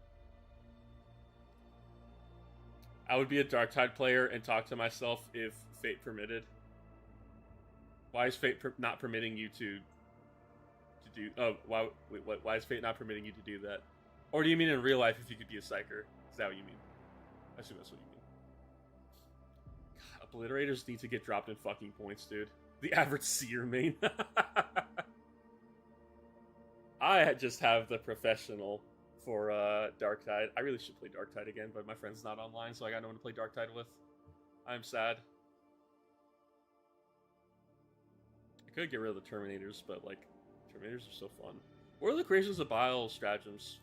I would be a Darktide player and talk to myself if fate permitted. Why is fate not permitting you to do? Oh, why? Wait, what? Why is fate not permitting you to do that? Or do you mean in real life if you could be a psyker? Is that what you mean? I assume that's what you mean. Obliterators need to get dropped in fucking points, dude. The average seer main. I just have the professional for Darktide. I really should play Darktide again, but my friend's not online, so I got no one to play Darktide with. I'm sad. I could get rid of the Terminators, but like, Terminators are so fun. What are the creations of bile stratagems?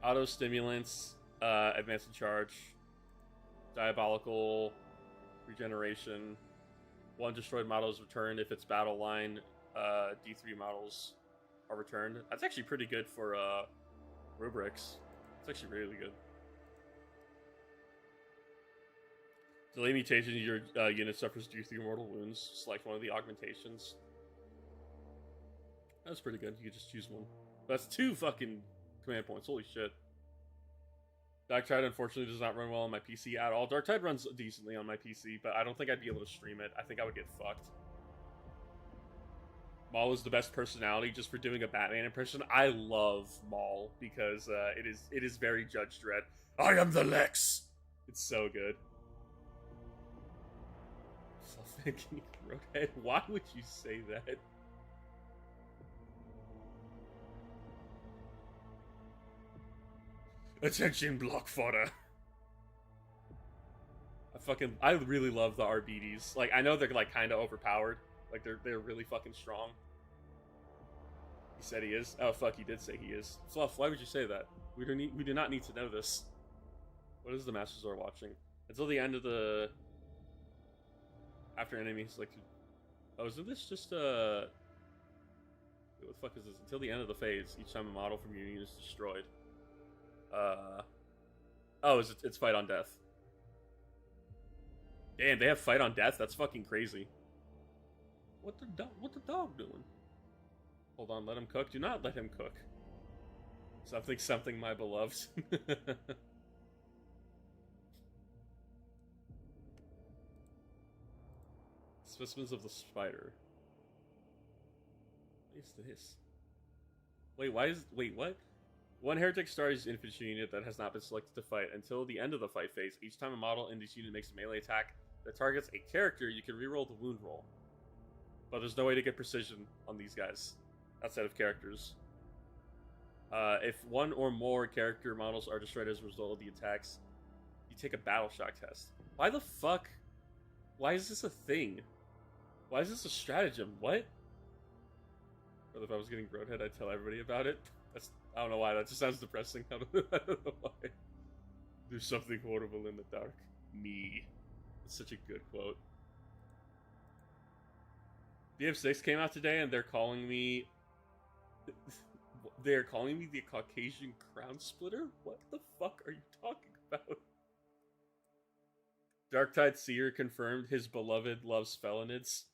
Auto stimulants, advance and charge, diabolical regeneration. One destroyed model is returned if its battle line D3 models are returned. That's actually pretty good for rubrics. It's actually really good. Delay mutation, your unit suffers D3 mortal wounds. Select one of the augmentations. That's pretty good. You can just choose one. That's 2 fucking command points. Holy shit. Darktide unfortunately does not run well on my PC at all. Darktide runs decently on my PC, but I don't think I'd be able to stream it. I think I would get fucked. Maul is the best personality just for doing a Batman impression. I love Maul because it is very Judge Dredd. I am the Lex. It's so good. Self-thinking Roadhead. Why would you say that? Attention, block fodder. I really love the RBDs. Like, I know they're like kind of overpowered. Like they're really fucking strong. He said he is. Oh fuck, he did say he is. Fluff, why would you say that? We do not need to know this. What is the Masters are watching? Until the end of the after enemy selected. Oh, isn't this just what the fuck is this? Until the end of the phase, each time a model from your unit is destroyed. Oh, it's fight on death. Damn, they have fight on death? That's fucking crazy. What the dog doing? Hold on, let him cook. Do not let him cook. Something, my beloved. Specimens of the spider. What is this? Wait, what? One Heretic Star's infantry unit that has not been selected to fight until the end of the fight phase. Each time a model in this unit makes a melee attack that targets a character, you can reroll the wound roll. But there's no way to get precision on these guys outside of characters. If one or more character models are destroyed as a result of the attacks, you take a battle shock test. Why the fuck? Why is this a thing? Why is this a stratagem? What? Or if I was getting Roadhead, I'd tell everybody about it. I don't know why, that just sounds depressing. I don't know why. There's something horrible in the dark. Me. It's such a good quote. BF6 came out today and they're calling me the Caucasian crown splitter? What the fuck are you talking about? Darktide Seer confirmed his beloved loves felonids.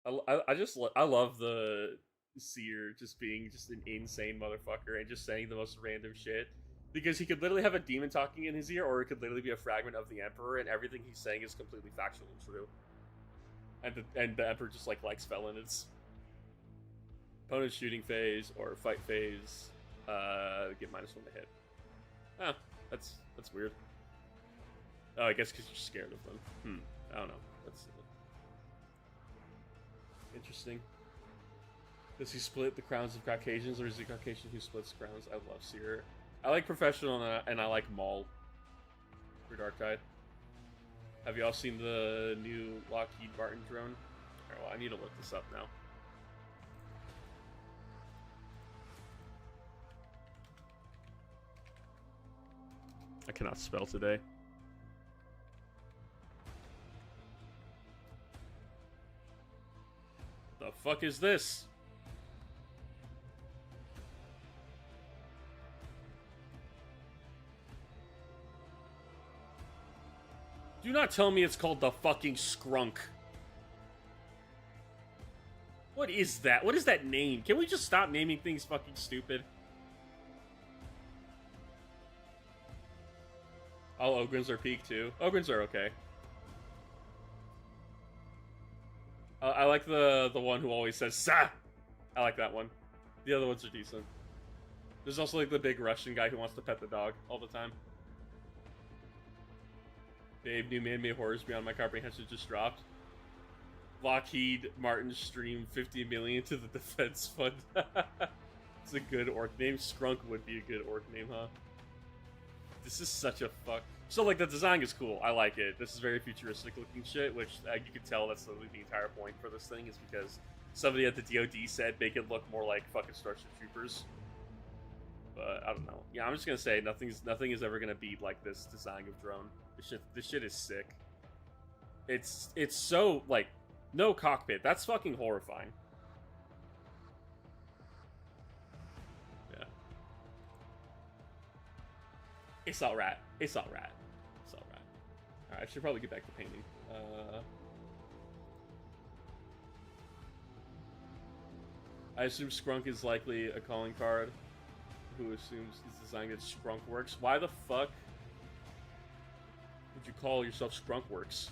I love the Seer just being just an insane motherfucker and just saying the most random shit. Because he could literally have a demon talking in his ear, or it could literally be a fragment of the Emperor, and everything he's saying is completely factual and true. And the Emperor just like likes felonids. Opponent's shooting phase or fight phase, get -1 to hit. Ah, that's weird. Oh, I guess because you're scared of them. I don't know. That's interesting. Does he split the crowns of Caucasians, or is he Caucasian who splits crowns? I love Seer. I like Professional, and I like Maul for Darktide. Have y'all seen the new Lockheed Martin drone? Alright, well, I need to look this up now. I cannot spell today. The fuck is this? Do not tell me it's called the fucking Skrunk. What is that? What is that name? Can we just stop naming things fucking stupid? All Ogrins are peak too. Ogrins are okay. I like the one who always says "Sa." I like that one. The other ones are decent. There's also like the big Russian guy who wants to pet the dog all the time. Babe, new man-made horrors beyond my comprehension just dropped. Lockheed Martin streamed 50 million to the defense fund. It's a good orc name. Skrunk would be a good orc name, huh? This is such a fuck. So like the design is cool. I like it. This is very futuristic looking shit, which you can tell that's the entire point for this thing is because somebody at the DoD said make it look more like fucking Starship Troopers. But I don't know. Yeah, I'm just gonna say nothing is ever gonna beat like this design of drone. This shit is sick. It's so like no cockpit. That's fucking horrifying. Yeah. It's alright. It's alright. It's alright. Alright, I should probably get back to painting. I assume Scrunk is likely a calling card. Who assumes he's designed at Scrunk Works? Why the fuck would you call yourself Scrunk Works?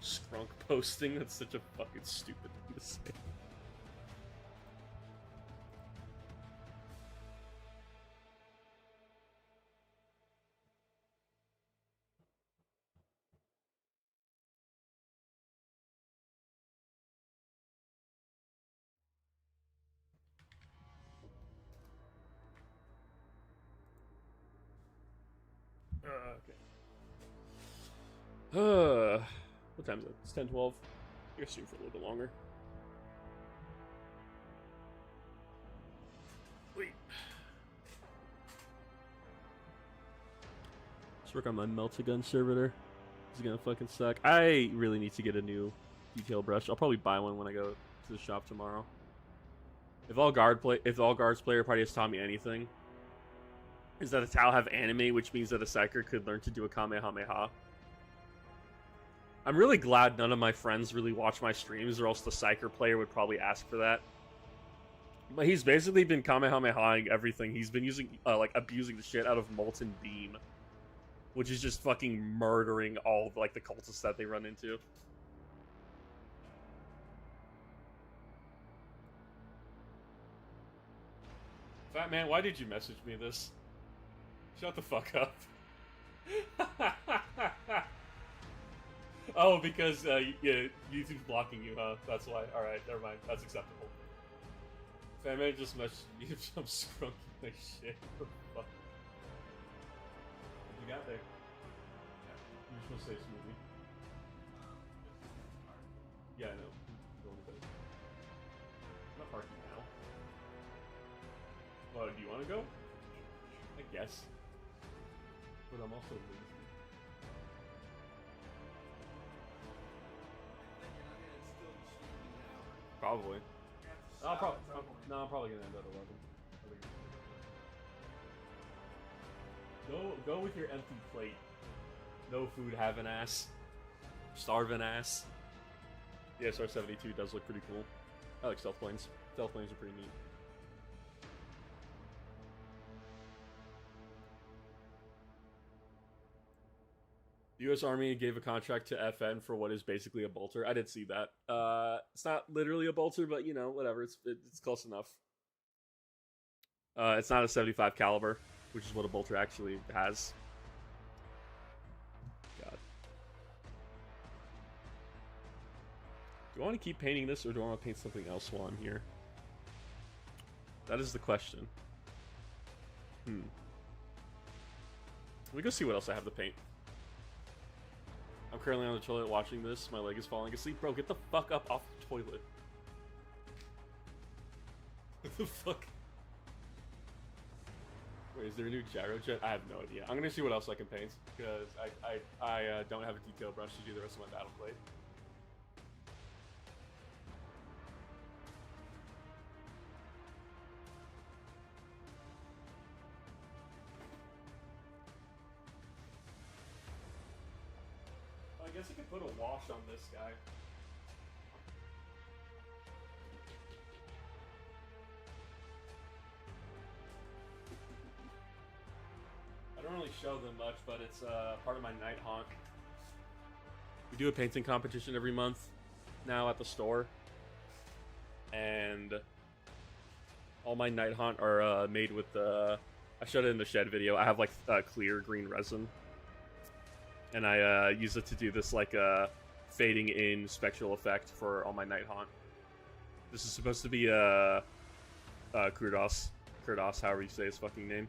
Scrunk posting? That's such a fucking stupid thing to say. Okay. What time is it? It's 10:12. I guess shoot for a little bit longer. Wait. Let's work on my Meltagun servitor. This is gonna fucking suck. I really need to get a new detail brush. I'll probably buy one when I go to the shop tomorrow. If all guards player party has taught me anything, is that a Tau have anime, which means that a Psyker could learn to do a Kamehameha. I'm really glad none of my friends really watch my streams, or else the Psyker player would probably ask for that. But he's basically been Kamehamehaing everything. He's been using, like, abusing the shit out of Molten Beam, which is just fucking murdering all of, like, the cultists that they run into. Fat man, why did you message me this? Shut the fuck up. Oh, because yeah, YouTube's blocking you, huh? That's why. Alright, never mind. That's acceptable. Fat man just messaged me if I'm scrunky like shit. What the fuck? What you got there? You're supposed to say smoothie. Yeah, I know. Going to bed. I'm not parking now. Well, do you want to go? I guess. But I'm also lazy. Probably. I'm probably gonna end at 11. Go with your empty plate. No food, have an ass. Starving ass. The SR-72 does look pretty cool. I like stealth planes. Stealth planes are pretty neat. The U.S. Army gave a contract to FN for what is basically a bolter. I did see that. It's not literally a bolter, but you know, whatever. It's close enough. It's not a 75 caliber, which is what a bolter actually has. God. Do I want to keep painting this, or do I want to paint something else while I'm here? That is the question. Let me go see what else I have to paint. I'm currently on the toilet watching this. My leg is falling asleep. Bro, get the fuck up off the toilet. What the fuck? Wait, is there a new gyro jet? I have no idea. I'm gonna see what else I can paint, because I don't have a detail brush to do the rest of my battle plate. I guess I could put a wash on this guy. I don't really show them much, but it's part of my night haunt. We do a painting competition every month now at the store, and all my night haunt are made with I showed it in the shed video. I have like clear green resin. And I use it to do this, like, fading in spectral effect for all my night haunt. This is supposed to be, Kurdos, however you say his fucking name.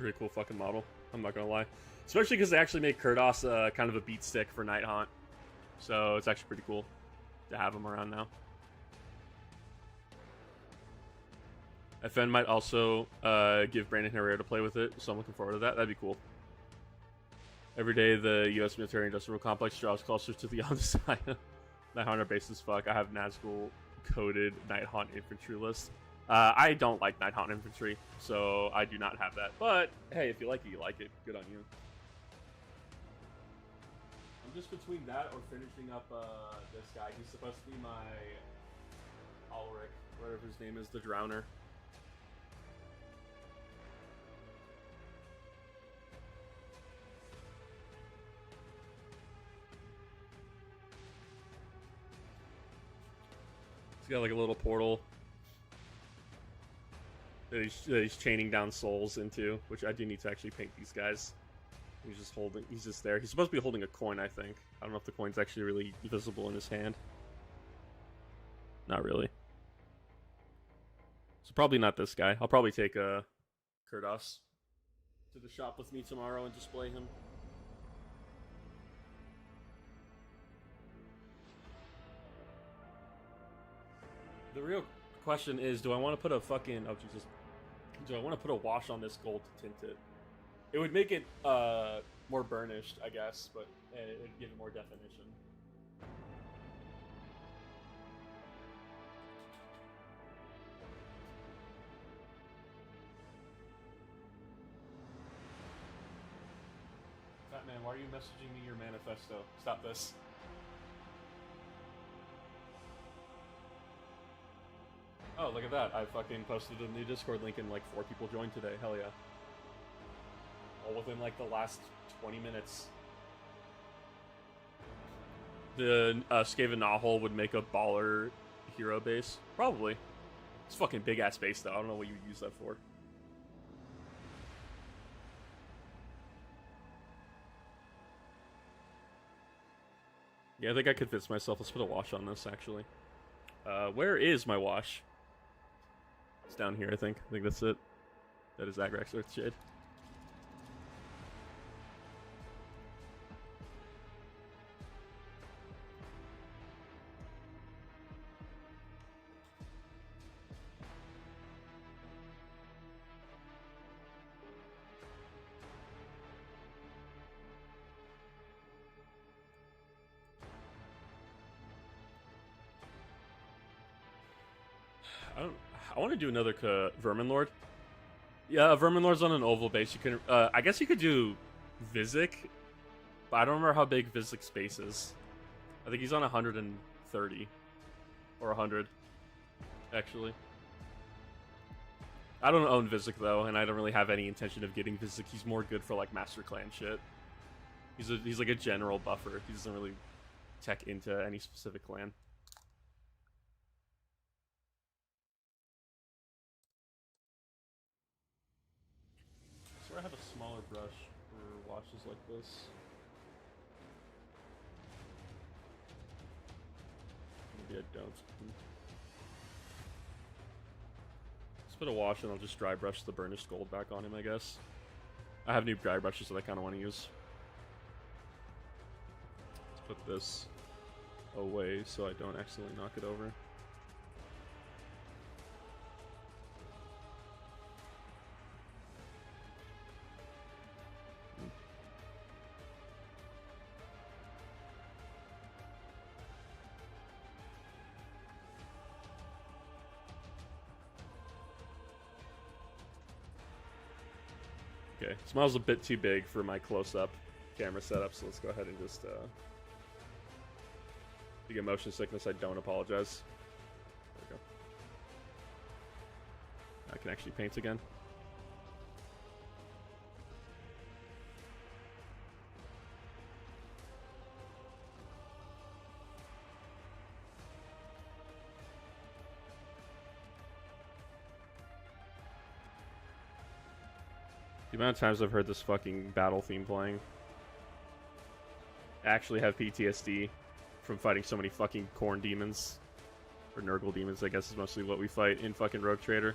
pretty cool fucking model. I'm not gonna lie. Especially because they actually make Kurdos kind of a beat stick for Night Haunt. So it's actually pretty cool to have him around now. FN might also give Brandon Herrera to play with it, so I'm looking forward to that. That'd be cool. Every day, the U.S. military industrial complex draws closer to the undecided. Night Haunt are base as fuck. I have Nazgul coded Night Haunt infantry list. I don't like Night Haunt infantry, so I do not have that. But hey, if you like it, you like it. Good on you. I'm just between that or finishing up this guy. He's supposed to be my Ulrich, whatever his name is, the Drowner. He's got like a little portal that he's chaining down souls into, which I do need to actually paint these guys. He's just holding, he's just there. He's supposed to be holding a coin, I think. I don't know if the coin's actually really visible in his hand. Not really. So probably not this guy. I'll probably take Kurdos to the shop with me tomorrow and display him. The real question is, do I want to put a fucking... Oh, Jesus. Do I want to put a wash on this gold to tint it? It would make it more burnished, I guess, but it would give it more definition. Fat man, why are you messaging me your manifesto? Stop this. Oh, look at that. I fucking posted a new Discord link and like 4 people joined today. Hell yeah. All within like the last 20 minutes. The Skaven Nahul would make a baller hero base. Probably. It's fucking big ass base though. I don't know what you would use that for. Yeah, I think I could fix myself. Let's put a wash on this actually. Where is my wash? It's down here, I think. I think that's it. That is Agrax Earthshade. I want to do another Vermin Lord. Yeah, Vermin Lord's on an oval base. You can, I guess you could do Vizic, but I don't remember how big Vizic's base is. I think he's on 130 or 100, actually. I don't own Vizic though, and I don't really have any intention of getting Vizic. He's more good for like Master Clan shit. He's like a general buffer. He doesn't really tech into any specific clan. I have a smaller brush for washes like this. Maybe I don't. Let's put a wash and I'll just dry brush the burnished gold back on him, I guess. I have new dry brushes that I kind of want to use. Let's put this away so I don't accidentally knock it over. Okay, smile's a bit too big for my close-up camera setup, so let's go ahead and just, if you get motion sickness, I don't apologize. There we go. I can actually paint again. The amount of times I've heard this fucking battle theme playing. I actually have PTSD from fighting so many fucking corn demons. Or Nurgle demons, I guess is mostly what we fight in fucking Rogue Trader.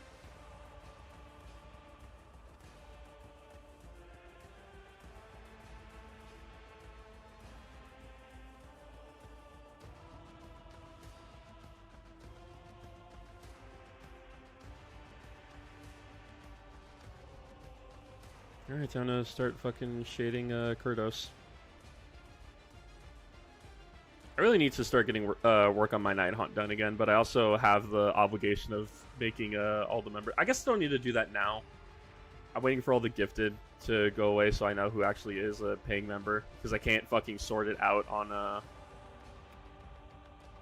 Alright, time to start fucking shading Kurdos. I really need to start getting work on my night hunt done again, but I also have the obligation of making all the members. I guess I don't need to do that now. I'm waiting for all the gifted to go away so I know who actually is a paying member, because I can't fucking sort it out on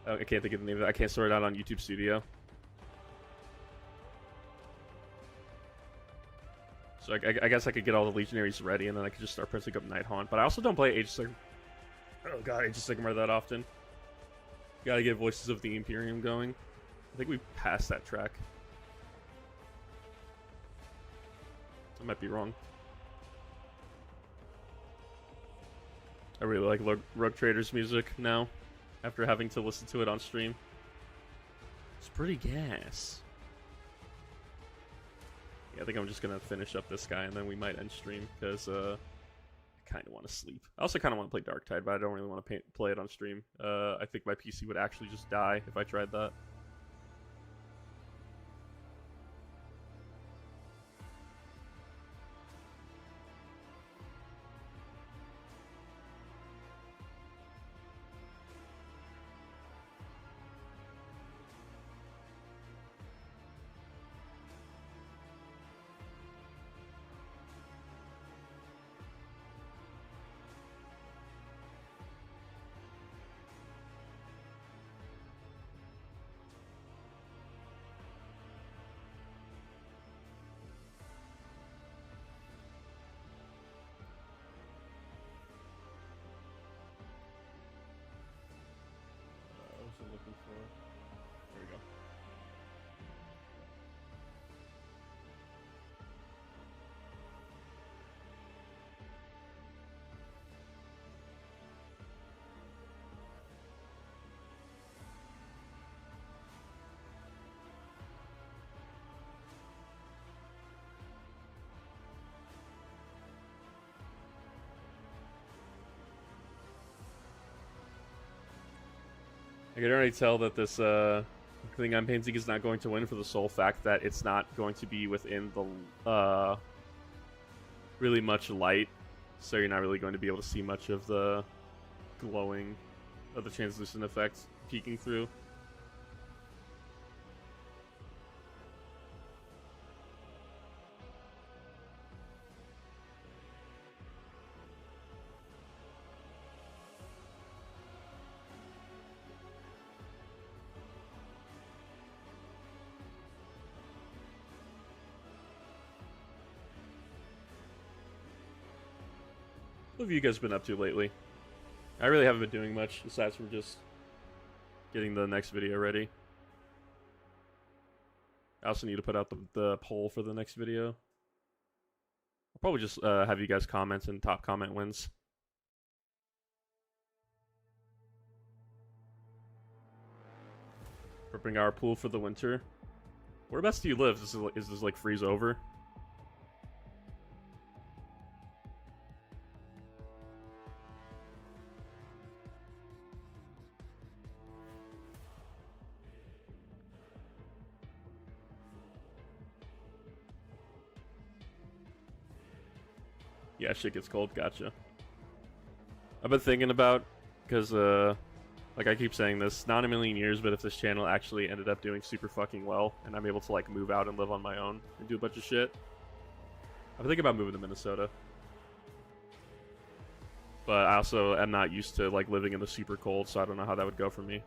I can't think of the name of it. I can't sort it out on YouTube Studio. So I guess I could get all the Legionaries ready, and then I could just start pressing up Night Haunt. But I also don't play Age of Sigmar. Oh god, Age of Sigmar that often. Gotta get Voices of the Imperium going. I think we passed that track. I might be wrong. I really like Rogue Trader's music now, after having to listen to it on stream. It's pretty gas. Yeah, I think I'm just gonna finish up this guy and then we might end stream, because I kind of want to sleep. I also kind of want to play Darktide, but I don't really want to play it on stream. I think my PC would actually just die if I tried that. Looking for. There we go. I can already tell that this thing I'm painting is not going to win for the sole fact that it's not going to be within the really much light, so you're not really going to be able to see much of the glowing of the translucent effect peeking through. What have you guys been up to lately? I really haven't been doing much, aside from just getting the next video ready. I also need to put out the poll for the next video. I'll probably just have you guys comment, and top comment wins. Prepping our pool for the winter. Whereabouts do you live? Is this like freeze over? Yeah, shit gets cold. Gotcha. I've been thinking about, because, like I keep saying this, not a million years, but if this channel actually ended up doing super fucking well, and I'm able to, like, move out and live on my own and do a bunch of shit, I'm thinking about moving to Minnesota. But I also am not used to, like, living in the super cold, so I don't know how that would go for me.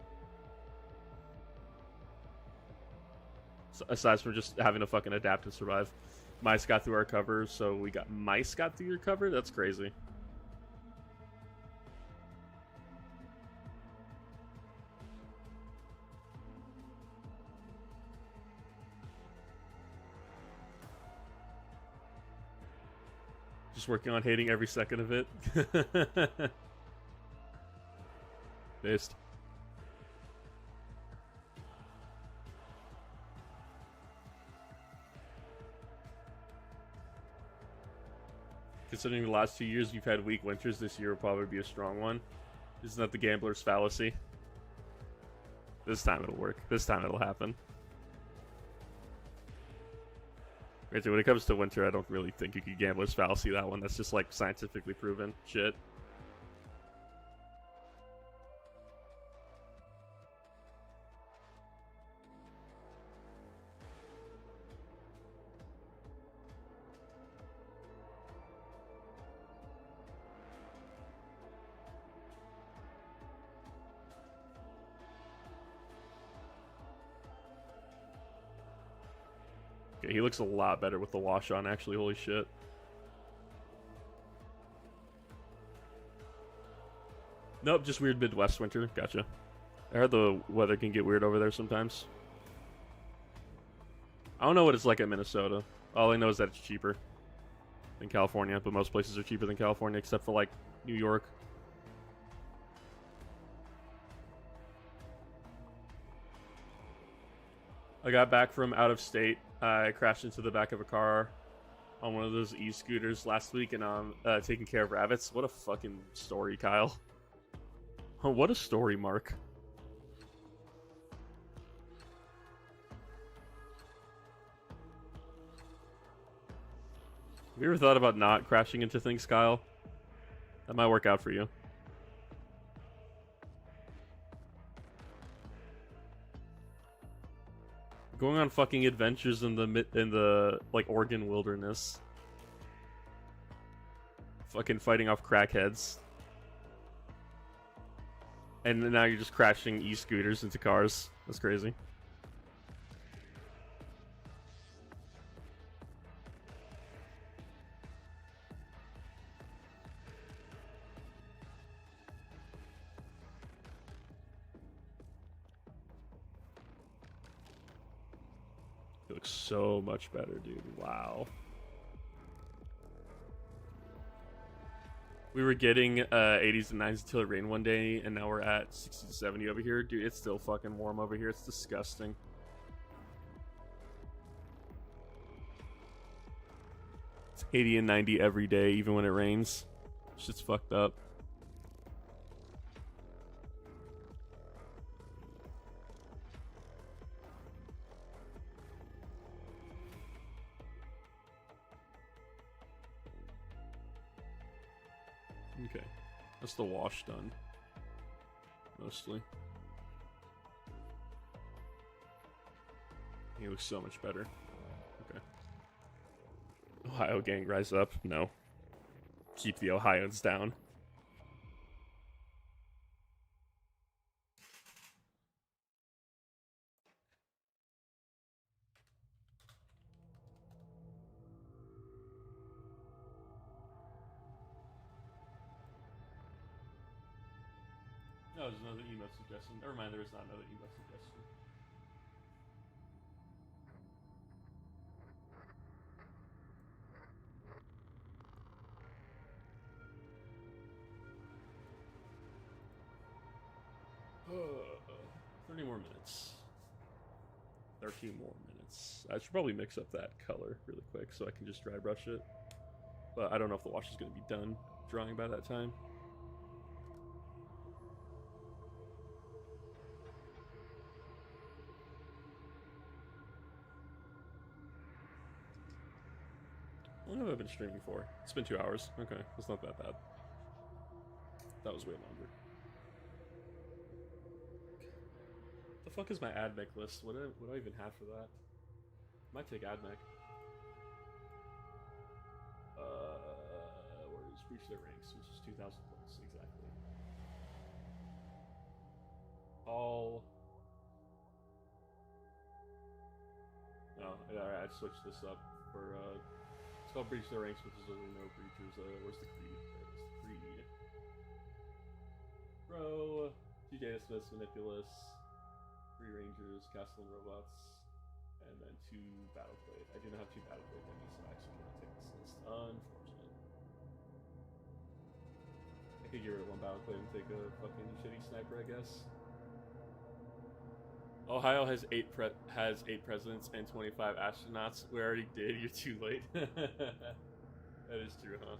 So, aside from just having to fucking adapt and survive. Mice got through our cover, so we got mice got through your cover? That's crazy. Just working on hating every second of it. Based. Considering the last 2 years you've had weak winters, this year will probably be a strong one. Isn't that the gambler's fallacy? This time it'll work. This time it'll happen. Right, when it comes to winter, I don't really think you could gambler's fallacy that one. That's just like scientifically proven shit. Okay, he looks a lot better with the wash on, actually. Holy shit. Nope, just weird Midwest winter. Gotcha. I heard the weather can get weird over there sometimes. I don't know what it's like in Minnesota. All I know is that it's cheaper than California, but most places are cheaper than California except for like New York. I got back from out of state. I crashed into the back of a car on one of those e-scooters last week, and I'm taking care of rabbits. What a fucking story, Kyle. Oh, what a story, Mark. Have you ever thought about not crashing into things, Kyle? That might work out for you. Going on fucking adventures in the like Oregon wilderness. Fucking fighting off crackheads. And now you're just crashing e-scooters into cars. That's crazy. It looks so much better, dude. Wow. We were getting 80s and 90s until it rained one day, and now we're at 60 to 70 over here. Dude, it's still fucking warm over here. It's disgusting. It's 80 and 90 every day, even when it rains. Shit's fucked up. Okay, that's the wash done, mostly. He looks so much better. Okay. Ohio gang, rise up. No. Keep the Ohioans down. No, there's another email suggestion. Never mind, there is not another email suggestion. Uh, 30 more minutes. 13 more minutes. I should probably mix up that color really quick so I can just dry brush it. But I don't know if the wash is going to be done drying by that time. How long have I been streaming for? It's been 2 hours. Okay, that's not that bad. That was way longer. The fuck is my admech list? What do I even have for that? Might take admech. Where is reach their ranks, which is 2,000 points exactly. All. No, alright, I switched this up for it's called breach their ranks, which is literally no breachers. Where's the creed? There's the creed. Bro, 2 Data Smiths, Manipulus, 3 Rangers, Castle and Robots, and then 2 Battleplate. I do not have 2 Battleplate enemies, so I actually cannot take this list. Unfortunate. I could get rid of 1 Battleplate and take a fucking shitty sniper, I guess. Ohio has 8 presidents and 25 astronauts. We already did. You're too late. That is true, huh?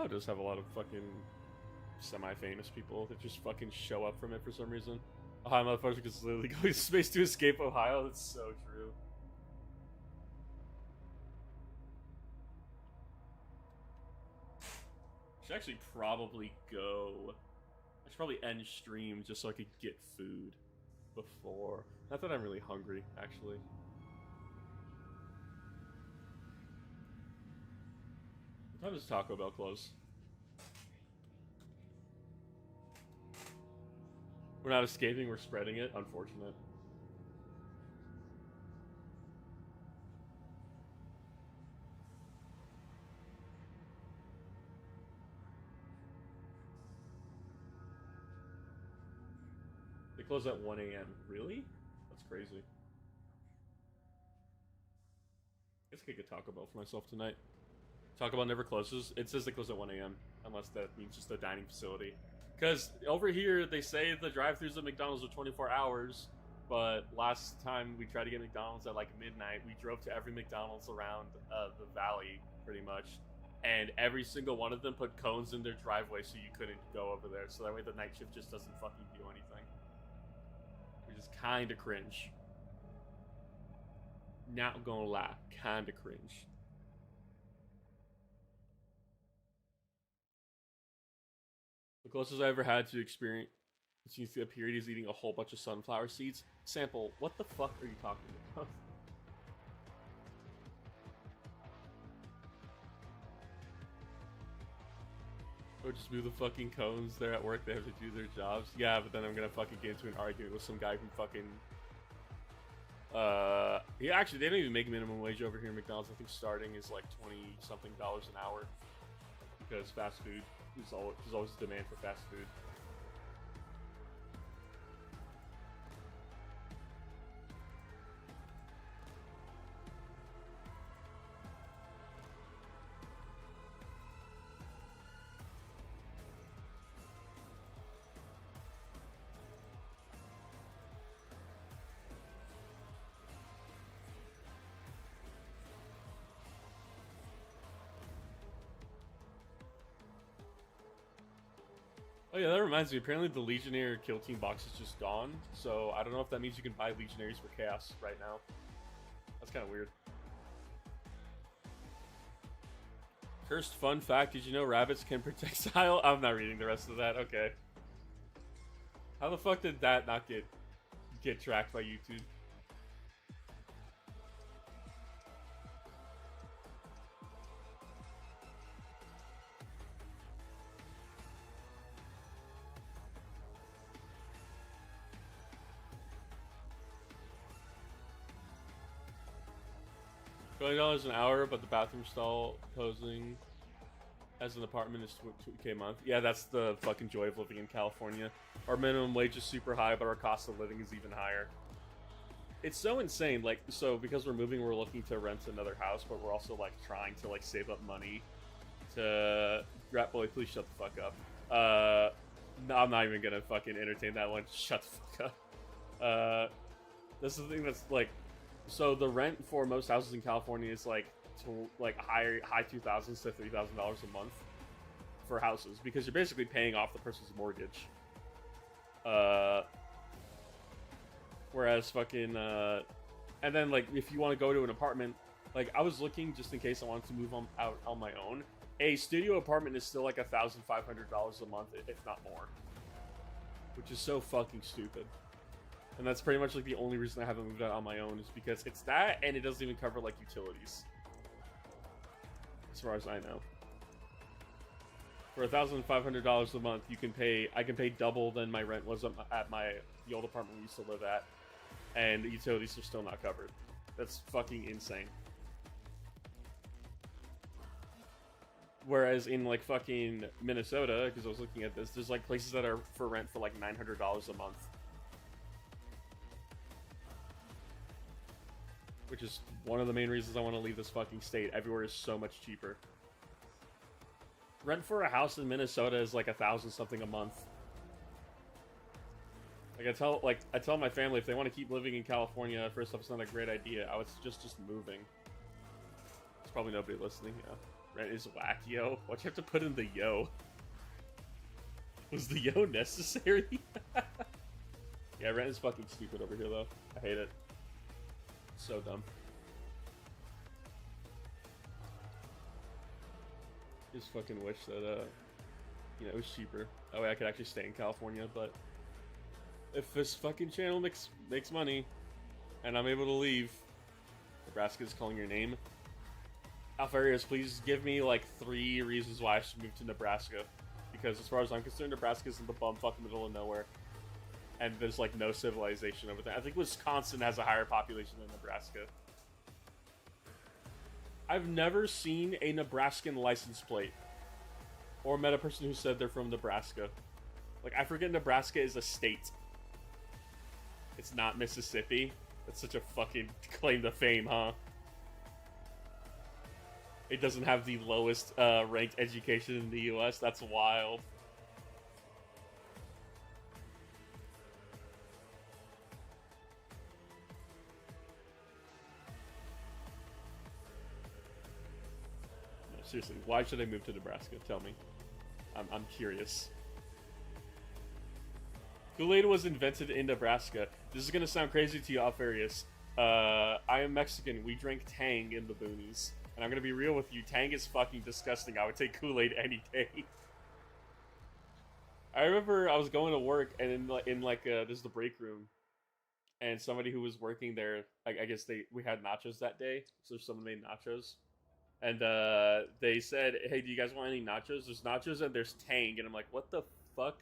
Ohio does have a lot of fucking semi-famous people that just fucking show up from it for some reason. Ohio motherfuckers is literally going to space to escape Ohio. That's so true. I should actually probably go. I should probably end stream just so I could get food before. Not that I'm really hungry, actually. What time does Taco Bell close? We're not escaping, we're spreading it. Unfortunate. They close at 1 a.m. Really? That's crazy. I guess I could get Taco Bell for myself tonight. Taco Bell never closes. It says they close at 1 a.m. Unless that means just a dining facility. Because over here, they say the drive-thrus at McDonald's are 24 hours. But last time we tried to get McDonald's at like midnight, we drove to every McDonald's around the valley, pretty much. And every single one of them put cones in their driveway so you couldn't go over there. So that way the night shift just doesn't fucking do anything. Which is kind of cringe. Not gonna lie, kind of cringe. The closest I ever had to experience a period is eating a whole bunch of sunflower seeds. Sample, what the fuck are you talking about? Or just move the fucking cones. They're at work, they have to do their jobs. Yeah, but then I'm gonna fucking get into an argument with some guy from fucking... yeah, actually, they don't even make minimum wage over here in McDonald's. I think starting is like $20-something an hour. Because fast food, there's always a demand for fast food. Oh yeah, that reminds me. Apparently the Legionnaire Kill Team box is just gone. So I don't know if that means you can buy Legionaries for Chaos right now. That's kind of weird. Cursed fun fact, did you know rabbits can projectile? I'm not reading the rest of that. Okay. How the fuck did that not get tracked by YouTube? $20 an hour, but the bathroom stall posing as an apartment is $2K a month. Yeah, that's the fucking joy of living in California. Our minimum wage is super high, but our cost of living is even higher. It's so insane. Like, so because we're moving, we're looking to rent another house, but we're also like trying to like save up money to... Rat boy, please shut the fuck up. No, I'm not even gonna fucking entertain that one. Shut the fuck up. This is the thing that's like... So the rent for most houses in California is like high $2,000s to $3,000 a month for houses, because you're basically paying off the person's mortgage. Whereas fucking and then like if you want to go to an apartment, like I was looking just in case I wanted to move out on my own. A studio apartment is still like $1,500 a month, if not more, which is so fucking stupid. And that's pretty much like the only reason I haven't moved out on my own, is because it's that, and it doesn't even cover like utilities, as far as I know. For $1,500 a month, I can pay double than my rent was at the old apartment we used to live at, and the utilities are still not covered. That's fucking insane. Whereas in like fucking Minnesota, because I was looking at this, there's like places that are for rent for like $900 a month. Which is one of the main reasons I want to leave this fucking state. Everywhere is so much cheaper. Rent for a house in Minnesota is like $1,000-something a month. Like I tell my family, if they want to keep living in California, first off, it's not a great idea. I would suggest just moving. There's probably nobody listening, yeah. Rent is whack, yo. Why'd you have to put in the yo? Was the yo necessary? Yeah, rent is fucking stupid over here, though. I hate it. So dumb. Just fucking wish that, you know, it was cheaper. That way I could actually stay in California, but if this fucking channel makes money and I'm able to leave, Nebraska's calling your name. Alfarius, please give me like 3 reasons why I should move to Nebraska. Because as far as I'm concerned, Nebraska's in the bumfuck middle of nowhere. And there's like no civilization over there. I think Wisconsin has a higher population than Nebraska. I've never seen a Nebraskan license plate. Or met a person who said they're from Nebraska. Like, I forget Nebraska is a state. It's not Mississippi. That's such a fucking claim to fame, huh? It doesn't have the lowest ranked education in the US. That's wild. No, seriously, why should I move to Nebraska? Tell me. I'm curious. Kool-Aid was invented in Nebraska. This is gonna sound crazy to you, Alfarius. I am Mexican. We drink Tang in the boonies. And I'm gonna be real with you, Tang is fucking disgusting. I would take Kool-Aid any day. I remember I was going to work, and this is the break room, and somebody who was working there, I guess we had nachos that day, so someone made nachos, and they said, "Hey, do you guys want any nachos? There's nachos and there's Tang," and I'm like, "What the fuck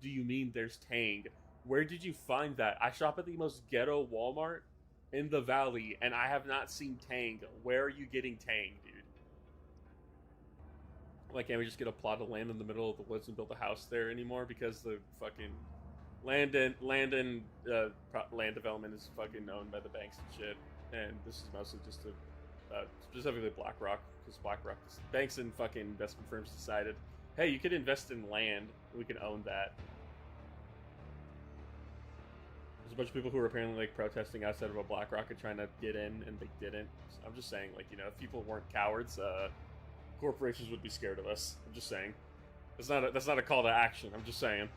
do you mean there's Tang? Where did you find that? I shop at the most ghetto Walmart in the valley, and I have not seen Tang. Where are you getting Tang, dude? Like, can't we just get a plot of land in the middle of the woods and build a house there anymore? Because the fucking land development is fucking owned by the banks and shit. And this is mostly just specifically BlackRock, because banks and fucking investment firms decided, hey, you could invest in land, and we can own that. There's a bunch of people who are apparently like protesting outside of a BlackRock and trying to get in, and they didn't. So I'm just saying, like, you know, if people weren't cowards, corporations would be scared of us. I'm just saying. That's not a call to action. I'm just saying.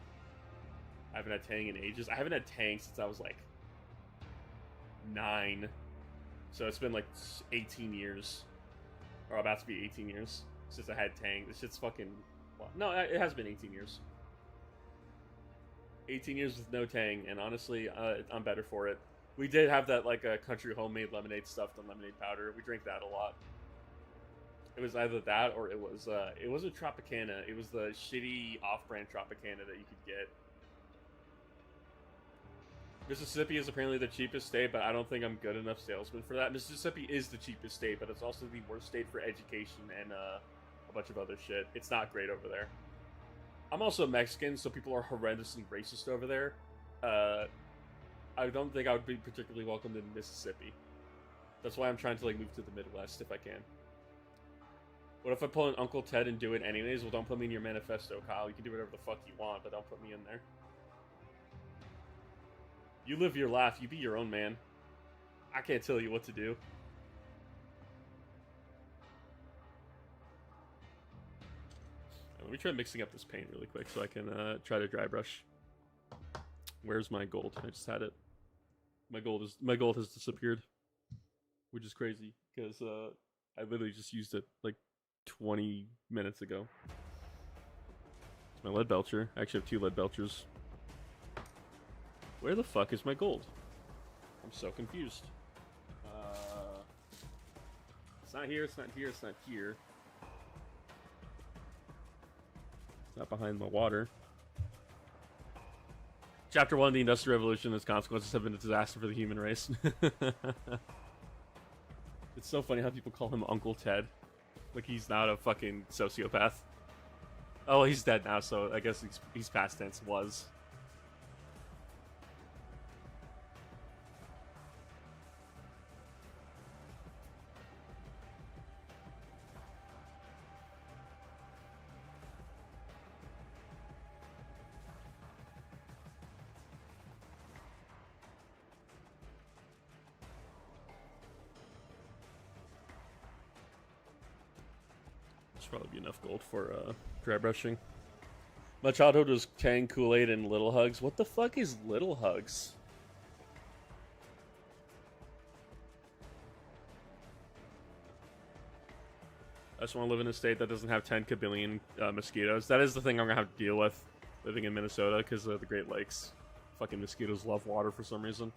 I haven't had Tang in ages. I haven't had Tang since I was like 9. So it's been like 18 years, or about to be 18 years since I had Tang. This shit's fucking. Well, no, it has been 18 years. 18 years with no Tang, and honestly, I'm better for it. We did have that, like, country homemade lemonade stuffed on lemonade powder. We drank that a lot. It was either that, or it wasn't Tropicana. It was the shitty off-brand Tropicana that you could get. Mississippi is apparently the cheapest state, but I don't think I'm good enough salesman for that. Mississippi is the cheapest state, but it's also the worst state for education and a bunch of other shit. It's not great over there. I'm also Mexican, so people are horrendously racist over there. I don't think I would be particularly welcomed in Mississippi. That's why I'm trying to, like, move to the Midwest if I can. What if I pull an Uncle Ted and do it anyways? Well, don't put me in your manifesto, Kyle. You can do whatever the fuck you want, but don't put me in there. You live your life. You be your own man. I can't tell you what to do. Let me try mixing up this paint really quick so I can try to dry brush. Where's my gold? I just had it. My gold has disappeared, which is crazy because I literally just used it like 20 minutes ago. It's my lead belcher. I actually have 2 lead belchers. Where the fuck is my gold? I'm so confused. It's not here. It's not here. It's not here. Not behind my water. Chapter 1, the Industrial Revolution, its consequences have been a disaster for the human race. It's so funny how people call him Uncle Ted. Like he's not a fucking sociopath. Oh, he's dead now, so I guess he's past tense, was. should probably be enough gold for dry brushing. My childhood was Tang, Kool-Aid, and Little Hugs. What the fuck is Little Hugs? I just want to live in a state that doesn't have 10 kabillion mosquitoes. That is the thing I'm gonna have to deal with living in Minnesota because of the Great Lakes. Fucking mosquitoes love water for some reason.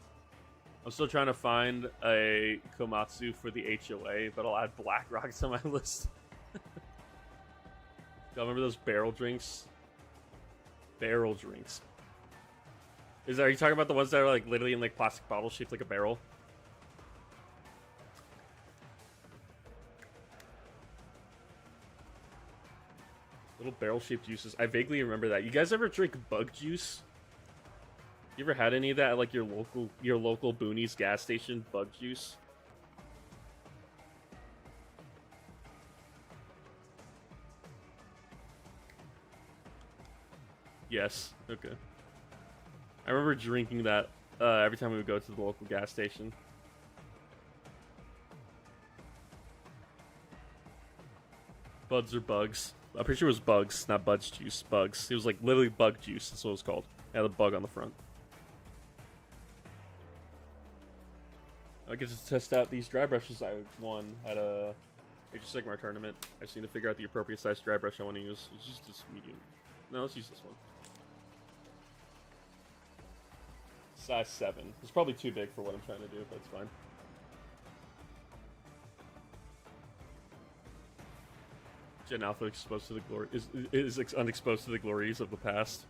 I'm still trying to find a Komatsu for the HOA, but I'll add Black Rock to my list. Y'all remember those barrel drinks? Barrel drinks. Are you talking about the ones that are like literally in like plastic bottles shaped like a barrel? Little barrel shaped juices. I vaguely remember that. You guys ever drink bug juice? You ever had any of that at like your local Boonies gas station? Bug juice? Yes. Okay. I remember drinking that every time we would go to the local gas station. Buds or bugs? I'm pretty sure it was bugs, not buds juice. Bugs. It was like literally bug juice. That's what it was called. It had a bug on the front. I get to test out these dry brushes I won at a Age of Sigmar tournament. I just need to figure out the appropriate size dry brush I want to use. It's just this medium. No, let's use this one. Size 7. It's probably too big for what I'm trying to do, but it's fine. Gen Alpha exposed to the glory is unexposed to the glories of the past.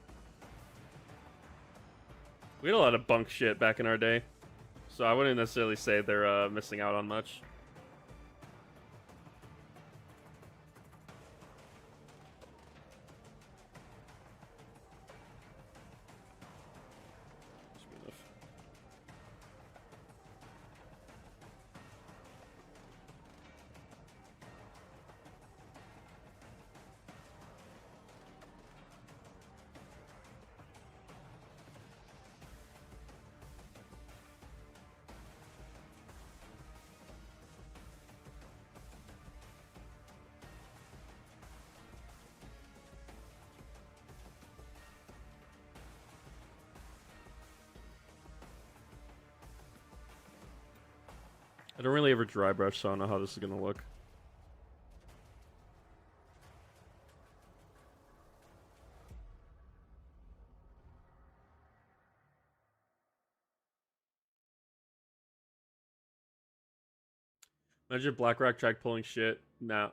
We had a lot of bunk shit back in our day, so I wouldn't necessarily say they're missing out on much. I don't really ever dry brush, so I don't know how this is gonna look. Imagine BlackRock tried pulling shit now.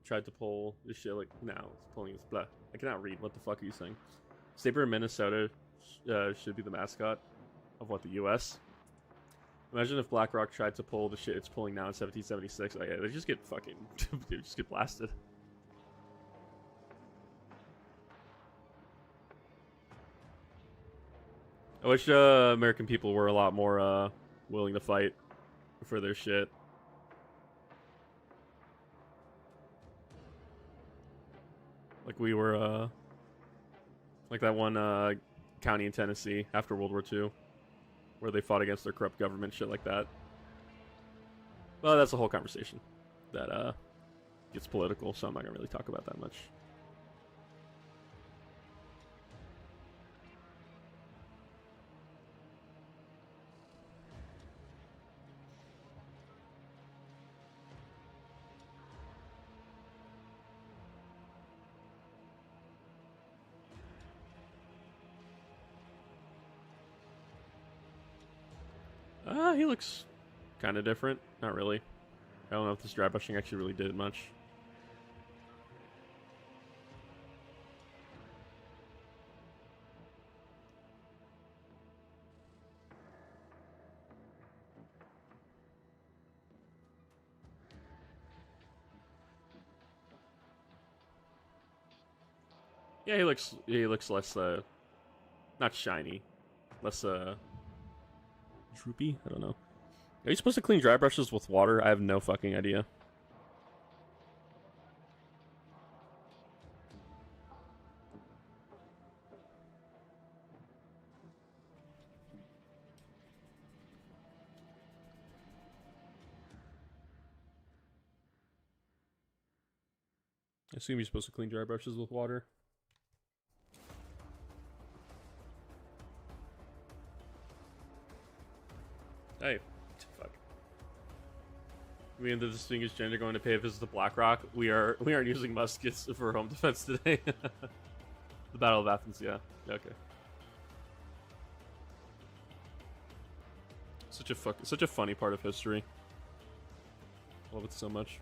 Tried to pull this shit like now. It's pulling his blah. I cannot read. What the fuck are you saying? Saber in Minnesota should be the mascot of what, the U.S. Imagine if BlackRock tried to pull the shit it's pulling now in 1776. Oh yeah, they just get fucking, they just get blasted. I wish American people were a lot more willing to fight for their shit. Like we were, like that one county in Tennessee after World War II, where they fought against their corrupt government, shit like that. Well, that's a whole conversation that gets political, so I'm not gonna really talk about that much. He looks kind of different. Not really. I don't know if this dry brushing actually really did much. Yeah, he looks less not shiny. Less droopy? I don't know. Are you supposed to clean dry brushes with water? I have no fucking idea. I assume you're supposed to clean dry brushes with water. Hey, fuck. We in the distinguished gender going to pay a visit to Blackrock. We aren't using muskets for home defense today. The Battle of Athens, yeah. Okay. Such a funny part of history. Love it so much.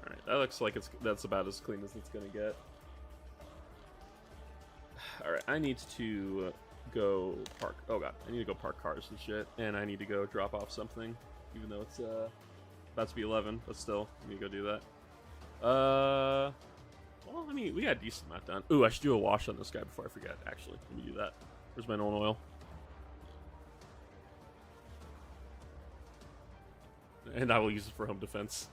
Alright, that looks like that's about as clean as it's gonna get. Alright, I need to go park. Oh god, I need to go park cars and shit. And I need to go drop off something. Even though it's about to be 11, but still, I need to go do that. Well, I mean, we got a decent amount done. Ooh, I should do a wash on this guy before I forget, actually. Let me do that. Where's my Nolan oil? And I will use it for home defense.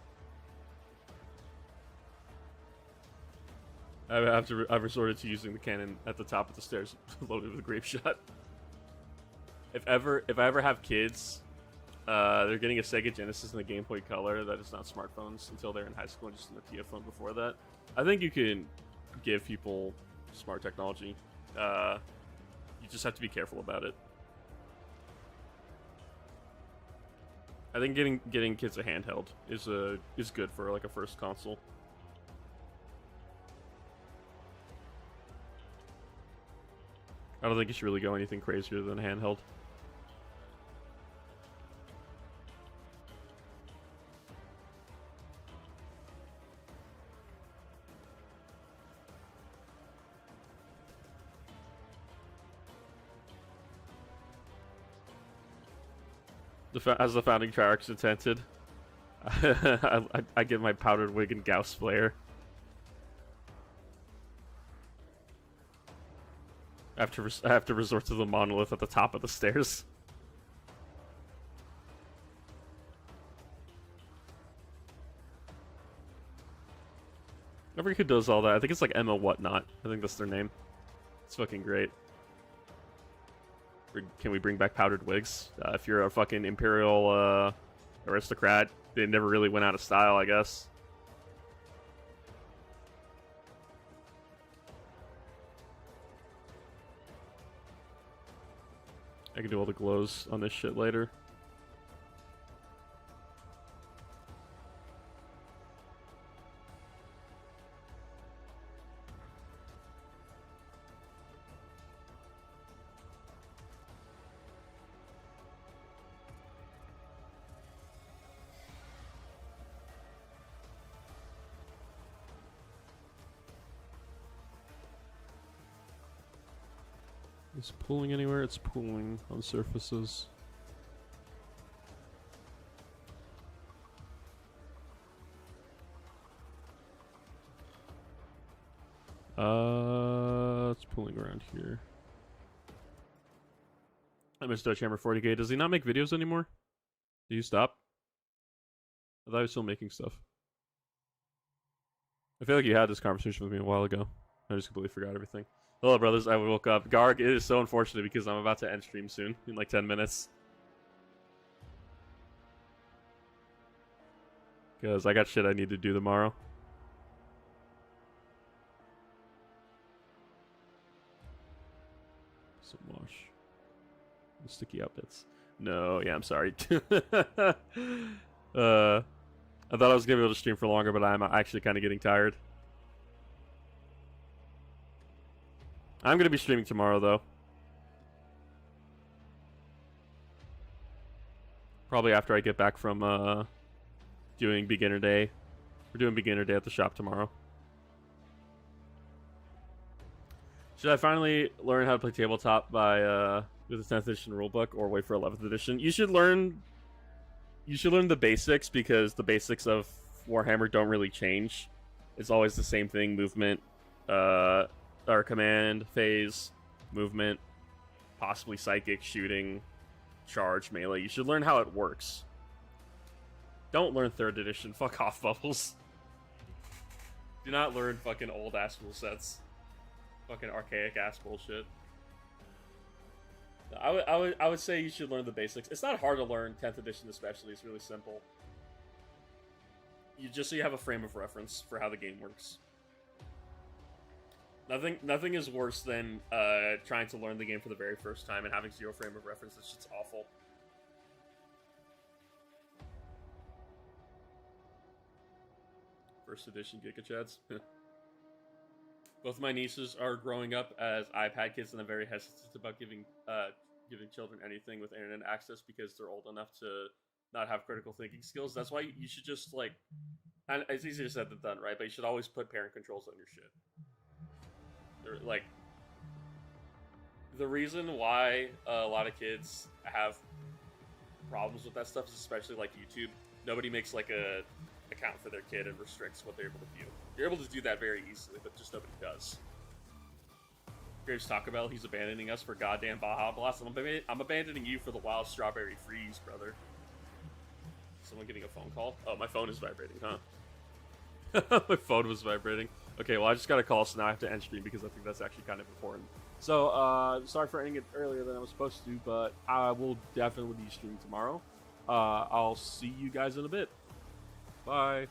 I've resorted to using the cannon at the top of the stairs loaded with a grape shot. If I ever have kids, they're getting a Sega Genesis and a Game Boy Color that is not smartphones until they're in high school and just a Nokia phone before that. I think you can give people smart technology. You just have to be careful about it. I think getting kids a handheld is good for like a first console. I don't think you should really go anything crazier than a handheld. As the founding tracks intended, I get my powdered wig and Gauss flare. I have to resort to the monolith at the top of the stairs. Every kid does all that. I think it's like Emma Whatnot. I think that's their name. It's fucking great. Can we bring back powdered wigs? If you're a fucking imperial aristocrat, they never really went out of style, I guess. I can do all the glows on this shit later. Is it pooling anywhere? It's pooling on surfaces. It's pooling around here. I missed Dutch Hammer 40k. Does he not make videos anymore? Did you stop? I thought he was still making stuff. I feel like you had this conversation with me a while ago. I just completely forgot everything. Hello, brothers. I woke up. Garg, it is so unfortunate because I'm about to end stream soon, in like 10 minutes. Because I got shit I need to do tomorrow. Some wash. Sticky outfits. No, yeah, I'm sorry. I thought I was going to be able to stream for longer, but I'm actually kind of getting tired. I'm going to be streaming tomorrow, though. Probably after I get back from doing beginner day. We're doing beginner day at the shop tomorrow. Should I finally learn how to play tabletop by with the 10th edition rulebook, or wait for 11th edition? You should learn the basics, because the basics of Warhammer don't really change. It's always the same thing: movement, or command, phase, movement, possibly psychic, shooting, charge, melee. You should learn how it works. Don't learn 3rd edition. Fuck off, Bubbles. Do not learn fucking old ass rule sets. Fucking archaic ass bullshit. I would say you should learn the basics. It's not hard to learn 10th edition, especially. It's really simple. You just so you have a frame of reference for how the game works. Nothing is worse than trying to learn the game for the very first time and having zero frame of reference. It's just awful. First edition Giga Chads. Both my nieces are growing up as iPad kids, and I'm very hesitant about giving children anything with internet access because they're old enough to not have critical thinking skills. That's why you should just like, and it's easier said than done, right? But you should always put parent controls on your shit. They're, like, the reason why a lot of kids have problems with that stuff is especially like YouTube. Nobody makes like a account for their kid and restricts what they're able to view. You're able to do that very easily, but just nobody does. Here's Taco Bell. He's abandoning us for goddamn Baja Blast. I'm abandoning you for the wild strawberry freeze, brother. Someone getting a phone call? Oh, my phone is vibrating, huh? My phone was vibrating. Okay, well, I just got a call, so now I have to end stream because I think that's actually kind of important. So, sorry for ending it earlier than I was supposed to, but I will definitely be streaming tomorrow. I'll see you guys in a bit. Bye.